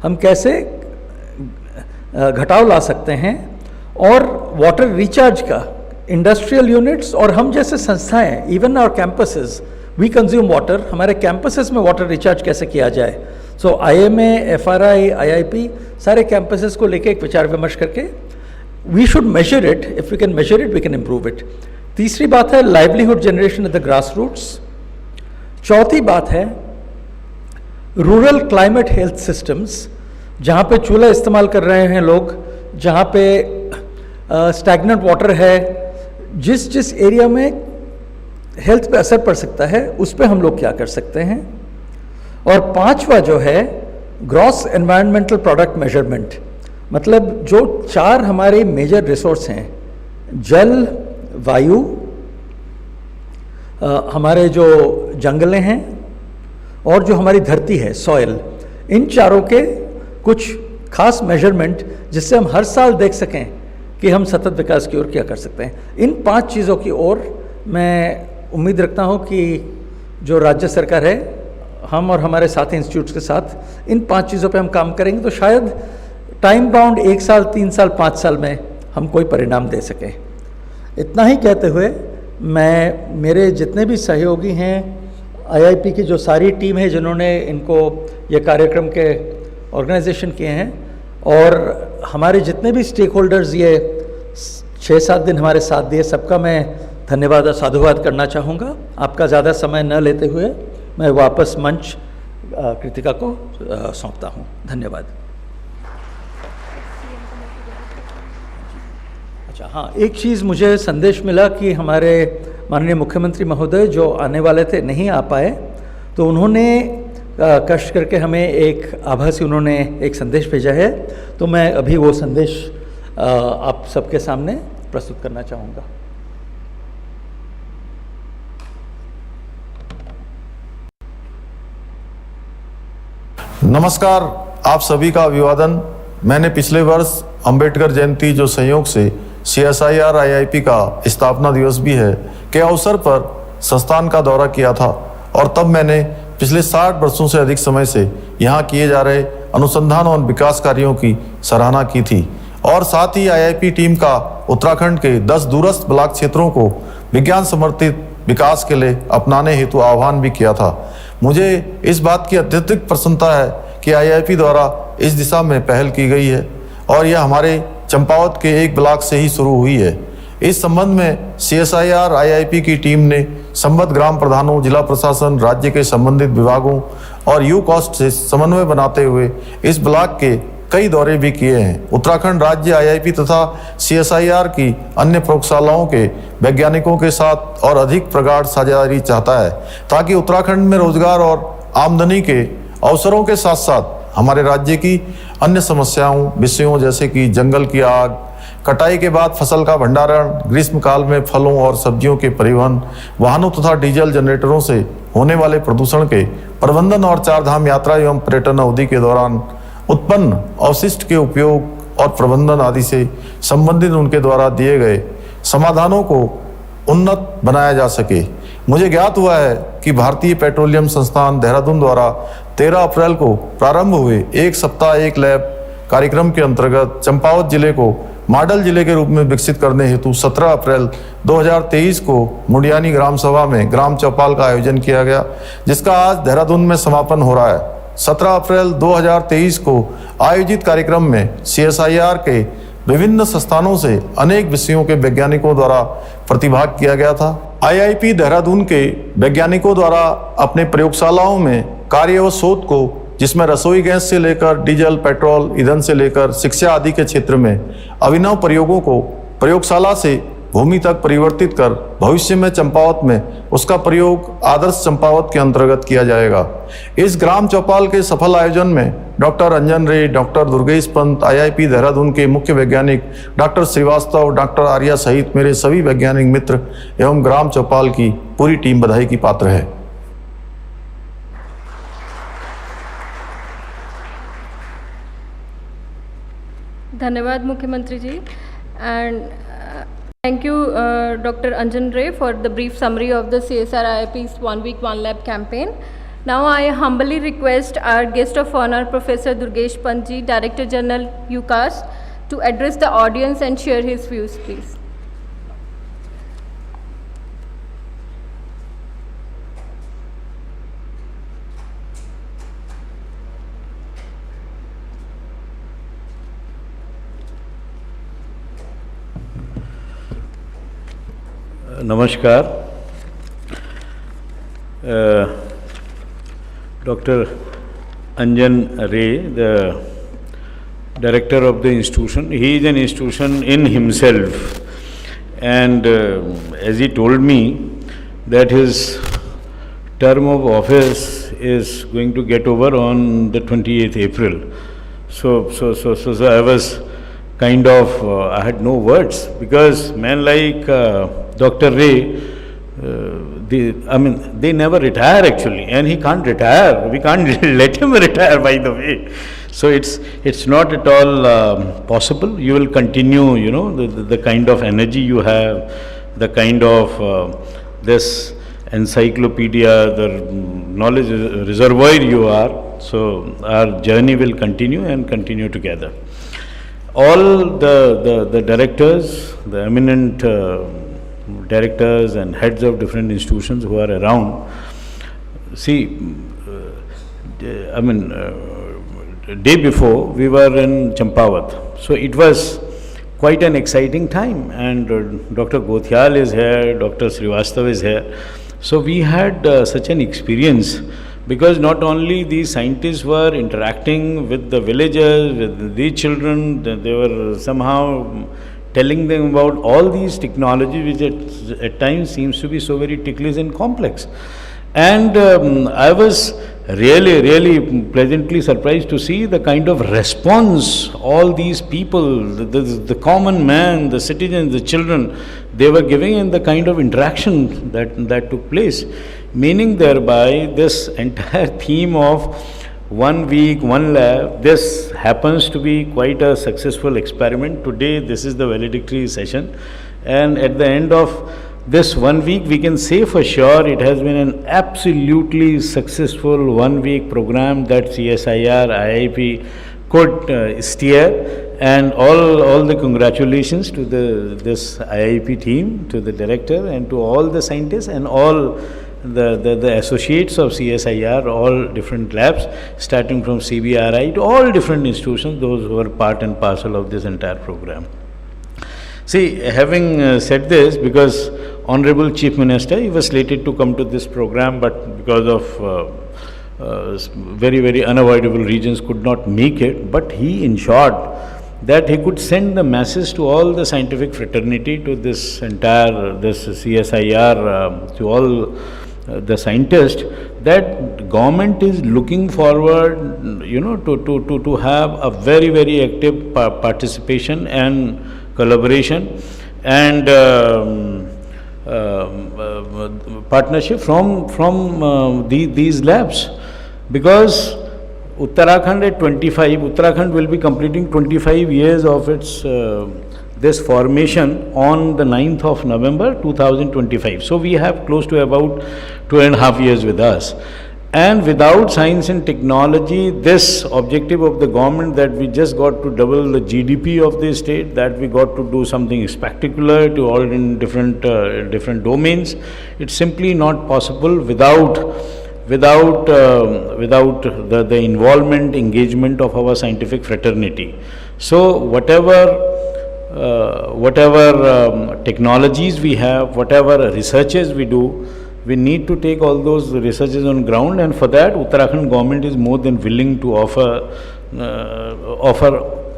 हम कैसे घटाव ला सकते हैं, और वाटर रिचार्ज का इंडस्ट्रियल यूनिट्स और हम जैसे संस्थाएं, even our campuses, we consume water, हमारे कैंपसेस में वाटर रिचार्ज कैसे किया जाए। सो IMA, FRI, IIP सारे कैंपसेस को लेके एक विचार विमर्श करके we should measure it, if we can measure it we can improve it. तीसरी बात है livelihood generation at the grass roots. चौथी बात है रूरल क्लाइमेट हेल्थ सिस्टम्स, जहाँ पे चूल्हा इस्तेमाल कर रहे हैं लोग, जहाँ पे स्टैग्नेंट वाटर है, जिस एरिया में हेल्थ पे असर पड़ सकता है उस पे हम लोग क्या कर सकते हैं। और पांचवा जो है ग्रॉस एनवायरमेंटल प्रोडक्ट मेजरमेंट, मतलब जो 4 हमारे मेजर रिसोर्स हैं, जल, वायु, हमारे जो जंगलें हैं और जो हमारी धरती है सॉइल, इन चारों के कुछ खास मेजरमेंट जिससे हम हर साल देख सकें कि हम सतत विकास की ओर क्या कर सकते हैं। इन 5 चीज़ों की ओर मैं उम्मीद रखता हूं कि जो राज्य सरकार है, हम और हमारे साथी इंस्टीट्यूट्स के साथ इन 5 चीज़ों पे हम काम करेंगे तो शायद टाइम बाउंड 1 साल, 3 साल, 5 साल में हम कोई परिणाम दे सकें। इतना ही कहते हुए मैं, मेरे जितने भी सहयोगी हैं, IIP की जो सारी टीम है जिन्होंने इनको ये कार्यक्रम के ऑर्गेनाइजेशन किए हैं, और हमारे जितने भी स्टेक होल्डर्स ये 6-7 दिन हमारे साथ दिए, सबका मैं धन्यवाद और साधुवाद करना चाहूँगा। आपका ज़्यादा समय न लेते हुए मैं वापस मंच कृतिका को सौंपता हूँ। धन्यवाद। अच्छा हाँ, एक चीज़ मुझे संदेश मिला कि हमारे माननीय मुख्यमंत्री महोदय जो आने वाले थे नहीं आ पाए, तो उन्होंने कष्ट करके हमें एक आभासी उन्होंने एक संदेश भेजा है, तो मैं अभी वो संदेश आप सबके सामने प्रस्तुत करना चाहूँगा। नमस्कार, आप सभी का अभिवादन। मैंने पिछले वर्ष अंबेडकर जयंती जो संयोग से CSIR-IIP का स्थापना दिवस भी है के अवसर पर संस्थान का दौरा किया था, और तब मैंने पिछले 60 वर्षों से अधिक समय से यहाँ किए जा रहे अनुसंधान और विकास कार्यों की सराहना की थी, और साथ ही IIP टीम का उत्तराखंड के 10 दूरस्थ ब्लॉक क्षेत्रों को विज्ञान समर्थित विकास के लिए अपनाने हेतु आह्वान भी किया था। मुझे इस बात की अत्यधिक प्रसन्नता है कि IIP द्वारा इस दिशा में पहल की गई है, और यह हमारे चंपावत के एक ब्लॉक से ही शुरू हुई है। इस संबंध में CSIR-IIP की टीम ने संबद्ध ग्राम प्रधानों, जिला प्रशासन, राज्य के संबंधित विभागों और UCOST से समन्वय बनाते हुए इस ब्लॉक के कई दौरे भी किए हैं। उत्तराखंड राज्य IIP तथा CSIR की अन्य प्रयोगशालाओं के वैज्ञानिकों के साथ और अधिक प्रगाढ़ साझेदारी चाहता है, ताकि उत्तराखंड में रोजगार और आमदनी के अवसरों के साथ साथ हमारे राज्य की अन्य समस्याओं, विषयों जैसे कि जंगल की आग, कटाई के बाद फसल का भंडारण, ग्रीष्मकाल में फलों और सब्जियों के परिवहन, वाहनों तथा डीजल जनरेटरों से होने वाले प्रदूषण के प्रबंधन और 4 धाम यात्रा एवं पर्यटन अवधि के दौरान उत्पन्न अवशिष्ट के उपयोग और प्रबंधन आदि से संबंधित उनके द्वारा दिए गए समाधानों को उन्नत बनाया जा सके। मुझे ज्ञात हुआ है कि भारतीय पेट्रोलियम संस्थान देहरादून द्वारा 13 अप्रैल को प्रारंभ हुए 1 सप्ताह 1 लैब कार्यक्रम के अंतर्गत चंपावत जिले को मॉडल जिले के रूप में विकसित करने हेतु 17 अप्रैल 2023 को मुंडियानी ग्राम सभा में ग्राम चौपाल का आयोजन किया गया, जिसका आज देहरादून में समापन हो रहा है। 17 अप्रैल 2023 को आयोजित कार्यक्रम में CSIR के विभिन्न संस्थानों से अनेक विषयों के वैज्ञानिकों द्वारा प्रतिभाग किया गया था। IIP देहरादून के वैज्ञानिकों द्वारा अपने प्रयोगशालाओं में कार्य व शोध को, जिसमें रसोई गैस से लेकर डीजल, पेट्रोल, ईंधन से लेकर शिक्षा आदि के क्षेत्र में अभिनव प्रयोगों को प्रयोगशाला से भूमि तक परिवर्तित कर भविष्य में चंपावत में उसका प्रयोग आदर्श चंपावत के अंतर्गत किया जाएगा। इस ग्राम चौपाल के सफल आयोजन में डॉक्टर अंजन रे, डॉक्टर दुर्गेश पंत, IIP देहरादून के मुख्य वैज्ञानिक डॉक्टर श्रीवास्तव, डॉक्टर आर्या सहित मेरे सभी वैज्ञानिक मित्र एवं ग्राम चौपाल की पूरी टीम बधाई की पात्र है। धन्यवाद मुख्यमंत्री जी, and thank you Dr. Anjan Ray for the brief summary of the CSIR-IIP's 1 week 1 lab campaign. Now I humbly request our guest of honor, Professor Durgesh Panji, Director General UCAS, to address the audience and share his views, please. Namaskar. Dr. Anjan Ray, the director of the institution, he is an institution in himself, and as he told me that his term of office is going to get over on the 28th April. So I was kind of, I had no words, because men like Dr. Ray, they never retire actually, and he can't retire. We can't let him retire, by the way. So it's not at all possible. You will continue, you know, the kind of energy you have, the kind of this encyclopedia, the knowledge reservoir you are. So our journey will continue and continue together. All the directors, the eminent directors and heads of different institutions who are around, see, day before we were in Champawat, so it was quite an exciting time, and Dr. Gothyal is here, Dr. Srivastav is here. So we had such an experience, because not only these scientists were interacting with the villagers, with the children, they were somehow telling them about all these technologies, which at times seems to be so very ticklish and complex. And I was really pleasantly surprised to see the kind of response all these people, the common man, the citizens, the children, they were giving, and the kind of interaction that took place. Meaning thereby, this entire theme of 1 week, 1 lab, this happens to be quite a successful experiment. Today, this is the valedictory session, and at the end of this 1 week, we can say for sure it has been an absolutely successful 1 week program that CSIR-IIP could steer, and all the congratulations to this IIP team, to the director, and to all the scientists and all the associates of CSIR, all different labs, starting from CBRI to all different institutions, those who are part and parcel of this entire program. See, having said this, because Honorable Chief Minister, he was slated to come to this program, but because of very unavoidable reasons could not make it, but he ensured that he could send the message to all the scientific fraternity, to this entire, this CSIR, to all the scientists, that government is looking forward, you know, to have a very active participation and collaboration and partnership from these labs, because Uttarakhand at 25, Uttarakhand will be completing 25 years of its this formation on the 9th of November 2025. So we have close to about 2.5 years with us. And without science and technology, this objective of the government that we just got to double the GDP of the state, that we got to do something spectacular to all in different domains, it's simply not possible without the involvement, engagement of our scientific fraternity. So whatever technologies we have, whatever researches we do, we need to take all those researches on ground, and for that Uttarakhand government is more than willing to offer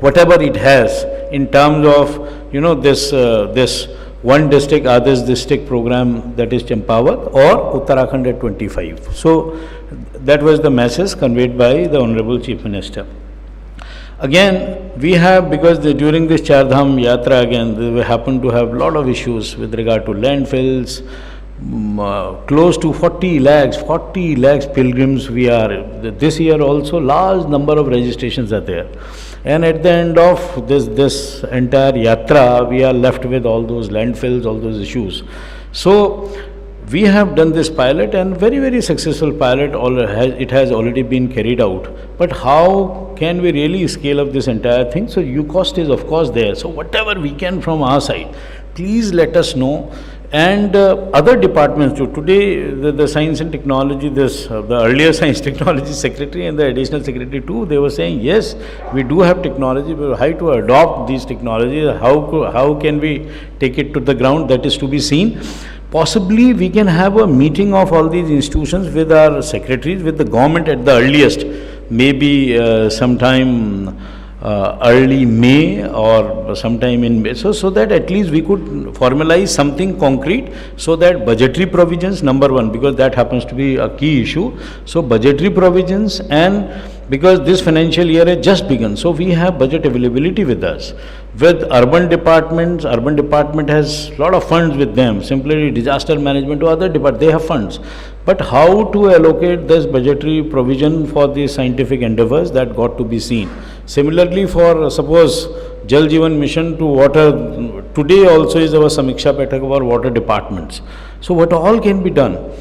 whatever it has in terms of, you know, this one district, others district program, that is Champawat, or Uttarakhand at 25. So that was the message conveyed by the Honorable Chief Minister. Again, we have, because during this Char Dham Yatra, again, we happen to have a lot of issues with regard to landfills. Close to 40 lakhs pilgrims we are. This year also large number of registrations are there. And at the end of this entire yatra, we are left with all those landfills, all those issues. So We have done this pilot, and very, very successful pilot. It has already been carried out. But how can we really scale up this entire thing? So cost is of course there. So whatever we can from our side, please let us know. And other departments too. Today, the science and technology, the earlier science technology secretary and the additional secretary too, they were saying, yes, we do have technology, but how to adopt these technologies, how can we take it to the ground, that is to be seen. Possibly we can have a meeting of all these institutions with our secretaries, with the government at the earliest, maybe sometime early May or sometime in May, so that at least we could formalize something concrete, so that budgetary provisions, number one, because that happens to be a key issue. So budgetary provisions, and because this financial year has just begun, so we have budget availability with us. With urban department has a lot of funds with them, simply disaster management or other departments, they have funds. But how to allocate this budgetary provision for the scientific endeavors, that got to be seen. Similarly, for suppose Jal Jeevan Mission to water, today also is our Samiksha Paithak of our water departments. So what all can be done?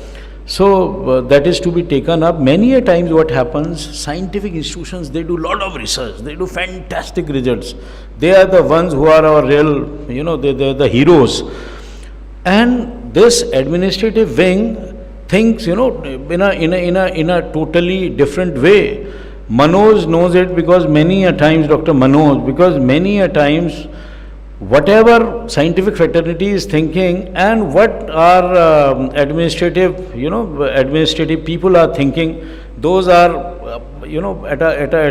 So that is to be taken up. Many a times what happens, scientific institutions, they do a lot of research, they do fantastic results. They are the ones who are our real, they're the heroes. And this administrative wing thinks, in a totally different way. Manoj knows it, because many a times, Dr. Manoj, because many a times whatever scientific fraternity is thinking and what our administrative people are thinking, those are at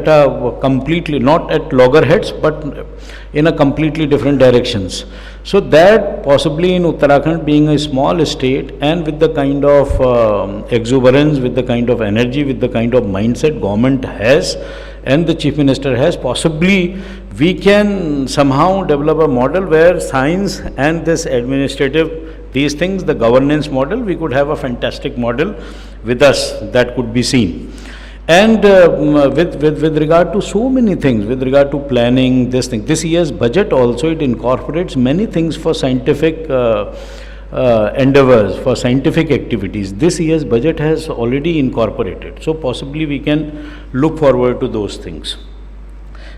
a completely, not at loggerheads, but in a completely different directions. So that possibly in Uttarakhand, being a small state and with the kind of exuberance, with the kind of energy, with the kind of mindset government has and the Chief Minister has, possibly we can somehow develop a model where science and this administrative, these things, the governance model, we could have a fantastic model with us that could be seen. And with regard to so many things, with regard to planning, this year's budget also, it incorporates many things for scientific endeavors, for scientific activities. This year's budget has already incorporated. So possibly we can look forward to those things.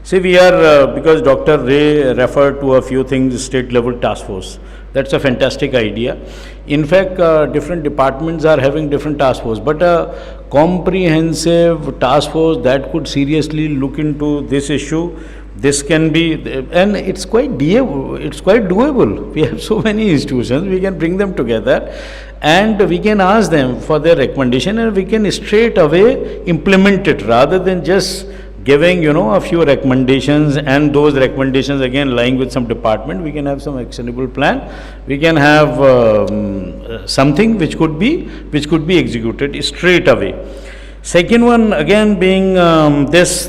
See, we are, because Dr. Ray referred to a few things, state level task force. That's a fantastic idea. In fact, different departments are having different task force, but a comprehensive task force that could seriously look into this issue, this can be, and it's quite doable. We have so many institutions, we can bring them together and we can ask them for their recommendation, and we can straight away implement it, rather than just giving a few recommendations and those recommendations again lying with some department. We can have some actionable plan. We can have something which could be executed straight away. Second one again being this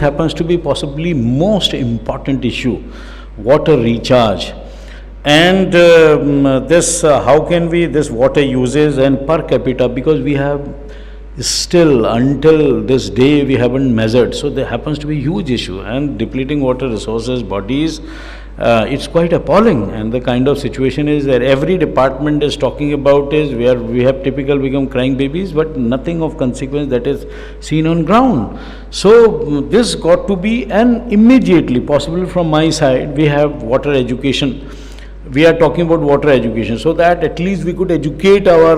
happens to be possibly most important issue, water recharge. And how can we, this water uses and per capita, because we have still until this day we haven't measured, so there happens to be a huge issue, and depleting water resources, bodies, it's quite appalling. And the kind of situation is that every department is talking about is where we have typical become crying babies, but nothing of consequence that is seen on ground. So this got to be, and immediately, possibly from my side, we have water education. We are talking about water education, so that at least we could educate our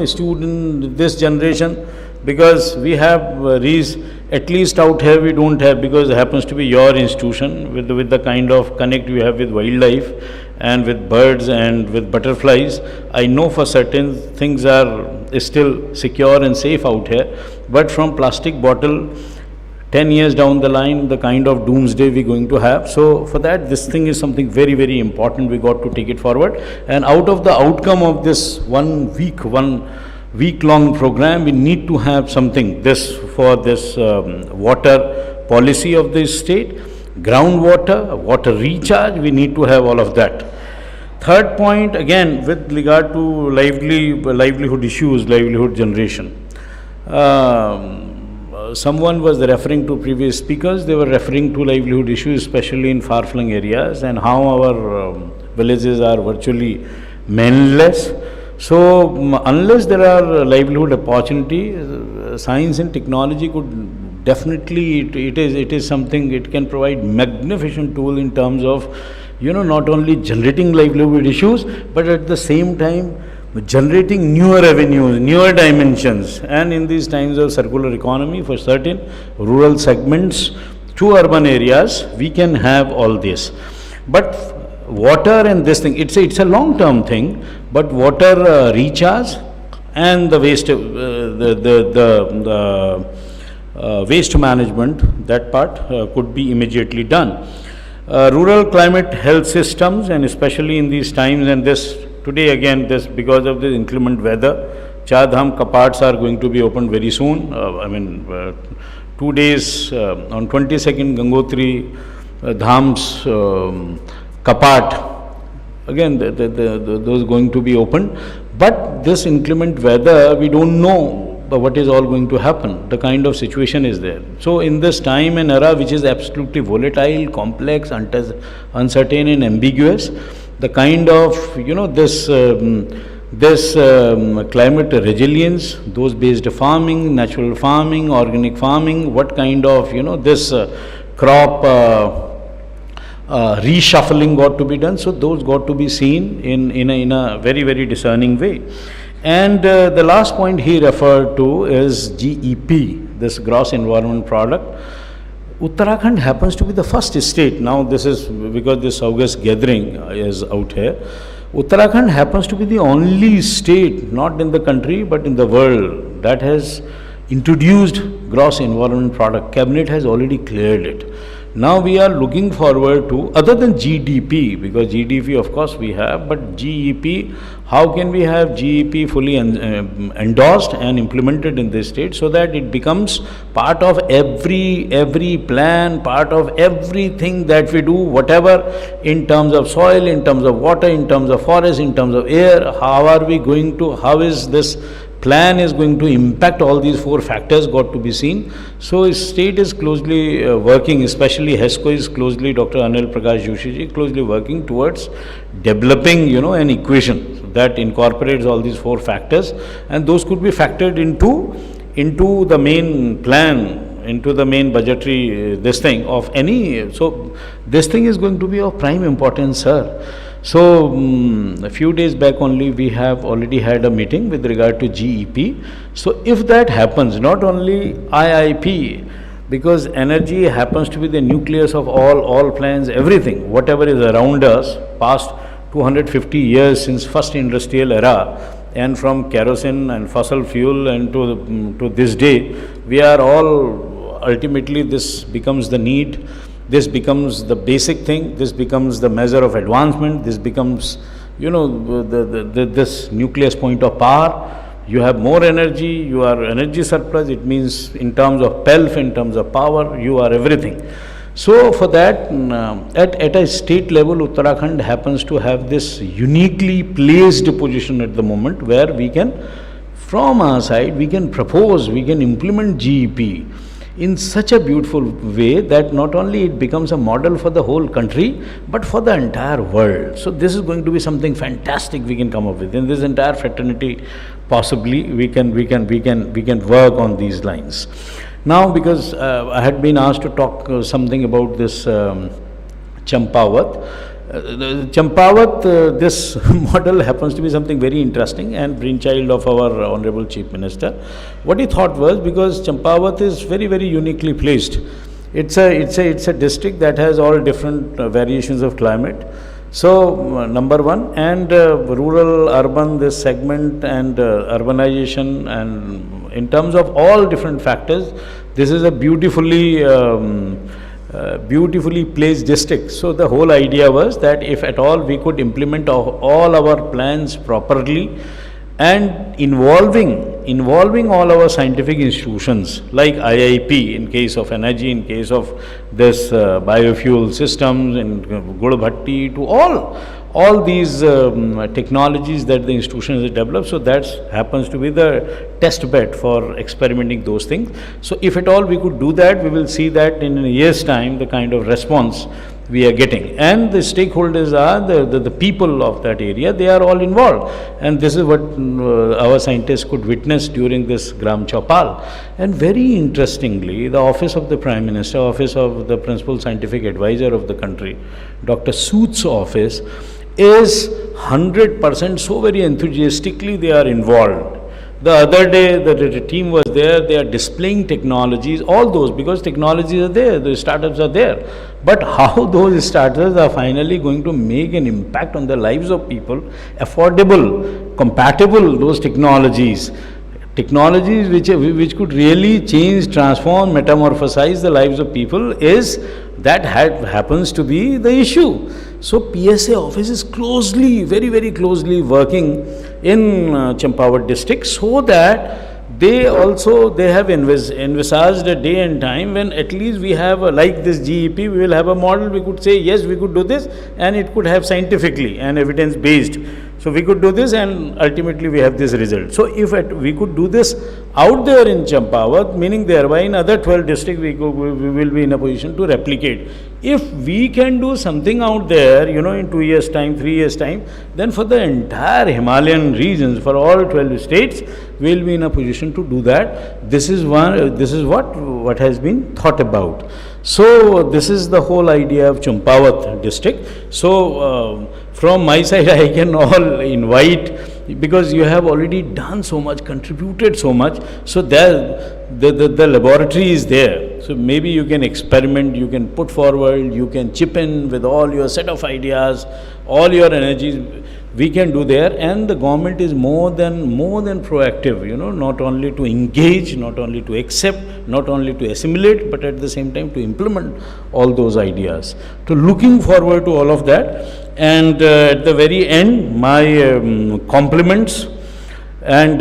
student, this generation, because we have at least out here we don't have, because it happens to be your institution with the kind of connect we have with wildlife and with birds and with butterflies. I know for certain things are still secure and safe out here, but from plastic bottle, 10 years down the line, the kind of doomsday we're going to have. So for that, this thing is something very, very important. We got to take it forward. And out of the outcome of this 1 week-long program, we need to have something, for this water policy of this state, groundwater, water recharge, we need to have all of that. Third point, again, with regard to livelihood issues, livelihood generation. Someone was referring to previous speakers, they were referring to livelihood issues, especially in far-flung areas, and how our villages are virtually manless. So unless there are livelihood opportunity, science and technology could definitely, it is something, it can provide magnificent tool in terms of, not only generating livelihood issues, but at the same time generating newer avenues, newer dimensions. And in these times of circular economy, for certain rural segments to urban areas, we can have all this. But water and this thing, it's a long term thing, but water recharge and the waste, waste management, that part could be immediately done. Rural climate health systems, and especially in these times, and this today again, this because of the inclement weather, Char Dham kapats are going to be opened very soon. 2 days on 22nd Gangotri Dham's kapat, again those going to be opened. But this inclement weather, we don't know what is all going to happen. The kind of situation is there. So in this time and era, which is absolutely volatile, complex, uncertain and ambiguous, the kind of this climate resilience, those based farming, natural farming, organic farming, what kind of this crop reshuffling got to be done. So those got to be seen in a very, very discerning way. And the last point he referred to is GEP, this gross environment product. Uttarakhand happens to be the first state. Now this is because this August gathering is out here. Uttarakhand happens to be the only state, not in the country but in the world, that has introduced gross environment product. Cabinet has already cleared it. Now we are looking forward to, other than GDP, because GDP of course we have, but GEP, how can we have GEP fully endorsed and implemented in this state so that it becomes part of every plan, part of everything that we do, whatever in terms of soil, in terms of water, in terms of forest, in terms of air, how is this plan is going to impact all these 4 factors got to be seen. So state is closely working, especially HESCO is closely, Dr. Anil Prakash Joshi ji, closely working towards developing an equation that incorporates all these 4 factors, and those could be factored into the main plan, into the main budgetary this thing of any. So this thing is going to be of prime importance, sir. So a few days back only we have already had a meeting with regard to GEP. So if that happens, not only IIP, because energy happens to be the nucleus of all plans, everything, whatever is around us, past 250 years since first industrial era, and from kerosene and fossil fuel and to this day, we are all, ultimately this becomes the need. This becomes the basic thing, this becomes the measure of advancement, this becomes, this nucleus point of power. You have more energy, you are energy surplus, it means in terms of pelf, in terms of power, you are everything. So for that, at a state level, Uttarakhand happens to have this uniquely placed position at the moment where we can, from our side, we can propose, we can implement GEP in such a beautiful way that not only it becomes a model for the whole country, but for the entire world. So this is going to be something fantastic we can come up with. In this entire fraternity, possibly we can work on these lines. Now, because I had been asked to talk something about this Champawat. This model happens to be something very interesting and brainchild of our Honorable Chief Minister. What he thought was, because Champawat is very, very uniquely placed. It's a district that has all different variations of climate. So number one, and rural, urban, this segment and urbanization, and in terms of all different factors, this is a beautifully placed district. So the whole idea was that if at all we could implement all our plans properly and involving all our scientific institutions like IIP in case of energy, in case of this biofuel systems, in Gud Bhatti, to all these technologies that the institution has developed. So that happens to be the test bed for experimenting those things. So if at all we could do that, we will see that in a year's time the kind of response we are getting. And the stakeholders are the people of that area, they are all involved. And this is what our scientists could witness during this Gram Chaupal. And very interestingly, the office of the Prime Minister, office of the Principal Scientific Advisor of the country, Dr. Sood's office, is 100% so very enthusiastically they are involved. The other day, the team was there, they are displaying technologies, all those, because technologies are there, the startups are there. But how those startups are finally going to make an impact on the lives of people, affordable, compatible, those technologies which could really change, transform, metamorphosize the lives of people, is that happens to be the issue. So PSA office is closely, very, very closely working in Champawat district, so that they have envisaged a day and time when at least we have like this GEP, we will have a model, we could say yes, we could do this, and it could have scientifically and evidence based. So we could do this and ultimately we have this result. So if we could do this out there in Champawat, meaning thereby in other 12 districts we will be in a position to replicate. If we can do something out there, in 2 years' time, 3 years' time, then for the entire Himalayan regions, for all 12 states, we will be in a position to do that. This is what has been thought about. So this is the whole idea of Champawat district. So from my side, I can all invite, because you have already done so much, contributed so much. So there, the laboratory is there. So maybe you can experiment, you can put forward, you can chip in with all your set of ideas, all your energies. We can do there, and the government is more than proactive, not only to engage, not only to accept, not only to assimilate, but at the same time to implement all those ideas. So looking forward to all of that. And at the very end, my compliments, and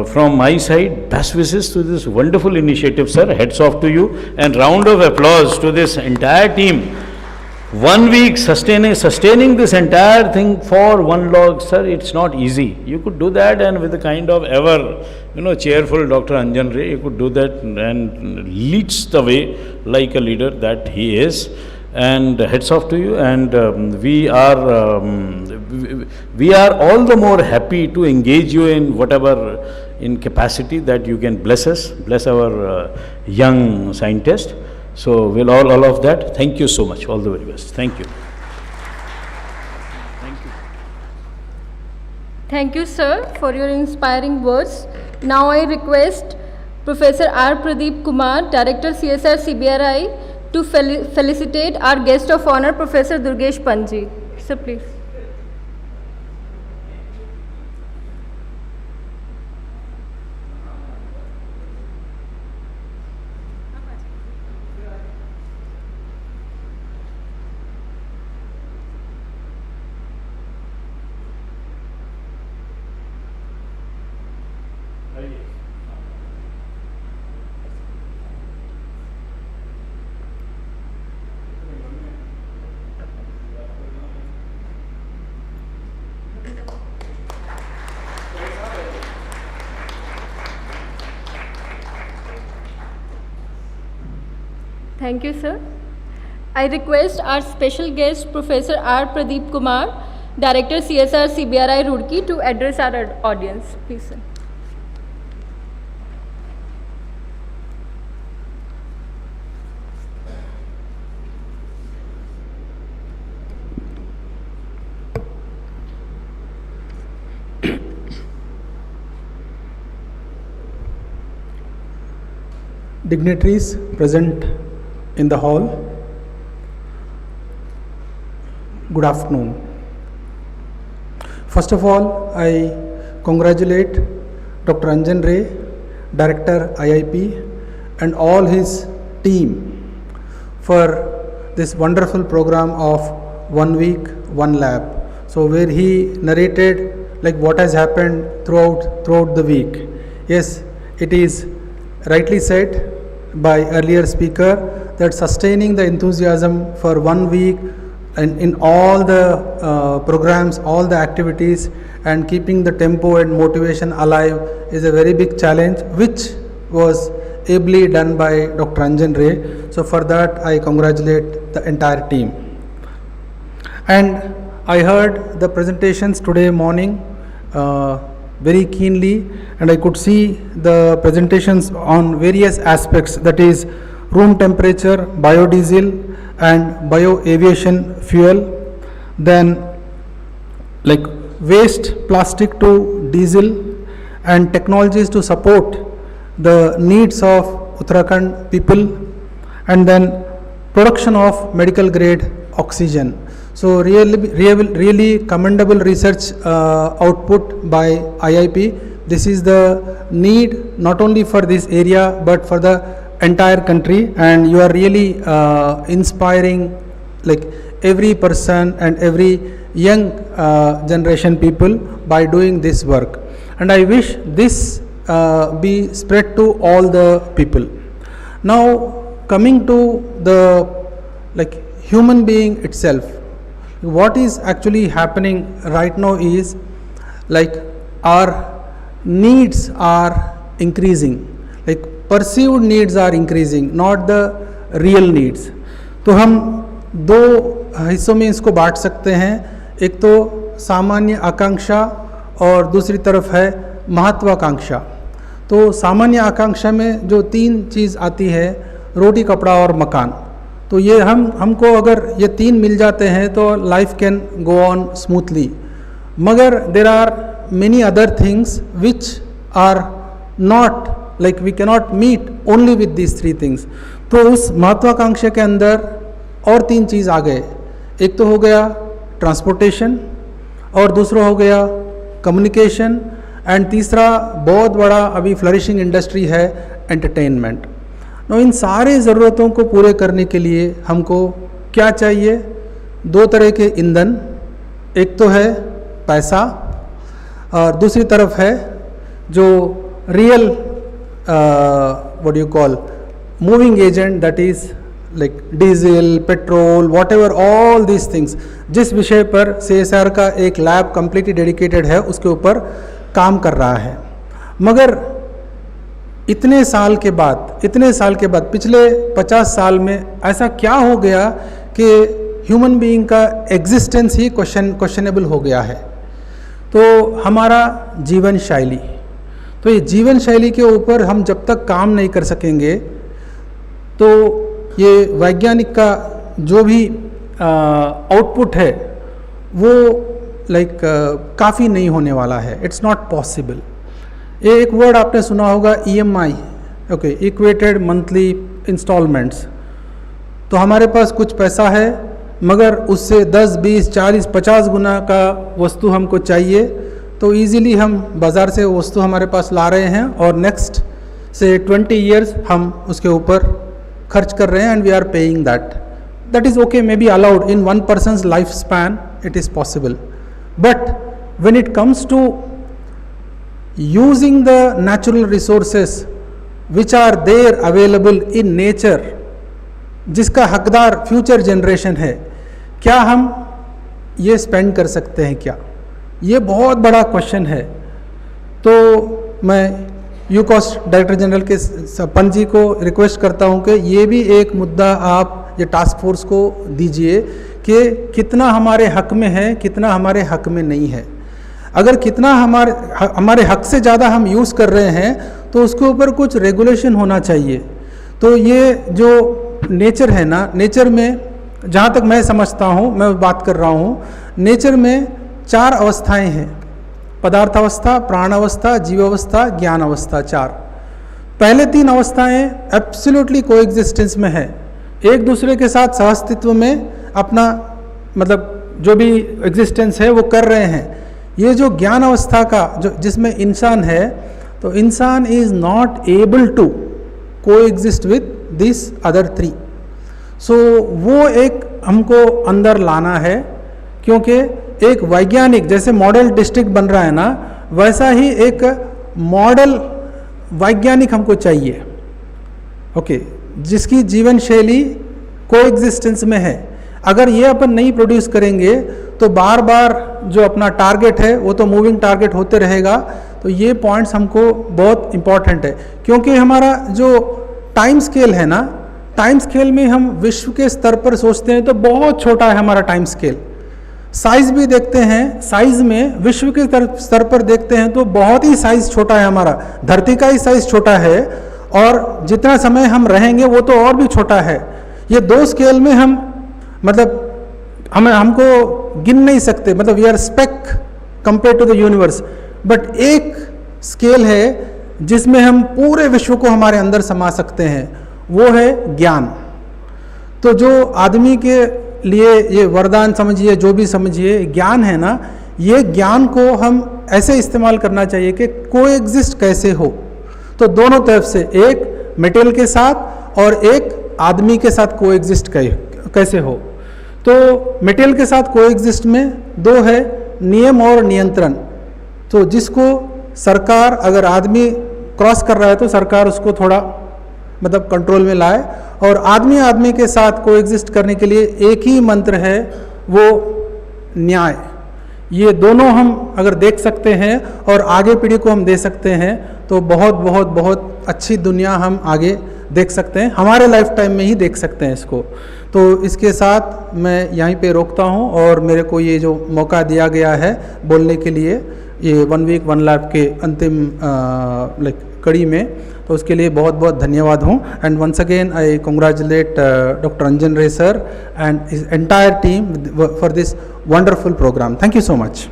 from my side, best wishes to this wonderful initiative, sir. Heads off to you, and round of applause to this entire team. 1 week sustaining this entire thing for one log, sir, it's not easy. You could do that, and with the kind of ever, cheerful Dr. Anjan Ray, you could do that and leads the way like a leader that he is. And heads off to you, and we are all the more happy to engage you in whatever in capacity that you can bless us, bless our young scientist. So we'll all of that. Thank you so much. All the very best. Thank you. Thank you, sir, for your inspiring words. Now I request Professor R. Pradeep Kumar, Director CSIR-IIP, to felicitate our guest of honor, Professor Durgesh Panji. Sir, please. Thank you, sir. I request our special guest, Professor R. Pradeep Kumar, Director CSIR-CBRI Roorkee, to address our audience. Please, sir. Dignitaries present in the hall, good afternoon. First of all, I congratulate Dr. Anjan Ray, Director IIP, and all his team for this wonderful program of 1 week, 1 lab. So where he narrated like what has happened throughout the week. Yes, it is rightly said by earlier speaker that sustaining the enthusiasm for 1 week and in all the programs, all the activities, and keeping the tempo and motivation alive is a very big challenge, which was ably done by Dr. Anjan Ray. So for that I congratulate with the entire team. And I heard the presentations today morning very keenly, and I could see the presentations on various aspects, that is room temperature, biodiesel and bioaviation fuel, then like waste plastic to diesel, and technologies to support the needs of Uttarakhand people, and then production of medical grade oxygen. So really commendable research output by IIP. This is the need not only for this area but for the entire country, and you are really inspiring like every person and every young generation people by doing this work. And I wish this be spread to all the people. Now coming to the like human being itself, what is actually happening right now is like our needs are increasing, like perceived needs are increasing, not the real needs. तो हम दो हिस्सों में इसको बांट सकते हैं, एक तो सामान्य आकांक्षा और दूसरी तरफ है महत्वाकांक्षा। तो सामान्य आकांक्षा में जो तीन चीज़ आती है, रोटी कपड़ा और मकान, तो ये हमको अगर ये तीन मिल जाते हैं तो life can go on smoothly. मगर there are many other things which are not like we cannot meet only with these three things. तो उस महत्वाकांक्षा के अंदर और तीन चीज़ आ गए, एक तो हो गया ट्रांसपोर्टेशन, और दूसरा हो गया कम्युनिकेशन, एंड तीसरा बहुत बड़ा अभी फ्लरिशिंग इंडस्ट्री है एंटरटेनमेंट। तो इन सारे ज़रूरतों को पूरे करने के लिए हमको क्या चाहिए? दो तरह के ईंधन, एक तो है पैसा और दूसरी तरफ है जो real what you call moving agent, that is like diesel, petrol, what ever all these things, जिस विषय पर CSIR का एक लैब कम्प्लीटली डेडिकेटेड है उसके ऊपर काम कर रहा है। मगर इतने साल के बाद पिछले 50 साल में ऐसा क्या हो गया कि ह्यूमन बीइंग का एग्जिस्टेंस ही क्वेश्चनेबल हो गया है? तो हमारा जीवन शैली, तो ये जीवन शैली के ऊपर हम जब तक काम नहीं कर सकेंगे तो ये वैज्ञानिक का जो भी आउटपुट है वो लाइक काफ़ी नहीं होने वाला है। It's not possible. ये एक वर्ड आपने सुना होगा EMI, okay, equated monthly installments. तो हमारे पास कुछ पैसा है मगर उससे 10, 20, 40, 50 गुना का वस्तु हमको चाहिए, तो इजीली हम बाज़ार से वस्तु हमारे पास ला रहे हैं और नेक्स्ट से 20 ईयर्स हम उसके ऊपर खर्च कर रहे हैं, and we are paying that is okay, may be allowed in one person's life span, it is possible. But when it comes to using the natural resources which are there available in nature, जिसका हकदार future generation है, क्या हम ये spend कर सकते हैं क्या? ये बहुत बड़ा क्वेश्चन है। तो मैं यूकॉस्ट डायरेक्टर जनरल के सपन जी को रिक्वेस्ट करता हूँ कि ये भी एक मुद्दा आप ये टास्क फोर्स को दीजिए कि कितना हमारे हक में है, कितना हमारे हक में नहीं है। अगर कितना हमारे हक से ज़्यादा हम यूज़ कर रहे हैं तो उसके ऊपर कुछ रेगुलेशन होना चाहिए। तो ये जो नेचर है ना, नेचर में जहाँ तक मैं समझता हूँ, मैं बात कर रहा हूँ, नेचर में 4 अवस्थाएं हैं, पदार्थ अवस्था, प्राण अवस्था, जीव अवस्था, ज्ञान अवस्था, 4। पहले 3 अवस्थाएं एब्सोल्युटली कोएग्जिस्टेंस में है, एक दूसरे के साथ सहअस्तित्व में अपना मतलब जो भी एग्जिस्टेंस है वो कर रहे हैं। ये जो ज्ञान अवस्था का जो जिसमें इंसान है, तो इंसान is not able to coexist with this other 3। So वो एक हमको अंदर लाना है, क्योंकि एक वैज्ञानिक जैसे मॉडल डिस्ट्रिक्ट बन रहा है ना, वैसा ही एक मॉडल वैज्ञानिक हमको चाहिए, ओके, जिसकी जीवन शैली कोएग्जिस्टेंस में है। अगर ये अपन नहीं प्रोड्यूस करेंगे तो बार बार जो अपना टारगेट है वो तो मूविंग टारगेट होते रहेगा। तो ये पॉइंट्स हमको बहुत इम्पॉर्टेंट है, क्योंकि हमारा जो टाइम स्केल है ना, टाइम स्केल में हम विश्व के स्तर पर सोचते हैं तो बहुत छोटा है हमारा टाइम स्केल। साइज भी देखते हैं, साइज में विश्व के स्तर पर देखते हैं तो बहुत ही साइज छोटा है हमारा, धरती का ही साइज छोटा है, और जितना समय हम रहेंगे वो तो और भी छोटा है। ये दो स्केल में हम मतलब हमको गिन नहीं सकते, मतलब we are speck compare to the universe. But एक स्केल है जिसमें हम पूरे विश्व को हमारे अंदर समा सकते हैं, वो है ज्ञान। तो जो आदमी के लिए ये वरदान समझिए, जो भी समझिए, ज्ञान है ना, ये ज्ञान को हम ऐसे इस्तेमाल करना चाहिए कि कोएग्जिस्ट कैसे हो। तो दोनों तरफ से, एक मेटेरियल के साथ और एक आदमी के साथ कोएग्जिस्ट कैसे हो। तो मेटेरियल के साथ कोएग्जिस्ट में दो है, नियम और नियंत्रण। तो जिसको सरकार, अगर आदमी क्रॉस कर रहा है तो सरकार उसको थोड़ा मतलब कंट्रोल में लाए, और आदमी के साथ कोएग्जिस्ट करने के लिए एक ही मंत्र है, वो न्याय। ये दोनों हम अगर देख सकते हैं और आगे पीढ़ी को हम दे सकते हैं तो बहुत बहुत बहुत अच्छी दुनिया हम आगे देख सकते हैं, हमारे लाइफ टाइम में ही देख सकते हैं इसको। तो इसके साथ मैं यहीं पे रोकता हूँ, और मेरे को ये जो मौका दिया गया है बोलने के लिए, ये 1 वीक 1 लैब के अंतिम कड़ी में, तो उसके लिए बहुत बहुत धन्यवाद हूँ। And once again I congratulate doctor Anjan Ray sir and his entire team for this wonderful programme. Thank you so much.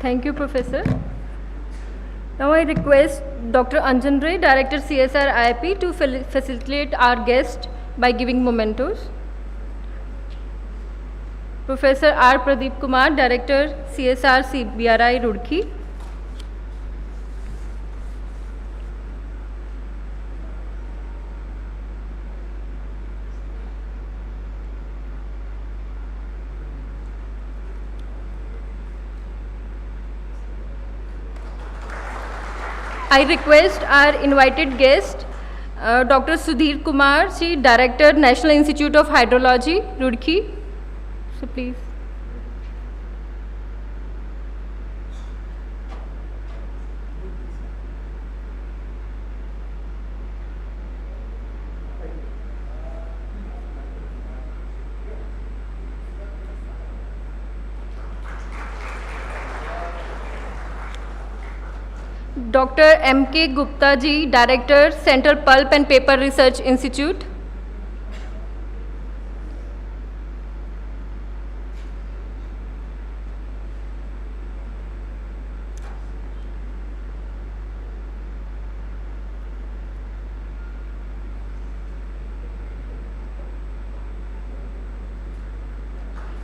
Thank you, Professor. Now I request Dr. Anjan Ray, Director CSIR-IIP, to facilitate our guest by giving mementos. Professor R. Pradeep Kumar, Director CSIR-CBRI, Roorkee. I request our invited guest, Dr. Sudhir Kumar, Ji, Director, National Institute of Hydrology, Roorkee. So please. Dr. M.K. Gupta Ji, Director, Central Pulp and Paper Research Institute.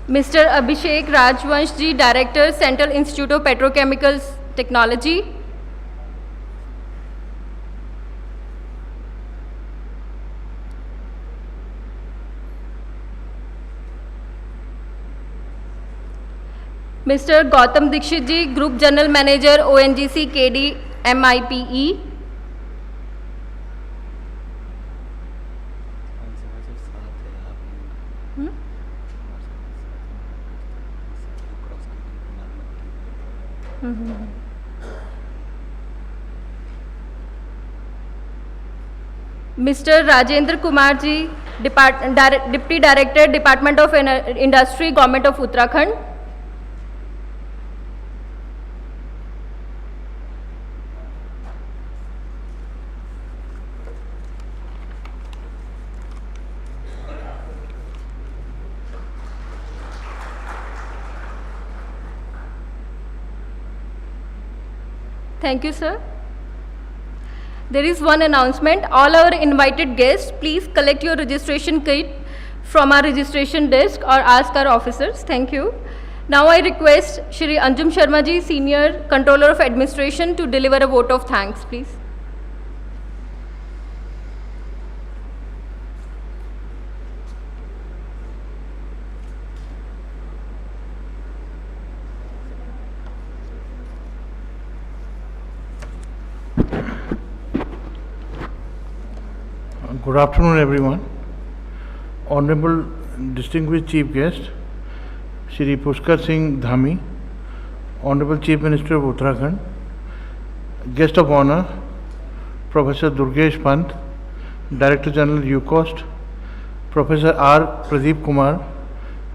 Mr. Abhishek Rajvansh Ji, Director, Central Institute of Petrochemicals Technology. Mr. Gautam Dikshit Ji, Group General Manager, ONGC KD MIPE. Mr. Rajendra Kumar Ji, Deputy Director, Department of Industry, Government of Uttarakhand. Thank you, sir. There is one announcement. All our invited guests, please collect your registration kit from our registration desk or ask our officers. Thank you. Now I request Shri Anjum Sharma Ji, Senior Controller of Administration, to deliver a vote of thanks, please. Good afternoon, everyone. Honorable distinguished Chief Guest, Shri Pushkar Singh Dhami, Honorable Chief Minister of Uttarakhand, Guest of Honor, Professor Durgesh Pant, Director General UCOST, Professor R. Pradeep Kumar,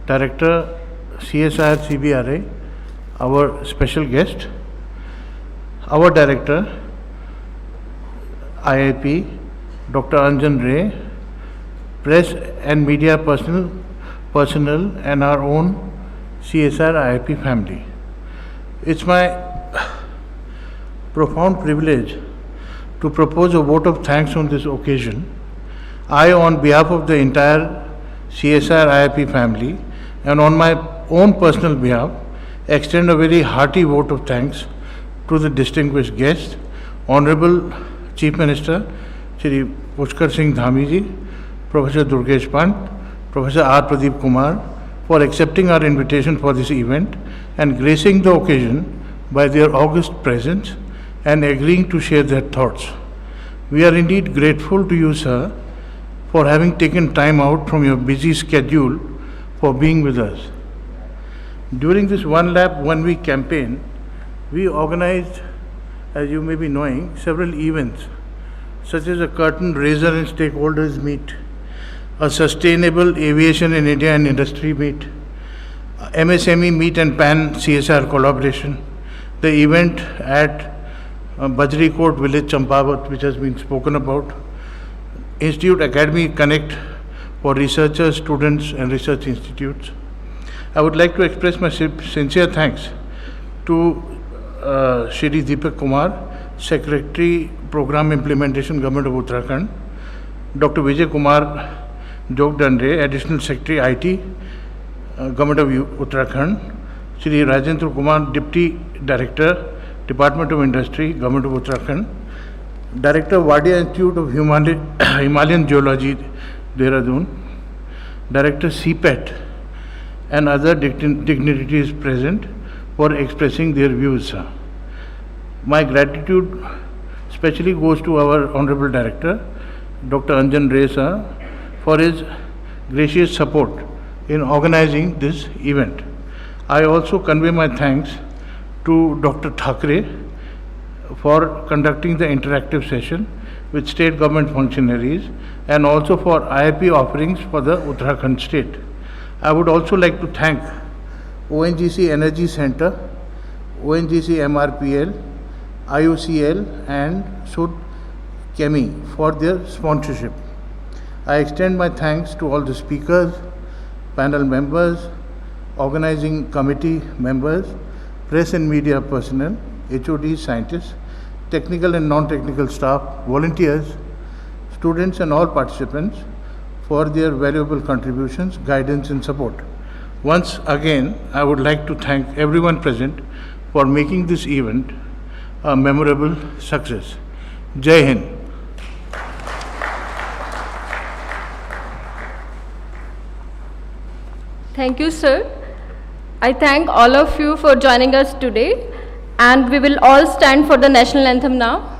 Director CSIR-CBRA, our special guest, our Director IIP, Dr. Anjan Ray, press and media personnel and our own CSIR-IIP family. It's my profound privilege to propose a vote of thanks on this occasion. I, on behalf of the entire CSIR-IIP family and on my own personal behalf, extend a very hearty vote of thanks to the distinguished guest, Honorable Chief Minister Shri Pushkar Singh Dhami ji, Professor Durgesh Pant, Professor R. Pradeep Kumar, for accepting our invitation for this event and gracing the occasion by their august presence and agreeing to share their thoughts. We are indeed grateful to you, sir, for having taken time out from your busy schedule for being with us. During this One Lab, 1 Week campaign, we organized, as you may be knowing, several events, such as a curtain raiser and stakeholders meet, a sustainable aviation in India and industry meet, MSME meet and PAN CSR collaboration, the event at Bajri Court village Champavat, which has been spoken about, Institute Academy Connect for researchers, students and research institutes. I would like to express my sincere thanks to Shri Deepak Kumar, Secretary Program Implementation, Government of Uttarakhand, Dr. Vijay Kumar Jogdandre, Additional Secretary IT, Government of Uttarakhand, Shri Rajendra Kumar, Deputy Director, Department of Industry, Government of Uttarakhand, Director, Wadia Institute of Himalayan Geology, Dehradun, Director, CPET, and other dignitaries present for expressing their views. My gratitude especially goes to our Honorable Director, Dr. Anjan Ray, sir, for his gracious support in organizing this event. I also convey my thanks to Dr. Thackeray for conducting the interactive session with state government functionaries and also for IIP offerings for the Uttarakhand state. I would also like to thank ONGC Energy Center, ONGC MRPL, IUCL and Sud Kemi for their sponsorship. I extend my thanks to all the speakers, panel members, organizing committee members, press and media personnel, HODs, scientists, technical and non-technical staff, volunteers, students and all participants for their valuable contributions, guidance and support. Once again, I would like to thank everyone present for making this event a memorable success. Jai Hind. Thank you, sir. I thank all of you for joining us today, and we will all stand for the national anthem now.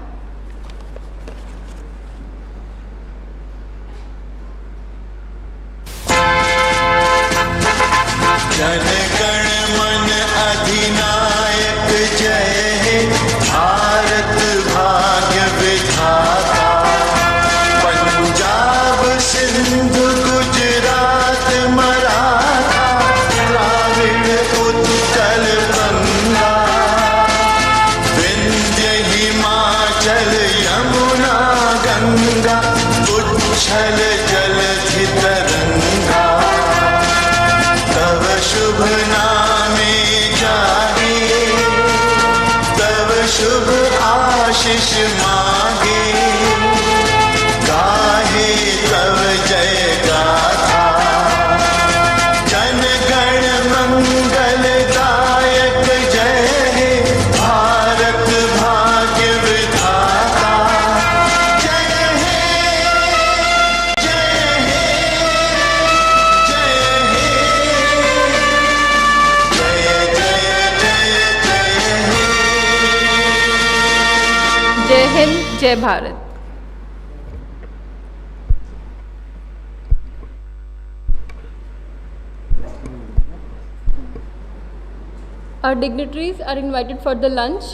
जय हिंद, जय Bharat. Our dignitaries are invited for the lunch.